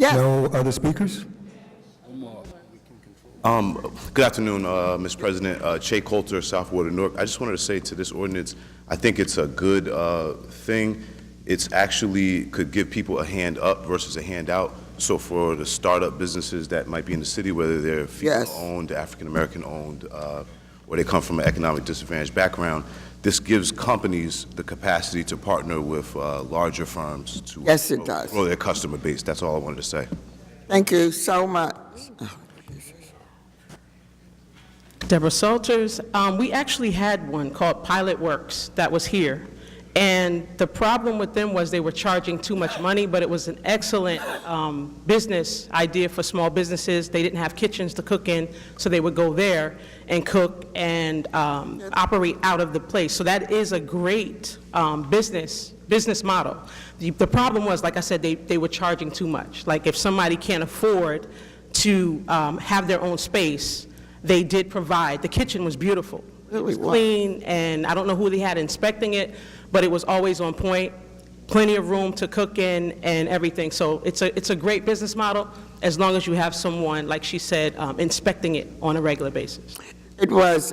No other speakers? Good afternoon, Mr. President. Che Coulter, Southwater, Newark. I just wanted to say to this ordinance, I think it's a good thing. It's actually could give people a hand up versus a handout. So for the startup businesses that might be in the city, whether they're female-owned, African-American owned, or they come from an economic disadvantaged background, this gives companies the capacity to partner with larger firms to grow their customer base. That's all I wanted to say. Thank you so much. Deborah Salters. We actually had one called Pilot Works that was here. And the problem with them was they were charging too much money, but it was an excellent business idea for small businesses. They didn't have kitchens to cook in, so they would go there and cook and operate out of the place. So that is a great business model. The problem was, like I said, they were charging too much. Like if somebody can't afford to have their own space, they did provide. The kitchen was beautiful. It was clean, and I don't know who they had inspecting it, but it was always on point, plenty of room to cook in and everything. So it's a great business model as long as you have someone, like she said, inspecting it on a regular basis. It was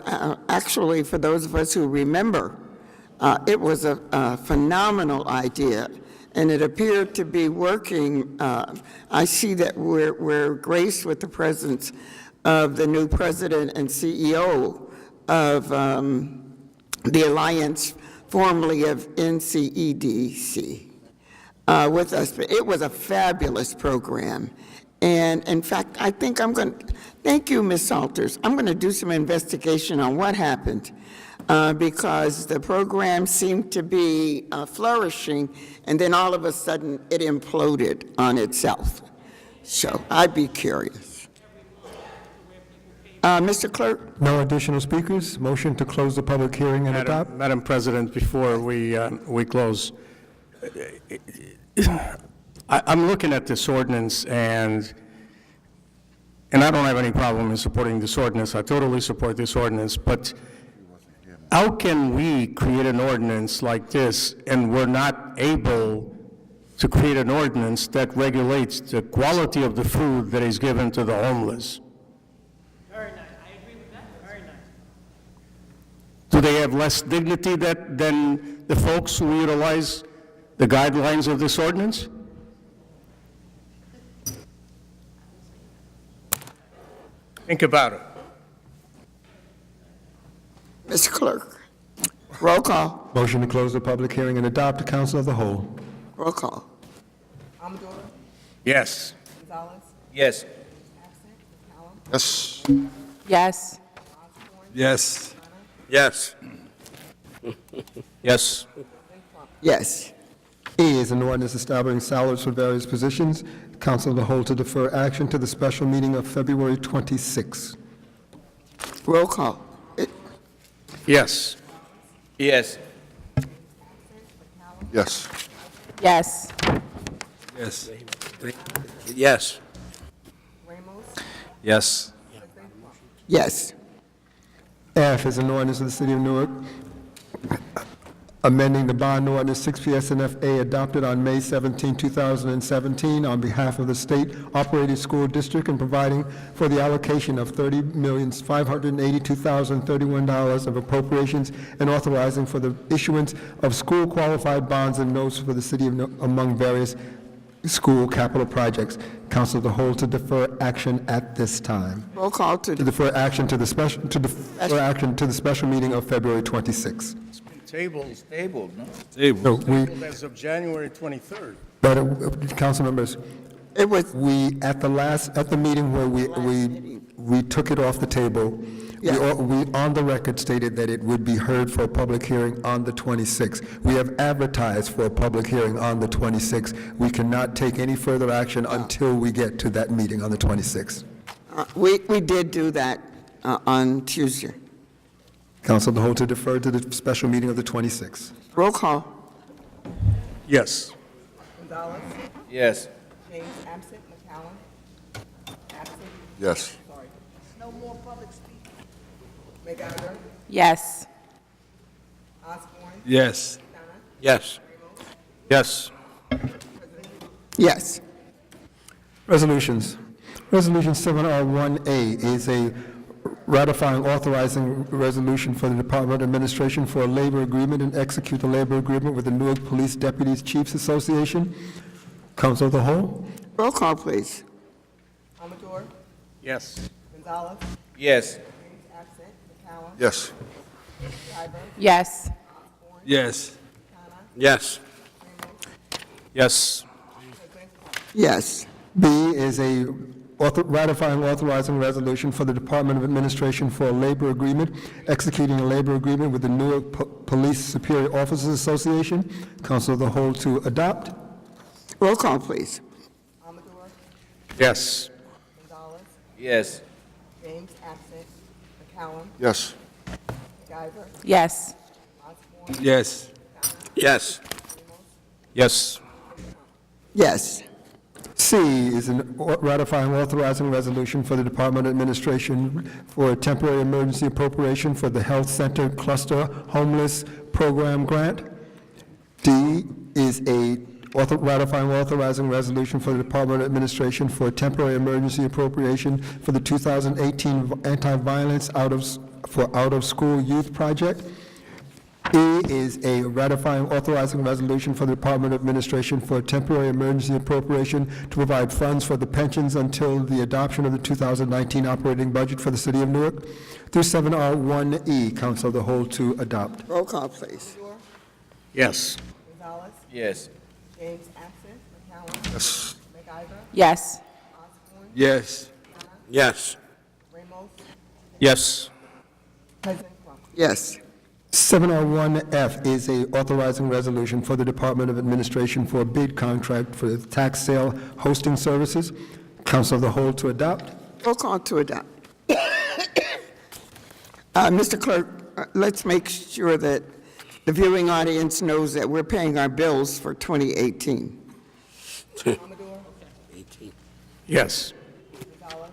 actually, for those of us who remember, it was a phenomenal idea, and it appeared to be working. I see that we're graced with the presence of the new president and CEO of the Alliance, formerly of NCEDC, with us. But it was a fabulous program. And in fact, I think thank you, Ms. Salters. I'm going to do some investigation on what happened because the program seemed to be flourishing, and then all of a sudden it imploded on itself. So I'd be curious. Mr. Clerk? No additional speakers. Motion to close the public hearing and adopt. Madam President, before we close, I'm looking at this ordinance, and I don't have any problem in supporting this ordinance. I totally support this ordinance, but how can we create an ordinance like this and we're not able to create an ordinance that regulates the quality of the food that is given to the homeless? Do they have less dignity than the folks who utilize the guidelines of this ordinance? Think about it. Mr. Clerk, roll call. Motion to close the public hearing and adopt the council of the whole. Roll call. Yes. Yes. Yes. Yes. Yes. Yes. Yes. Yes. E is an ordinance establishing salaries for various positions. Council of the whole to defer action to the special meeting of February 26. Roll call. Yes. Yes. Yes. Yes. Yes. Yes. Yes. Yes. F is an ordinance of the City of Newark amending the bond ordinance 6 PSNFA adopted on May 17, 2017 on behalf of the state-operated school district and providing for the allocation of $30,582,031 of appropriations and authorizing for the issuance of school-qualified bonds and notes for the city of among various school capital projects. Council of the whole to defer action at this time. Roll call to Defer action to the special meeting of February 26th. Tabled. It's tabled, no? No, we, As of January 23rd. but, council members, It was, we, at the meeting where we took it off the table, we on the record stated that it would be heard for a public hearing on the 26th. We have advertised for a public hearing on the 26th. We cannot take any further action until we get to that meeting on the 26th. we did do that on Tuesday. Council of the whole to defer to the special meeting of the 26th. Roll call. Yes. Gonzalez? Yes. James absent. McCallum? Absent. Yes. Sorry. No more public speaking. McGonigal? Yes. Osborne? Yes. Yes. Yes. Yes. Resolutions. Resolution 7R1A is a ratifying authorizing resolution for the Department of Administration for a labor agreement and execute the labor agreement with the Newark Police Deputies Chiefs Association. Council of the whole. Roll call, please. Amador? Yes. Gonzalez? Yes. James absent. McCallum? Yes. Schreiber? Yes. Yes. Yes. Yes. Yes. B is a ratifying authorizing resolution for the Department of Administration for a labor agreement, executing a labor agreement with the Newark Police Superior Officers Association. Council of the whole to adopt. Roll call, please. Amador? Yes. Gonzalez? Yes. James absent. McCallum? Yes. McIver? Yes. Osborne? Yes. Yes. Yes. Yes. C is a ratifying authorizing resolution for the Department of Administration for a temporary emergency appropriation for the Health Center Cluster Homeless Program Grant. D is a ratifying authorizing resolution for the Department of Administration for a temporary emergency appropriation for the 2018 Anti-Violence Out-of-School Youth Project. E is a ratifying authorizing resolution for the Department of Administration for a temporary emergency appropriation to provide funds for the pensions until the adoption of the 2019 operating budget for the City of Newark. Through 7R1E, Council of the whole to adopt. Roll call, please. Yes. Gonzalez? Yes. James absent. McCallum? Yes. McIver? Yes. Osborne? Yes. Yes. Ramos? Yes. President Trump? Yes. 701F is a authorizing resolution for the Department of Administration for a bid contract for the tax sale hosting services. Council of the whole to adopt. Roll call to adopt. Mr. Clerk, let's make sure that the viewing audience knows that we're paying our bills for 2018. Amador? Yes. Gonzalez?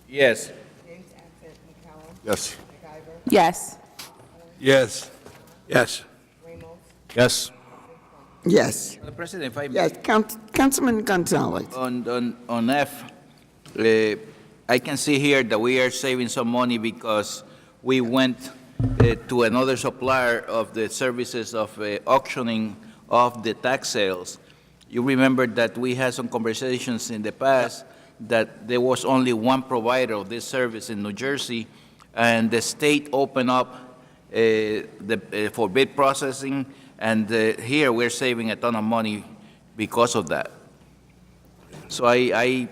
Yes. James absent. McCallum? Yes. McIver? Yes. Yes. Yes. Ramos? Yes. Yes. President, if I may. Yes, Councilman Gonzalez. On F, I can see here that we are saving some money because we went to another supplier of the services of auctioning of the tax sales. You remember that we had some conversations in the past that there was only one provider of this service in New Jersey, and the state opened up for bid processing, and here we're saving a ton of money because of that. So it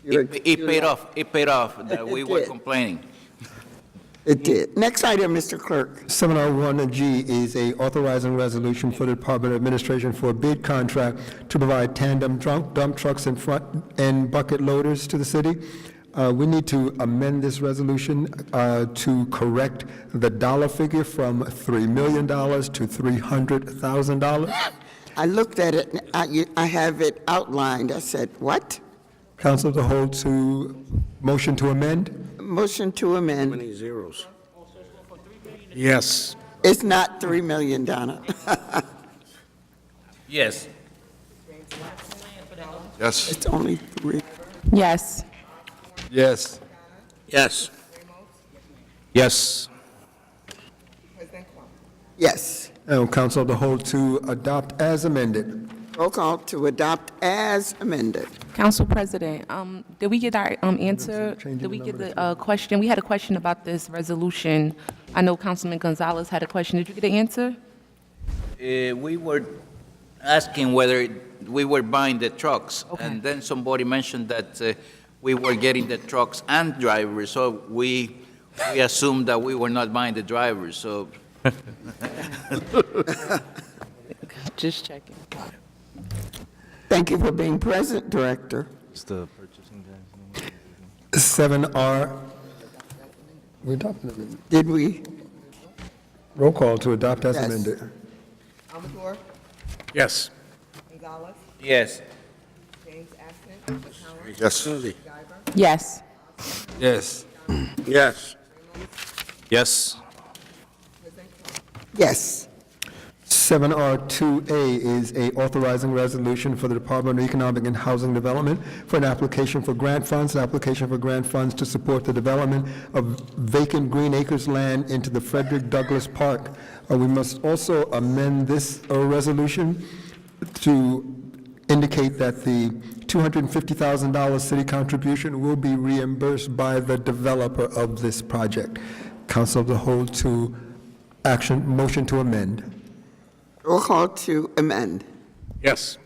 paid off. It paid off that we were complaining. It did. Next item, Mr. Clerk. 701G is a authorizing resolution for the Department of Administration for a bid contract to provide tandem dump trucks and front end bucket loaders to the city. We need to amend this resolution to correct the dollar figure from $3 million to $300,000. I looked at it, and I have it outlined. I said, what? Council of the whole to motion to amend? Motion to amend. Many zeros. Yes. It's not 3 million, Donna. Yes. Yes. It's only 3. Yes. Yes. Yes. Yes. Yes. And Council of the whole to adopt as amended. Roll call to adopt as amended. Council President, did we get our answer? Did we get the question? We had a question about this resolution. I know Councilman Gonzalez had a question. Did you get an answer? We were asking whether we were buying the trucks, Okay. and then somebody mentioned that we were getting the trucks and drivers, so we assumed that we were not buying the drivers, so. Just checking. Thank you for being present, Director. It's the purchasing guys. 7R, we adopted it. Did we? Roll call to adopt as Yes. amended. Amador, Yes. Gonzalez, Yes. James absent, McCollum, Yes. Yes. Yes. Yes. Yes. Yes. 7R2A is a authorizing resolution for the Department of Economic and Housing Development for an application for grant funds, to support the development of vacant Green Acres land into the Frederick Douglass Park. We must also amend this resolution to indicate that the $250,000 city contribution will be reimbursed by the developer of this project. Council of the whole to action, motion to amend. Roll call to amend. Yes.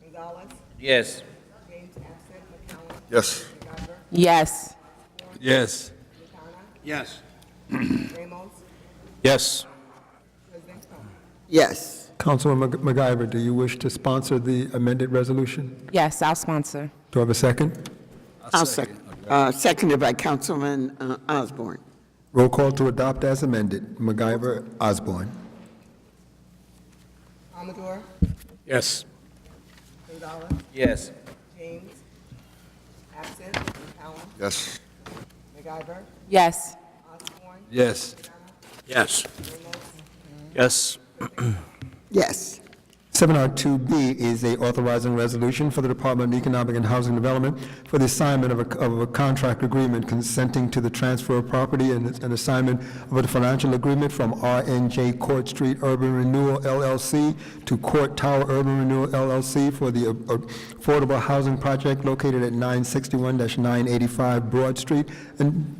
Gonzalez, Yes. James absent, McCollum, Yes. Yes. Yes. Yes. Ramos, Yes. President Trump. Yes. Councilman MacGyver, do you wish to sponsor the amended resolution? Yes, I'll sponsor. Do I have a second? I'll second. Seconded by Councilman Osborne. Roll call to adopt as amended. MacGyver, Osborne. Amador, Yes. Gonzalez, Yes. James absent, McCollum, Yes. MacGyver, Yes. Osborne, Yes. Yes. Yes. Yes. 7R2B is a authorizing resolution for the Department of Economic and Housing Development for the assignment of a contract agreement consenting to the transfer of property and an assignment of a financial agreement from R&J Court Street Urban Renewal LLC to Court Tower Urban Renewal LLC for the affordable housing project located at 961-985 Broad Street. And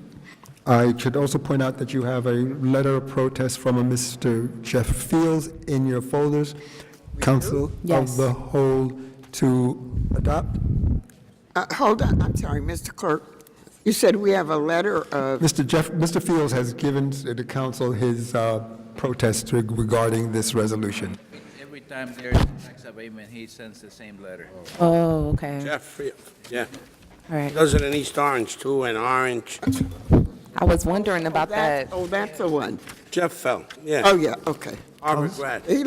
I should also point out that you have a letter of protest from a Mr. Jeff Fields in your folders. Council Yes. of the whole to adopt? Hold on, I'm sorry, Mr. Clerk. You said we have a letter of, Mr. Fields has given to the council his protest regarding this resolution. Every time there's tax abatement, he sends the same letter. Oh, okay. Jeff, yeah. All right. He does it in East Orange, too, and Orange. I was wondering about that. oh, that's the one. Jeff Fell, yeah. Oh, yeah, okay. Harvard grad. He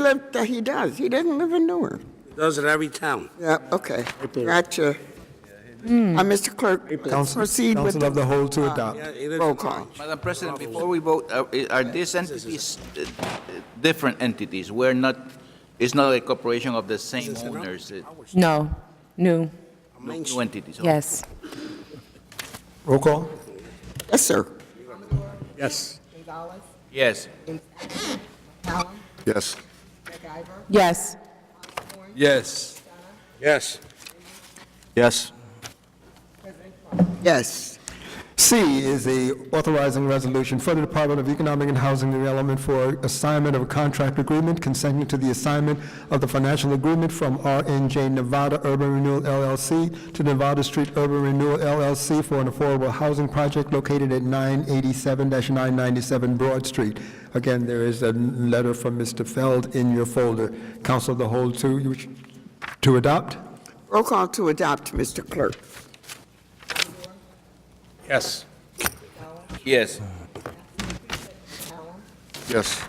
does. He doesn't live in Newark. He does it every town. Yeah, okay. Gotcha. Mr. Clerk, let's proceed with Council of the whole to adopt. Yeah, he lives roll in call. Orange. Madam President, before we vote, are these entities different entities? It's not a corporation of the same owners, No. New. new entities? Yes. Roll call? Yes, sir. Yes. Gonzalez, Yes. James absent, McCollum, Yes. MacGyver, Yes. Osborne, Yes. Yes. Yes. President Trump. Yes. C is a authorizing resolution for the Department of Economic and Housing Development for assignment of a contract agreement consenting to the assignment of the financial agreement from R&J Nevada Urban Renewal LLC to Nevada Street Urban Renewal LLC for an affordable housing project located at 987-997 Broad Street. Again, there is a letter from Mr. Feld in your folder. Council of the whole to adopt? Roll call to adopt, Mr. Clerk. Yes. Yes. Yes.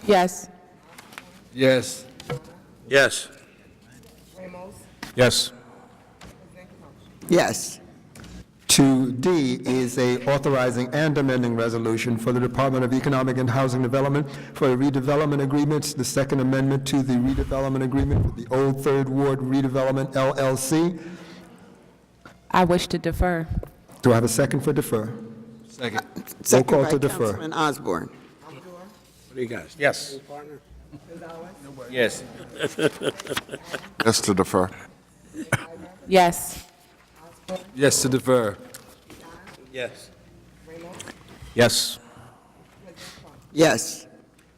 Yes. Yes. Yes. Yes. Yes. 2D is a authorizing and amending resolution for the Department of Economic and Housing Development for the redevelopment agreements, the second amendment to the redevelopment agreement with the Old Third Ward Redevelopment LLC. I wish to defer. Do I have a second for defer? Second. Roll Second call by to defer. Councilman Osborne. What do you guys? Yes. Yes. Yes to defer. Yes. Yes to defer. Yes. Yes. Yes.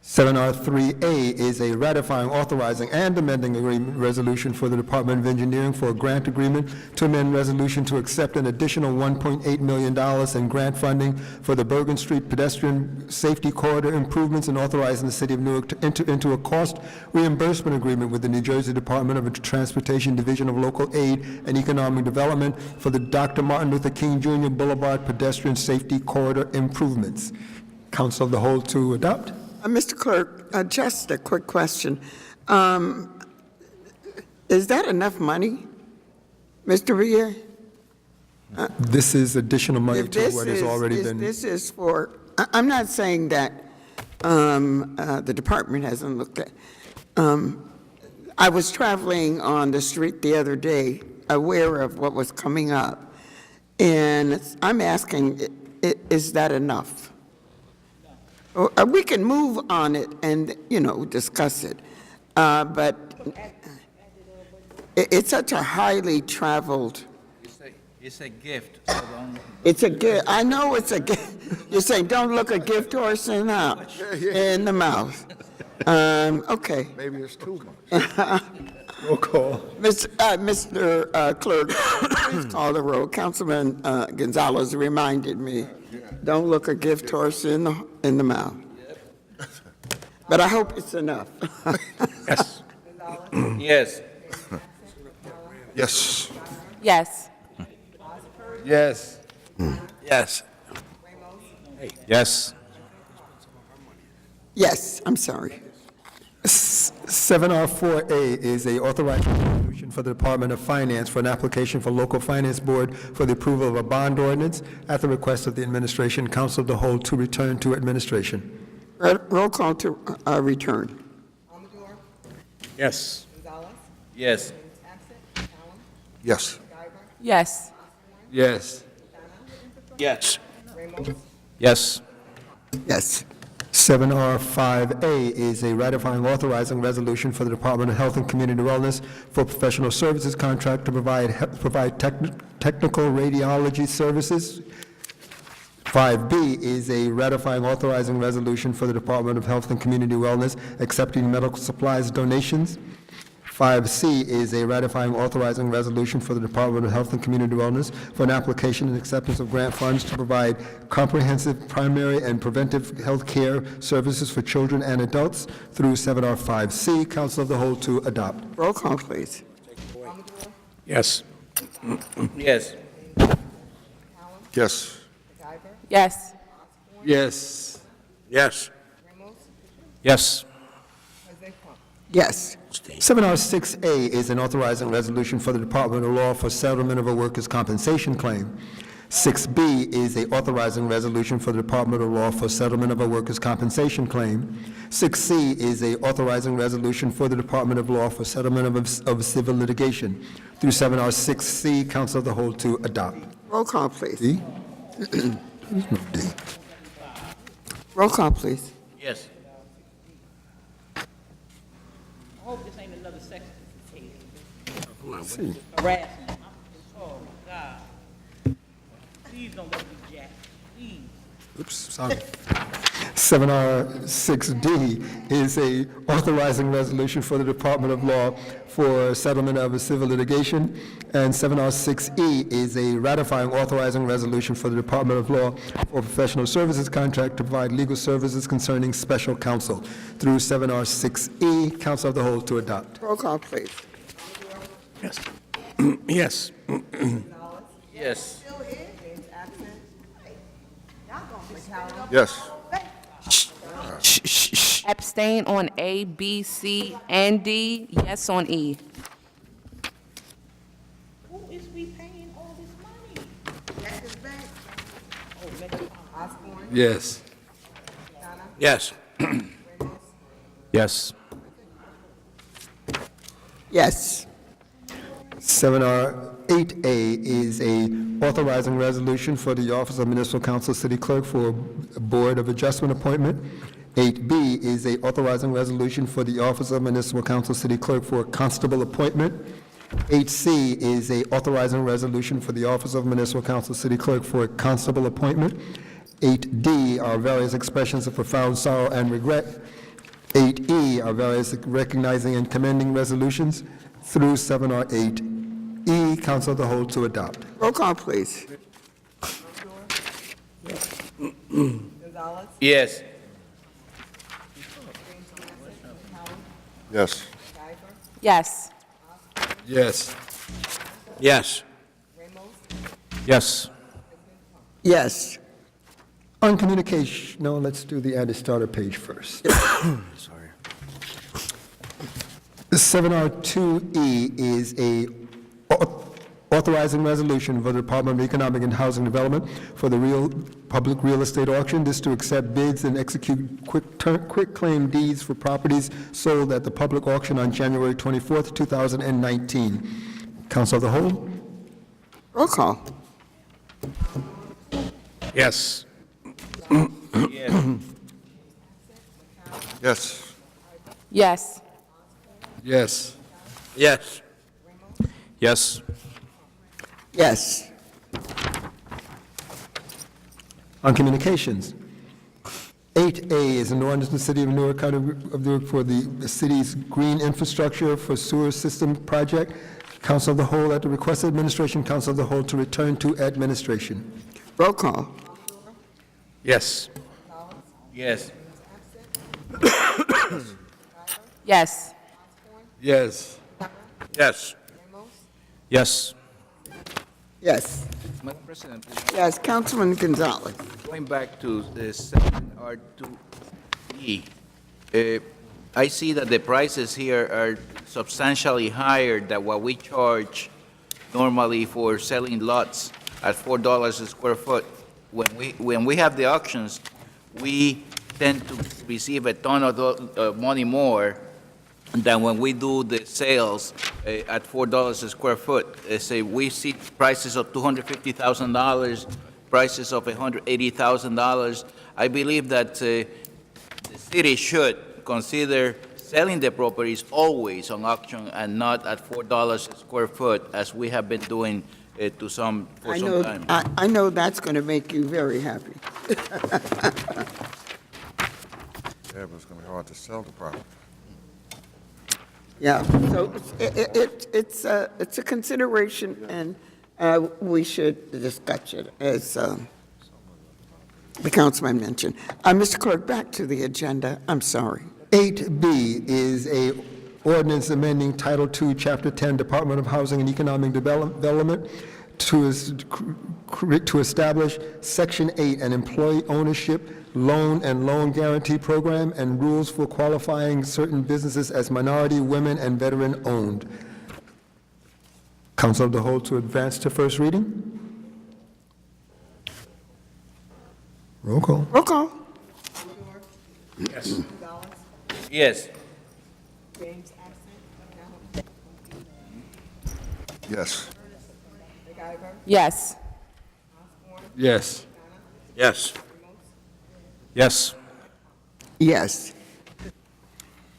7R3A is a ratifying, authorizing, and amending agreement resolution for the Department of Engineering for a grant agreement to amend resolution to accept an additional $1.8 million in grant funding for the Bergen Street pedestrian safety corridor improvements and authorizing the City of Newark to enter into a cost reimbursement agreement with the New Jersey Department of Transportation Division of Local Aid and Economic Development for the Dr. Martin Luther King Jr. Boulevard pedestrian safety corridor improvements. Council of the Whole to adopt? Mr. Clerk, just a quick question. Is that enough money, Mr. Rier? This is additional money If to this what has is- already is- been. This is for, I'm not saying that the department hasn't looked at. I was traveling on the street the other day, aware of what was coming up, and I'm asking, is that enough? We can move on it and, discuss it, but it's such a highly traveled. It's a gift. So don't... It's a gift. I know it's a gift. You're saying don't look a gift horse in the mouth. Okay. Maybe it's too much. Roll call. Mr. Clerk, please call the roll. Councilman Gonzalez reminded me, don't look a gift horse in the mouth. But I hope it's enough. Yes. Yes. Yes. Yes. Yes. Yes. Yes. Yes, I'm sorry. 7R4A is a authorized resolution for the Department of Finance for an application for local finance board for the approval of a bond ordinance at the request of the administration. Council of the Whole to return to administration. Roll call to return. Yes. Yes. Yes. Yes. Yes. Yes. Yes. Yes. 7R5A is a ratifying, authorizing resolution for the Department of Health and Community Wellness for professional services contract to provide technical radiology services. 5B is a ratifying, authorizing resolution for the Department of Health and Community Wellness accepting medical supplies donations. 5C is a ratifying, authorizing resolution for the Department of Health and Community Wellness for an application and acceptance of grant funds to provide comprehensive primary and preventive health care services for children and adults through 7R5C. Council of the Whole to adopt. Roll call, please. Yes. Yes. Yes. Yes. Yes. Yes. Yes. Yes. 7R6A is an authorizing resolution for the Department of Law for settlement of a workers' compensation claim. 6B is a authorizing resolution for the Department of Law for settlement of a workers' compensation claim. 6C is a authorizing resolution for the Department of Law for settlement of civil litigation. Through 7R6C, Council of the Whole to adopt. Roll call, please. D? There's no D. Roll call, please. Yes. I hope this ain't another sex case. See. Harassment. Oh, God. Please don't let me jack. Please. Oops, sorry. 7R6D is a authorizing resolution for the Department of Law for settlement of a civil litigation, and 7R6E is a ratifying authorizing resolution for the Department of Law for professional services contract to provide legal services concerning special counsel. Through 7R6E, Council of the Whole to adopt. Roll call, please. Yes. Yes. Yes. Yes. Abstain on A, B, C, and D, yes on E. Who is we paying all this money? Yes. Yes. Yes. Yes. 7R8A is a authorizing resolution for the Office of Municipal Council City Clerk for a Board of Adjustment appointment. 8B is a authorizing resolution for the Office of Municipal Council City Clerk for a constable appointment. 8C is a authorizing resolution for the Office of Municipal Council City Clerk for a constable appointment. 8D are various expressions of profound sorrow and regret. 8E are various recognizing and commending resolutions through 7R8E. Council of the Whole to adopt. Roll call, please. Yes. Yes. Yes. Yes. Yes. Yes. Yes. On communication, no, let's do the added starter page first. Sorry. 7R2E is a authorizing resolution for the Department of Economic and Housing Development for the public real estate auction. This to accept bids and execute quick claim deeds for properties sold at the public auction on January 24th, 2019. Council of the Whole? Roll call. Yes. Yes. Yes. Yes. Yes. Yes. Yes. On communications, 8A is an ordinance in the City of Newark, County of Newark for the city's green infrastructure for sewer system project. Council of the Whole, at the request of administration, Council of the Whole to return to administration. Roll call. Yes. Yes. Yes. Yes. Yes. Yes. Yes. Madam President, Yes, Councilman Gonzalez. going back to the 7R2E, I see that the prices here are substantially higher than what we charge normally for selling lots at $4 a square foot. When we have the auctions, we tend to receive a ton of money more than when we do the sales at $4 a square foot. Say we see prices of $250,000, prices of $180,000. I believe that the city should consider selling the properties always on auction and not at $4 a square foot, as we have been doing for some time. I know that's going to make you very happy. Yeah, but it's going to be hard to sell the property. Yeah, so it's a consideration, and we should discuss it, as the councilman mentioned. Mr. Clerk, back to the agenda. I'm sorry. 8B is a ordinance amending Title II, Chapter 10, Department of Housing and Economic Development to establish Section 8, an employee ownership loan and loan guarantee program, and rules for qualifying certain businesses as minority, women, and veteran-owned. Council of the Whole to advance to first reading. Roll call. Roll call. Yes. Yes. Yes. Yes. Yes. Yes. Yes. Yes.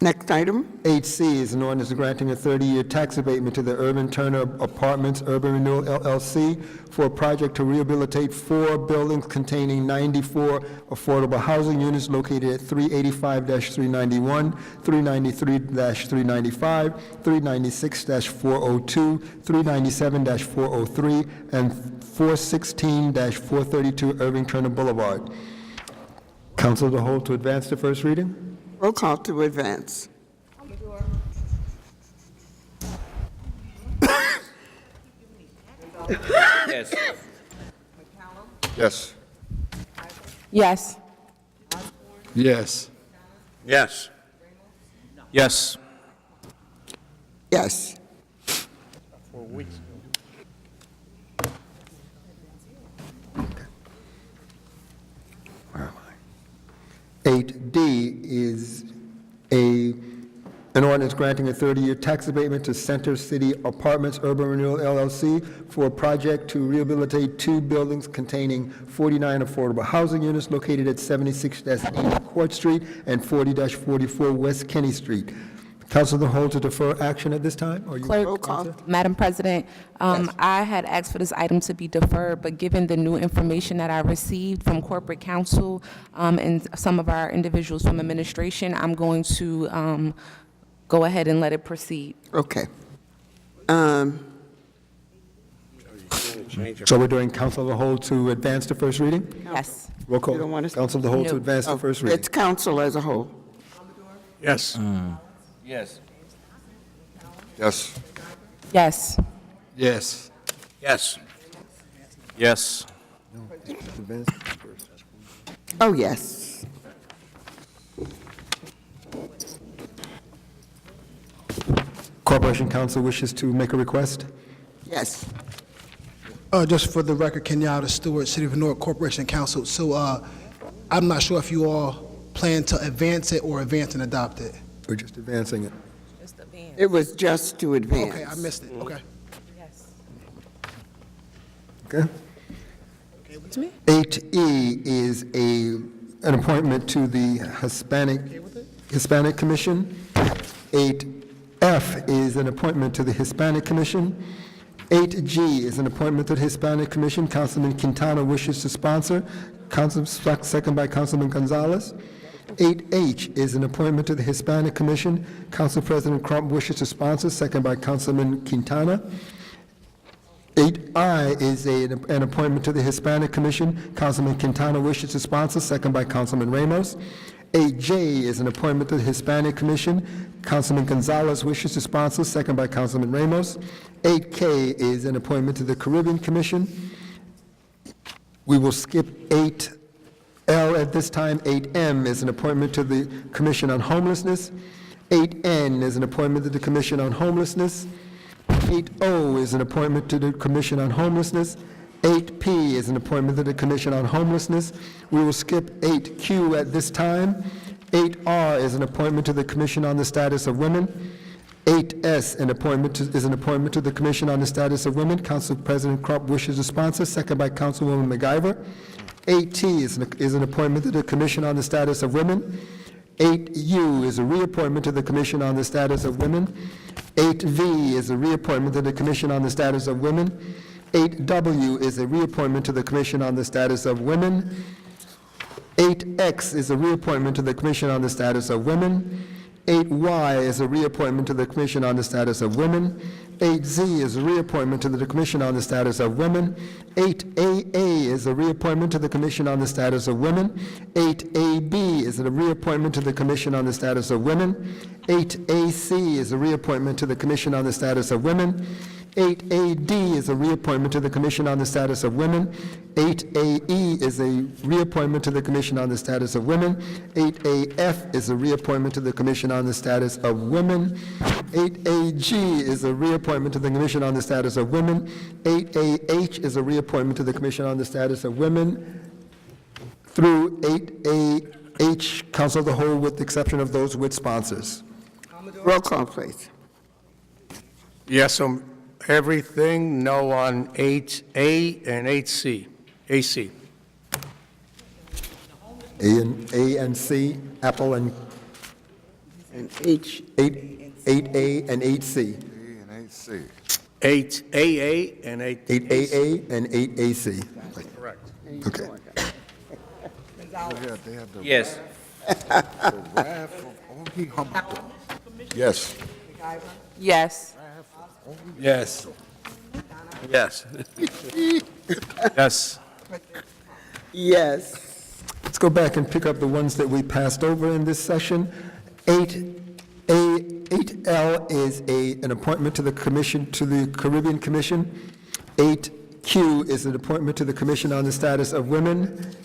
Next item. 8C is an ordinance granting a 30-year tax abatement to the Urban Turner Apartments Urban Renewal LLC for a project to rehabilitate 4 buildings containing 94 affordable housing units located at 385-391, 393-395, 396-402, 397-403, and 416-432 Irving Turner Boulevard. Council of the Whole to advance to first reading. Roll call to advance. Yes. Yes. Yes. Yes. Yes. Yes. Yes. Where am I? 8D is an ordinance granting a 30-year tax abatement to Center City Apartments Urban Renewal LLC for a project to rehabilitate 2 buildings containing 49 affordable housing units located at 76-80 Court Street and 40-44 West Kenny Street. Council of the whole to defer action at this time? Or you- Clerk, Madam President, I had asked for this item to be deferred, but given the new information that I received from corporate counsel and some of our individuals from administration, I'm going to go ahead and let it proceed. Okay. So we're doing council of the whole to advance to first reading? Yes. Roll call. You don't want us- Council of the whole to No. advance to first reading. It's council as a whole. Yes. Yes. Yes. Yes. Yes. Yes. Yes. Oh, yes. Corporation Council wishes to make a request? Yes. Just for the record, Kenyatta Stewart, City of Newark Corporation Council. So I'm not sure if you all plan to advance it or advance and adopt it. We're just advancing it. It was just to advance. Okay, I missed it. Okay. Okay? 8E is an appointment to the Hispanic Commission. 8F is an appointment to the Hispanic Commission. 8G is an appointment to the Hispanic Commission. Councilman Quintana wishes to sponsor. Second by Councilman Gonzalez. 8H is an appointment to the Hispanic Commission. Council President Crump wishes to sponsor. Second by Councilman Quintana. 8I is an appointment to the Hispanic Commission. Councilman Quintana wishes to sponsor, second by Councilman Ramos. 8J is an appointment to the Hispanic Commission. Councilman Gonzalez wishes to sponsor, second by Councilman Ramos. 8K is an appointment to the Caribbean Commission. We will skip 8L at this time. 8M is an appointment to the Commission on Homelessness. 8N is an appointment to the Commission on Homelessness. 8O is an appointment to the Commission on Homelessness. 8P is an appointment to the Commission on Homelessness. We will skip 8Q at this time. 8R is an appointment to the Commission on the Status of Women. 8S is an appointment to the Commission on the Status of Women. Council President Crump wishes to sponsor, second by Councilwoman McIver. 8T is an appointment to the Commission on the Status of Women. 8U is a reappointment to the Commission on the Status of Women. 8V is a reappointment to the Commission on the Status of Women. 8W is a reappointment to the Commission on the Status of Women. 8X is a reappointment to the Commission on the Status of Women. 8Y is a reappointment to the Commission on the Status of Women. 8Z is a reappointment to the Commission on the Status of Women. 8AA is a reappointment to the Commission on the Status of Women. 8AB is a reappointment to the Commission on the Status of Women. 8AC is a reappointment to the Commission on the Status of Women. 8AD is a reappointment to the Commission on the Status of Women. 8AE is a reappointment to the Commission on the Status of Women. 8AF is a reappointment to the Commission on the Status of Women. 8AG is a reappointment to the Commission on the Status of Women. 8AH is a reappointment to the Commission on the Status of Women. Through 8AH, Council of the Whole, with the exception of those with sponsors. Roll call, please. Yes, everything, no on 8A and 8C, AC. A and C, Apple and H. 8A and 8C. 8AA and 8. 8AA and 8AC. Correct. Okay. Yes. Yes. Yes. Yes. Yes. Yes. Yes. Let's go back and pick up the ones that we passed over in this session. 8L is an appointment to the Commission, to the Caribbean Commission. 8Q is an appointment to the Commission on the Status of Women.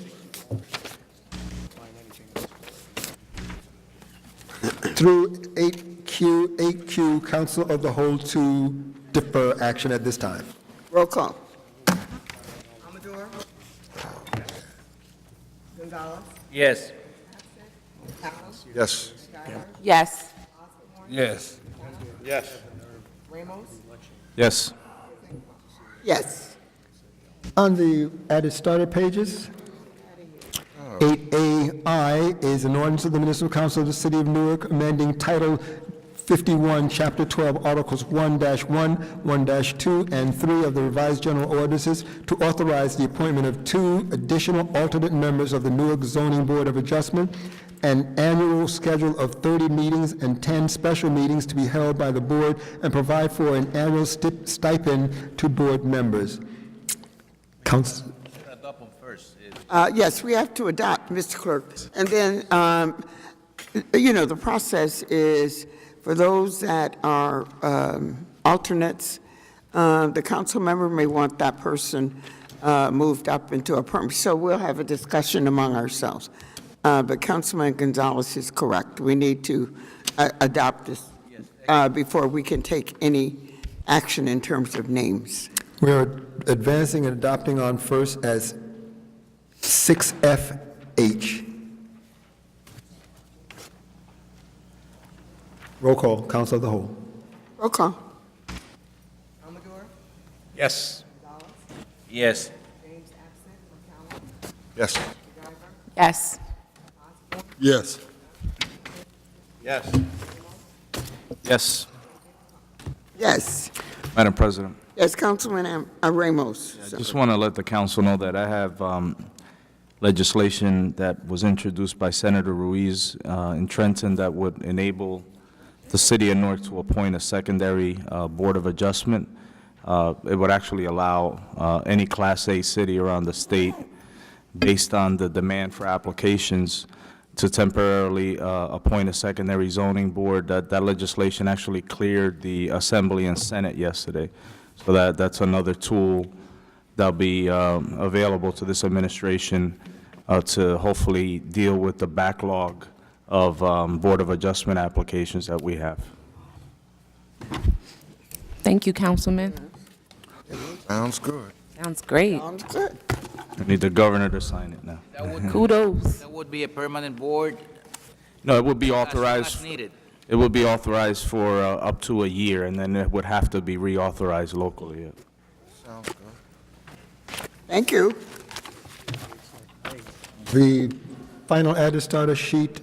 through 8Q, Council of the Whole to defer action at this time. Roll call. Amador? Gonzalez? Yes. Yes. Yes. Yes. Yes. Ramos? Yes. Yes. On the added starter pages, 8AI is an ordinance of the Municipal Council of the City of Newark amending Title 51, Chapter 12, Articles 1-1, 1-2, and 3 of the revised general ordinances to authorize the appointment of 2 additional alternate members of the Newark Zoning Board of Adjustment, an annual schedule of 30 meetings and 10 special meetings to be held by the board, and provide for an annual stipend to board members. Council. Yes, we have to adopt, Mr. Clerk. And then, the process is for those that are alternates, the council member may want that person moved up into a perm. So we'll have a discussion among ourselves. But Councilman Gonzalez is correct. We need to adopt this before we can take any action in terms of names. We are advancing and adopting on first as 6FH. Roll call, Council of the Whole. Roll call. Yes. Yes. Yes. Yes. Yes. Yes. Yes. Yes. Madam President. Yes, Councilman Ramos. I just want to let the council know that I have legislation that was introduced by Senator Ruiz in Trenton that would enable the city of Newark to appoint a secondary board of adjustment. It would actually allow any Class A city around the state, based on the demand for applications, to temporarily appoint a secondary zoning board. That legislation actually cleared the Assembly and Senate yesterday. So that's another tool that'll be available to this administration to hopefully deal with the backlog of Board of Adjustment applications that we have. Thank you, Councilman. Sounds good. Sounds great. Sounds good. I need the governor to sign it now. Kudos. That would be a permanent board No, it would be as long authorized. as needed. It would be authorized for up to a year, and then it would have to be reauthorized locally. Yeah. Sounds good. Thank you. The final added starter sheet,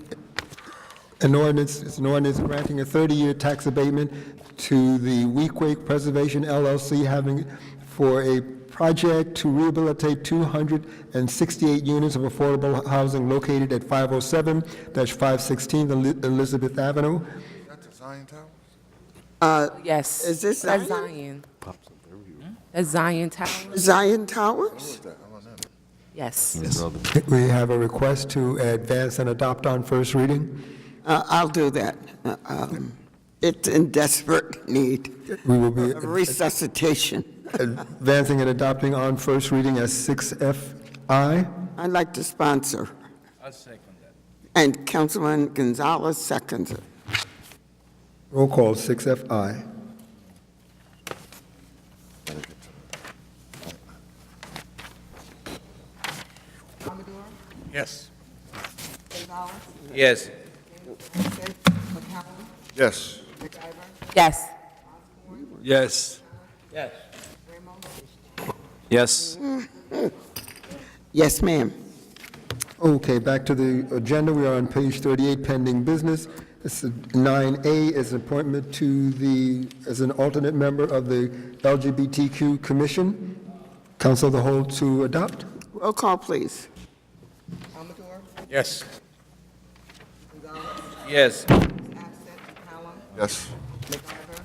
an ordinance granting a 30-year tax abatement to the Weequahic Preservation LLC having for a project to rehabilitate 268 units of affordable housing located at 507-516 Elizabeth Avenue. That's a Zion Tower? Yes. Is this That's Zion? Zion. That's Zion Tower. Zion Towers? Yes. We have a request to advance and adopt on first reading. I'll do that. It's in desperate need We will be of resuscitation. advancing and adopting on first reading as 6FI. I'd like to sponsor. I'll second that. And Councilman Gonzalez seconds it. Roll call, 6FI. Yes. Yes. Yes. Yes. Yes. Yes. Yes. Yes, ma'am. Okay, back to the agenda. We are on page 38, pending business. This is 9A is appointment to as an alternate member of the LGBTQ Commission. Council of the Whole to adopt. Roll call, please. Yes. Yes. Yes.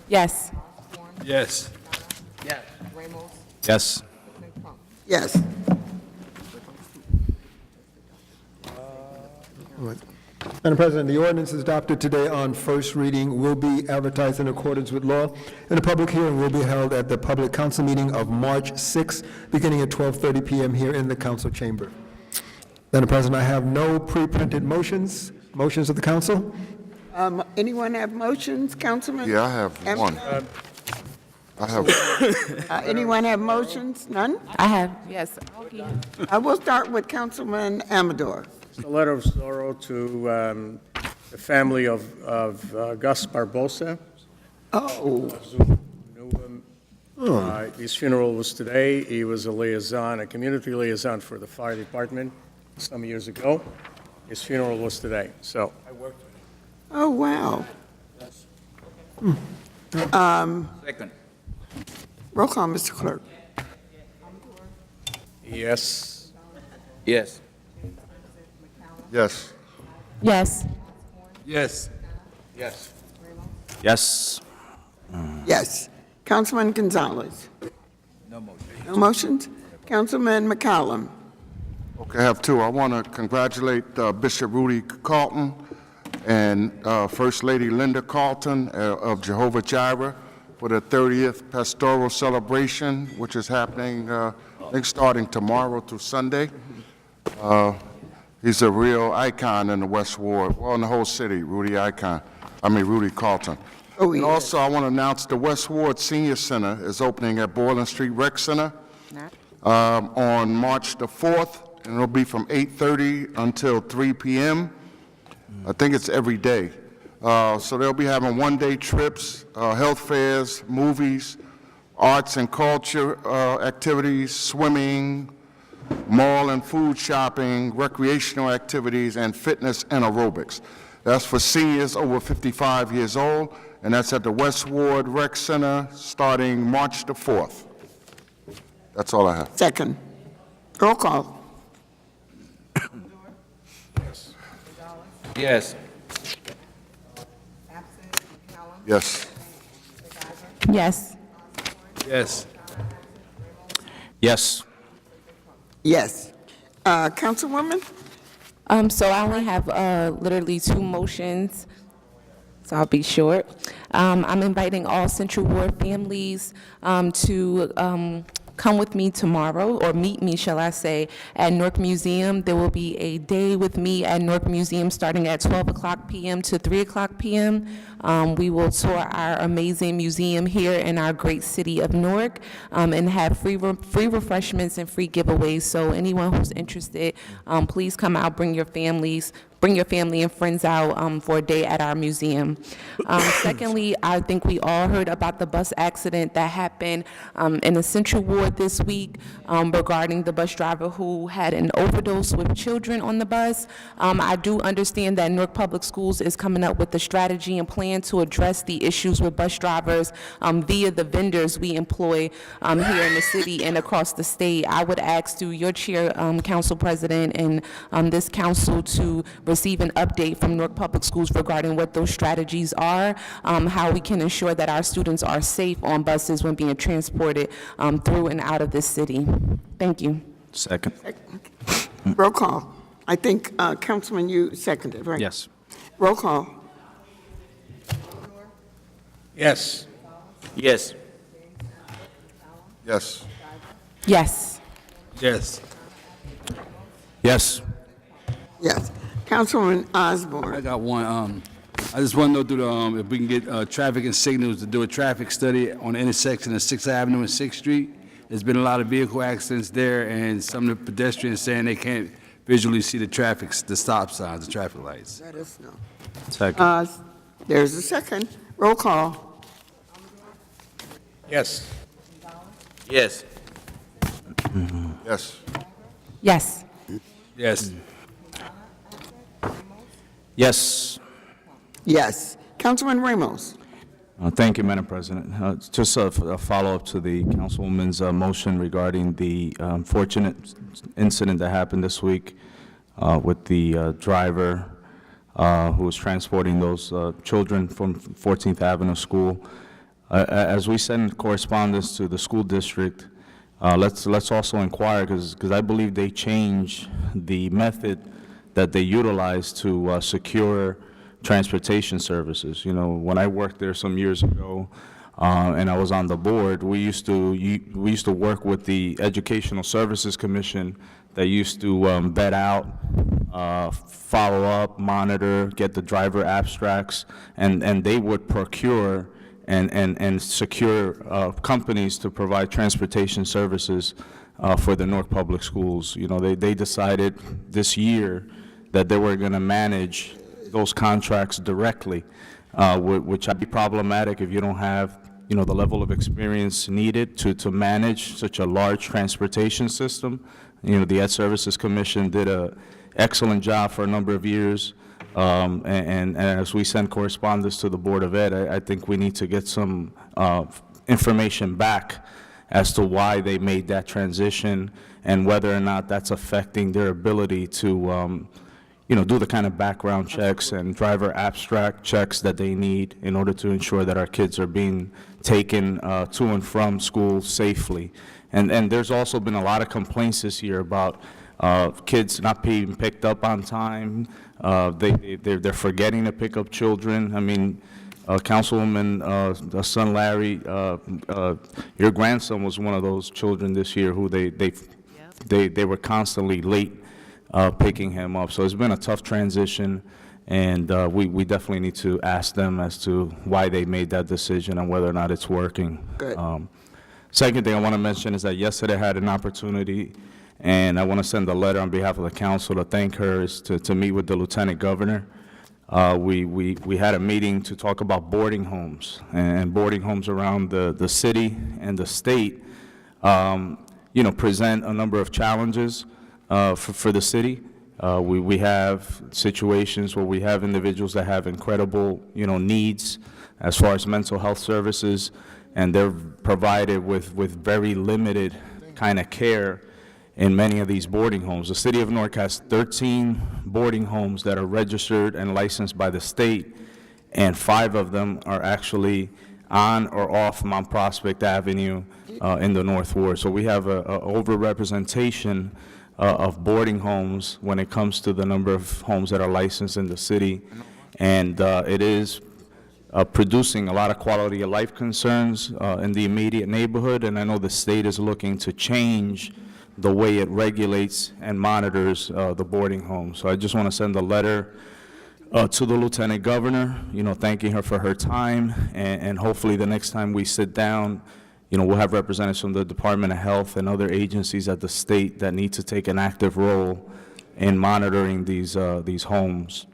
Yes. Yes. Yes. Yes. Madam President, the ordinance adopted today on first reading will be advertised in accordance with law, and a public hearing will be held at the public council meeting of March 6, beginning at 12:30 p.m. here in the council chamber. Madam President, I have no pre-printed motions. Motions of the council? Anyone have motions, Councilman? Yeah, I have one. I have, Anyone have motions? None? I have, yes. I will start with Councilman Amador. It's a letter of sorrow to the family of Gus Barbosa. Oh. His funeral was today. He was a liaison, a community liaison for the fire department some years ago. His funeral was today, so. Oh, wow. Second. Roll call, Mr. Clerk. Yes. Yes. yes. Yes. Yes. Yes. Yes. Yes. Councilman Gonzalez. No motion. No motions? Councilman McCallum. Okay, I have two. I want to congratulate Bishop Rudy Carlton and First Lady Linda Carlton of Jehovah Jireh for the 30th pastoral celebration, which is happening, I think, starting tomorrow through Sunday. He's a real icon in the West Ward, well, in the whole city, Rudy Carlton. Oh, And also, I want to announce the West Ward Senior Center is opening at Boylan Street Rec Center on March the 4th, and it'll be from 8:30 until 3 p.m. I think it's every day. So they'll be having one-day trips, health fairs, movies, arts and culture activities, swimming, mall and food shopping, recreational activities, and fitness and aerobics. That's for seniors over 55 years old, and that's at the West Ward Rec Center starting March the 4th. That's all I have. Second. Roll call. Yes. Yes. Yes. Yes. Yes. Yes. Councilwoman? So I only have literally two motions, so I'll be short. I'm inviting all Central Ward families to come with me tomorrow, or meet me, shall I say, at Newark Museum. There will be a day with me at Newark Museum starting at 12 o'clock p.m. to 3 o'clock p.m. We will tour our amazing museum here in our great city of Newark and have free refreshments and free giveaways. So anyone who's interested, please come out, bring your family and friends out for a day at our museum. Secondly, I think we all heard about the bus accident that happened in the Central Ward this week regarding the bus driver who had an overdose with children on the bus. I do understand that Newark Public Schools is coming up with a strategy and plan to address the issues with bus drivers via the vendors we employ here in the city and across the state. I would ask through your chair, Council President, and this council to receive an update from Newark Public Schools regarding what those strategies are, how we can ensure that our students are safe on buses when being transported through and out of this city. Thank you. Second. Roll call. I think, Councilman, you seconded, right? Yes. Roll call. Yes. Yes. Yes. Yes. Yes. Yes. Yes. Councilman Osborne. I got one. I just want to know through if we can get traffic and signals to do a traffic study on the intersection of 6th Avenue and 6th Street. There's been a lot of vehicle accidents there, and some of the pedestrians saying they can't visually see the stop signs, the traffic lights. Let us know. Second. There's a second. Roll call. Yes. Yes. Yes. Yes. Yes. Yes. Yes. Councilman Ramos. Thank you, Madam President. Just a follow-up to the Councilwoman's motion regarding the unfortunate incident that happened this week with the driver who was transporting those children from 14th Avenue School. As we send correspondence to the school district, let's also inquire, because I believe they change the method that they utilize to secure transportation services. You know, when I worked there some years ago, and I was on the board, we used to work with the Educational Services Commission that used to vet out, follow up, monitor, get the driver abstracts, and they would procure and secure companies to provide transportation services for the Newark Public Schools. You know, they decided this year that they were going to manage those contracts directly, which would be problematic if you don't have, you know, the level of experience needed to manage such a large transportation system. You know, the Ed Services Commission did an excellent job for a number of years, and as we send correspondence to the Board of Ed, I think we need to get some information back as to why they made that transition and whether or not that's affecting their ability to you know, do the kind of background checks and driver abstract checks that they need in order to ensure that our kids are being taken to and from school safely. And there's also been a lot of complaints this year about kids not being picked up on time. They're forgetting to pick up children. I mean, Councilwoman, son Larry, your grandson was one of those children this year who they were constantly late picking him up. So it's been a tough transition, and we definitely need to ask them as to why they made that decision and whether or not it's working. Good. Second thing I want to mention is that yesterday I had an opportunity, and I want to send a letter on behalf of the council to thank her, is to meet with the Lieutenant Governor. We had a meeting to talk about boarding homes, and boarding homes around the city and the state, you know, present a number of challenges for the city. We have situations where we have individuals that have incredible, you know, needs as far as mental health services, and they're provided with very limited kind of care in many of these boarding homes. The city of Newark has 13 boarding homes that are registered and licensed by the state, and 5 of them are actually on or off Mount Prospect Avenue in the North Ward. So we have a overrepresentation of boarding homes when it comes to the number of homes that are licensed in the city, and it is producing a lot of quality of life concerns in the immediate neighborhood, and I know the state is looking to change the way it regulates and monitors the boarding homes. So I just want to send a letter to the Lieutenant Governor, you know, thanking her for her time, and hopefully the next time we sit down, you know, we'll have representatives from the Department of Health and other agencies at the state that need to take an active role in monitoring these homes.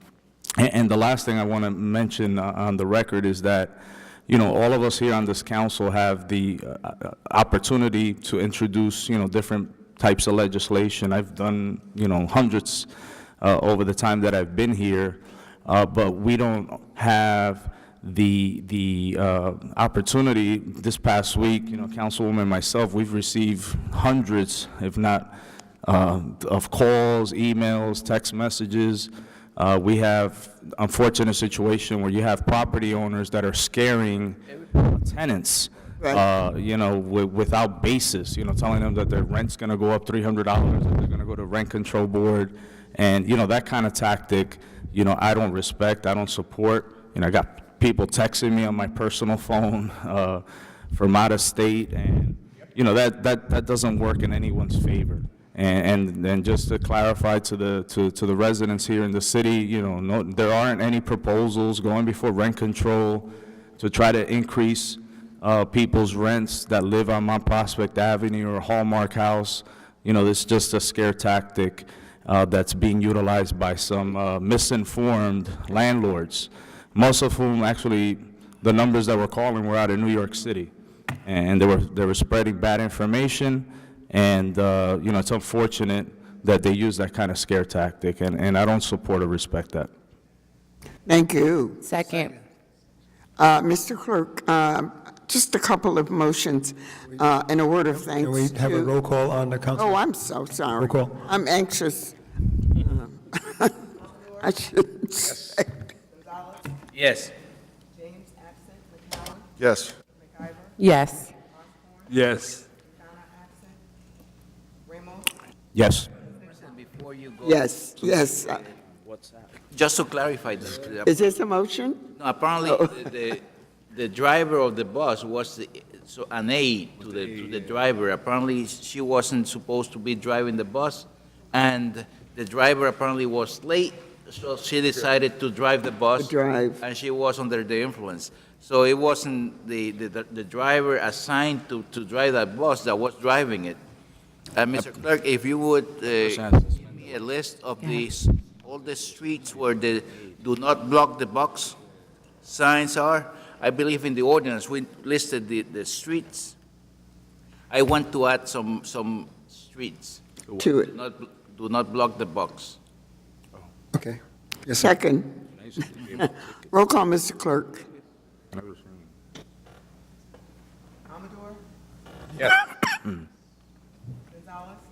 And the last thing I want to mention on the record is that, you know, all of us here on this council have the opportunity to introduce, you know, different types of legislation. I've done, you know, hundreds over the time that I've been here, but we don't have the opportunity. This past week, you know, Councilwoman and myself, we've received hundreds, if not of calls, emails, text messages. We have unfortunate situation where you have property owners that are scaring tenants, you know, without basis, you know, telling them that their rent's going to go up $300, that they're going to go to rent control board. And, you know, that kind of tactic, you know, I don't respect, I don't support. You know, I got people texting me on my personal phone from out of state, and, you know, that doesn't work in anyone's favor. And just to clarify to the residents here in the city, you know, no, there aren't any proposals going before rent control to try to increase people's rents that live on Mount Prospect Avenue or Hallmark House. You know, it's just a scare tactic that's being utilized by some misinformed landlords, most of whom actually, the numbers that were calling were out of New York City, and they were spreading bad information. And, you know, it's unfortunate that they use that kind of scare tactic, and I don't support or respect that. Thank you. Second. Mr. Clerk, just a couple of motions and a word of thanks. Can we have a roll call on the council? Oh, I'm so sorry. Roll call. I'm anxious. I shouldn't say. Yes. Yes. Yes. Yes. Yes. Yes, yes. Just to clarify this. Is this a motion? No, apparently, the driver of the bus was an aide to the driver. Apparently, she wasn't supposed to be driving the bus, and the driver apparently was late, so she decided to drive the bus. And she was under the influence. So it wasn't the driver assigned to drive that bus that was driving it. Mr. Clerk, if you would give me a list of all the streets where the do not block the box signs are. I believe in the ordinance, we listed the streets. I want to add some streets. To it. Do not block the box. Okay. Yes, sir. Second. Roll call, Mr. Clerk. Yes.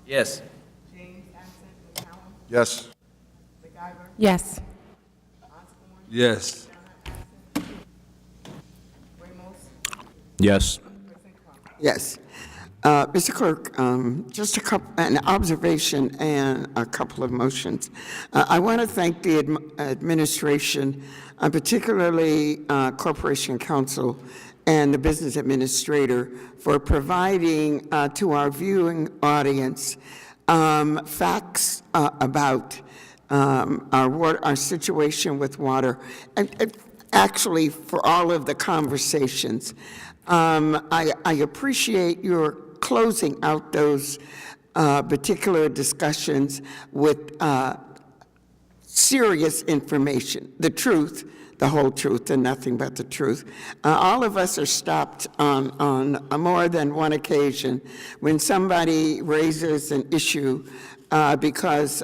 Yes. Yes. Yes. Yes. Yes. Mr. Clerk, just an observation and a couple of motions. I want to thank the administration, particularly Corporation Counsel and the business administrator, for providing to our viewing audience facts about our situation with water, and actually for all of the conversations. I appreciate your closing out those particular discussions with serious information, the truth, the whole truth, and nothing but the truth. All of us are stopped on more than one occasion when somebody raises an issue because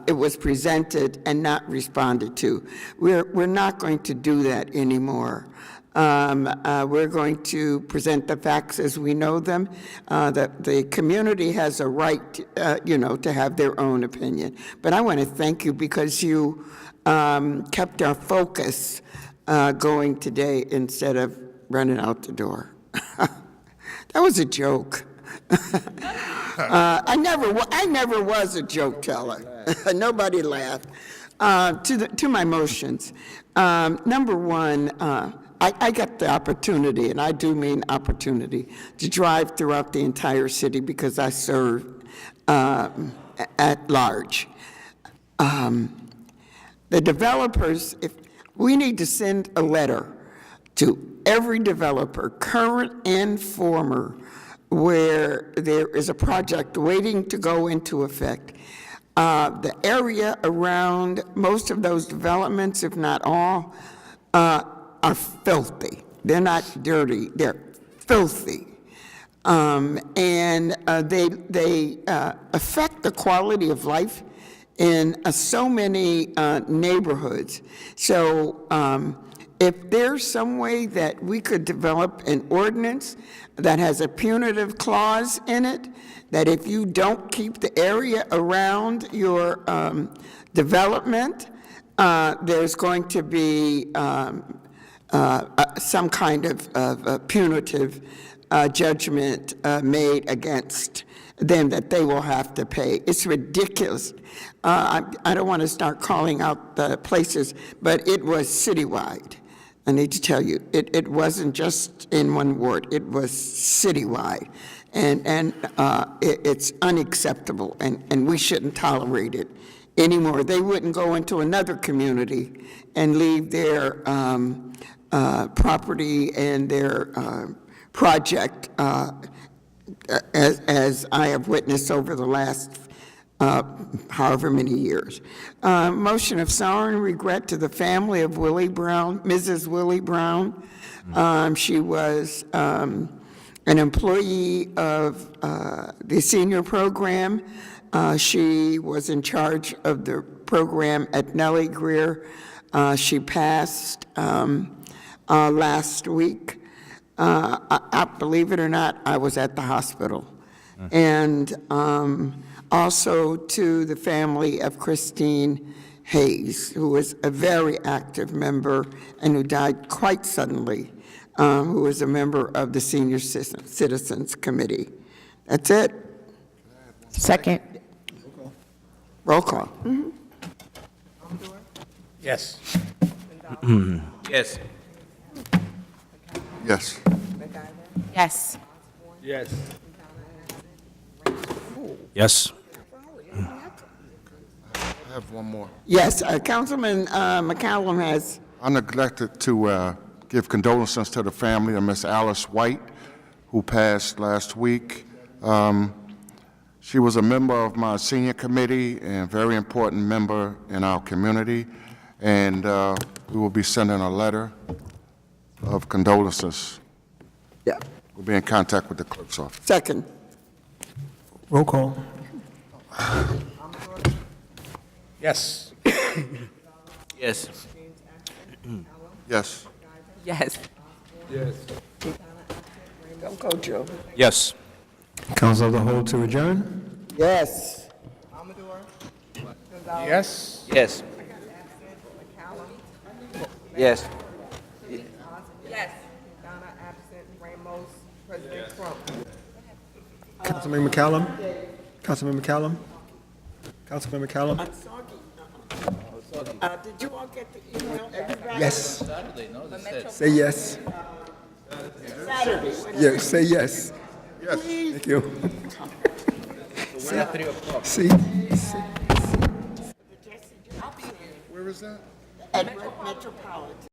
it was presented and not responded to. We're not going to do that anymore. We're going to present the facts as we know them. That the community has a right, to have their own opinion. But I want to thank you because you kept our focus going today instead of running out the door. That was a joke. I never was a joke teller. Nobody laughed. To my motions. Number one, I got the opportunity, and I do mean opportunity, to drive throughout the entire city because I serve at large. The developers, if we need to send a letter to every developer, current and former, where there is a project waiting to go into effect. The area around most of those developments, if not all, are filthy. They're not dirty, they're filthy. And they affect the quality of life in so many neighborhoods. So if there's some way that we could develop an ordinance that has a punitive clause in it, that if you don't keep the area around your development, there's going to be some kind of punitive judgment made against them that they will have to pay. It's ridiculous. I don't want to start calling out the places, but it was citywide. I need to tell you, it wasn't just in one ward, it was citywide. And it's unacceptable, and we shouldn't tolerate it anymore. They wouldn't go into another community and leave their property and their project, as I have witnessed over the last however many years. Motion of sorrow and regret to the family of Willie Brown, Mrs. Willie Brown. She was an employee of the senior program. She was in charge of the program at Nellie Greer. She passed last week. I believe it or not, I was at the hospital. And also to the family of Christine Hayes, who was a very active member and who died quite suddenly, who was a member of the Senior Citizens Committee. That's it. Second. Roll call. Mm-hmm. Yes. Yes. Yes. Yes. Yes. Yes. I have one more. Yes, Councilman McCallum has, I neglected to give condolences to the family of Miss Alice White, who passed last week. She was a member of my senior committee and a very important member in our community, and we will be sending a letter of condolences. Yeah. We'll be in contact with the clerk's office. second. Roll call. Yes. Yes. Yes. Yes. Go, Joe. Yes. Council of the whole to adjourn? Yes. Yes. Yes. Yes. Councilman McCallum? Councilman McCallum? Councilman McCallum? Did you all get the email? Everybody? Yes. Say yes. Saturday. Yes, say yes. Yes. Thank you. See? Where is that? At Metropolitan.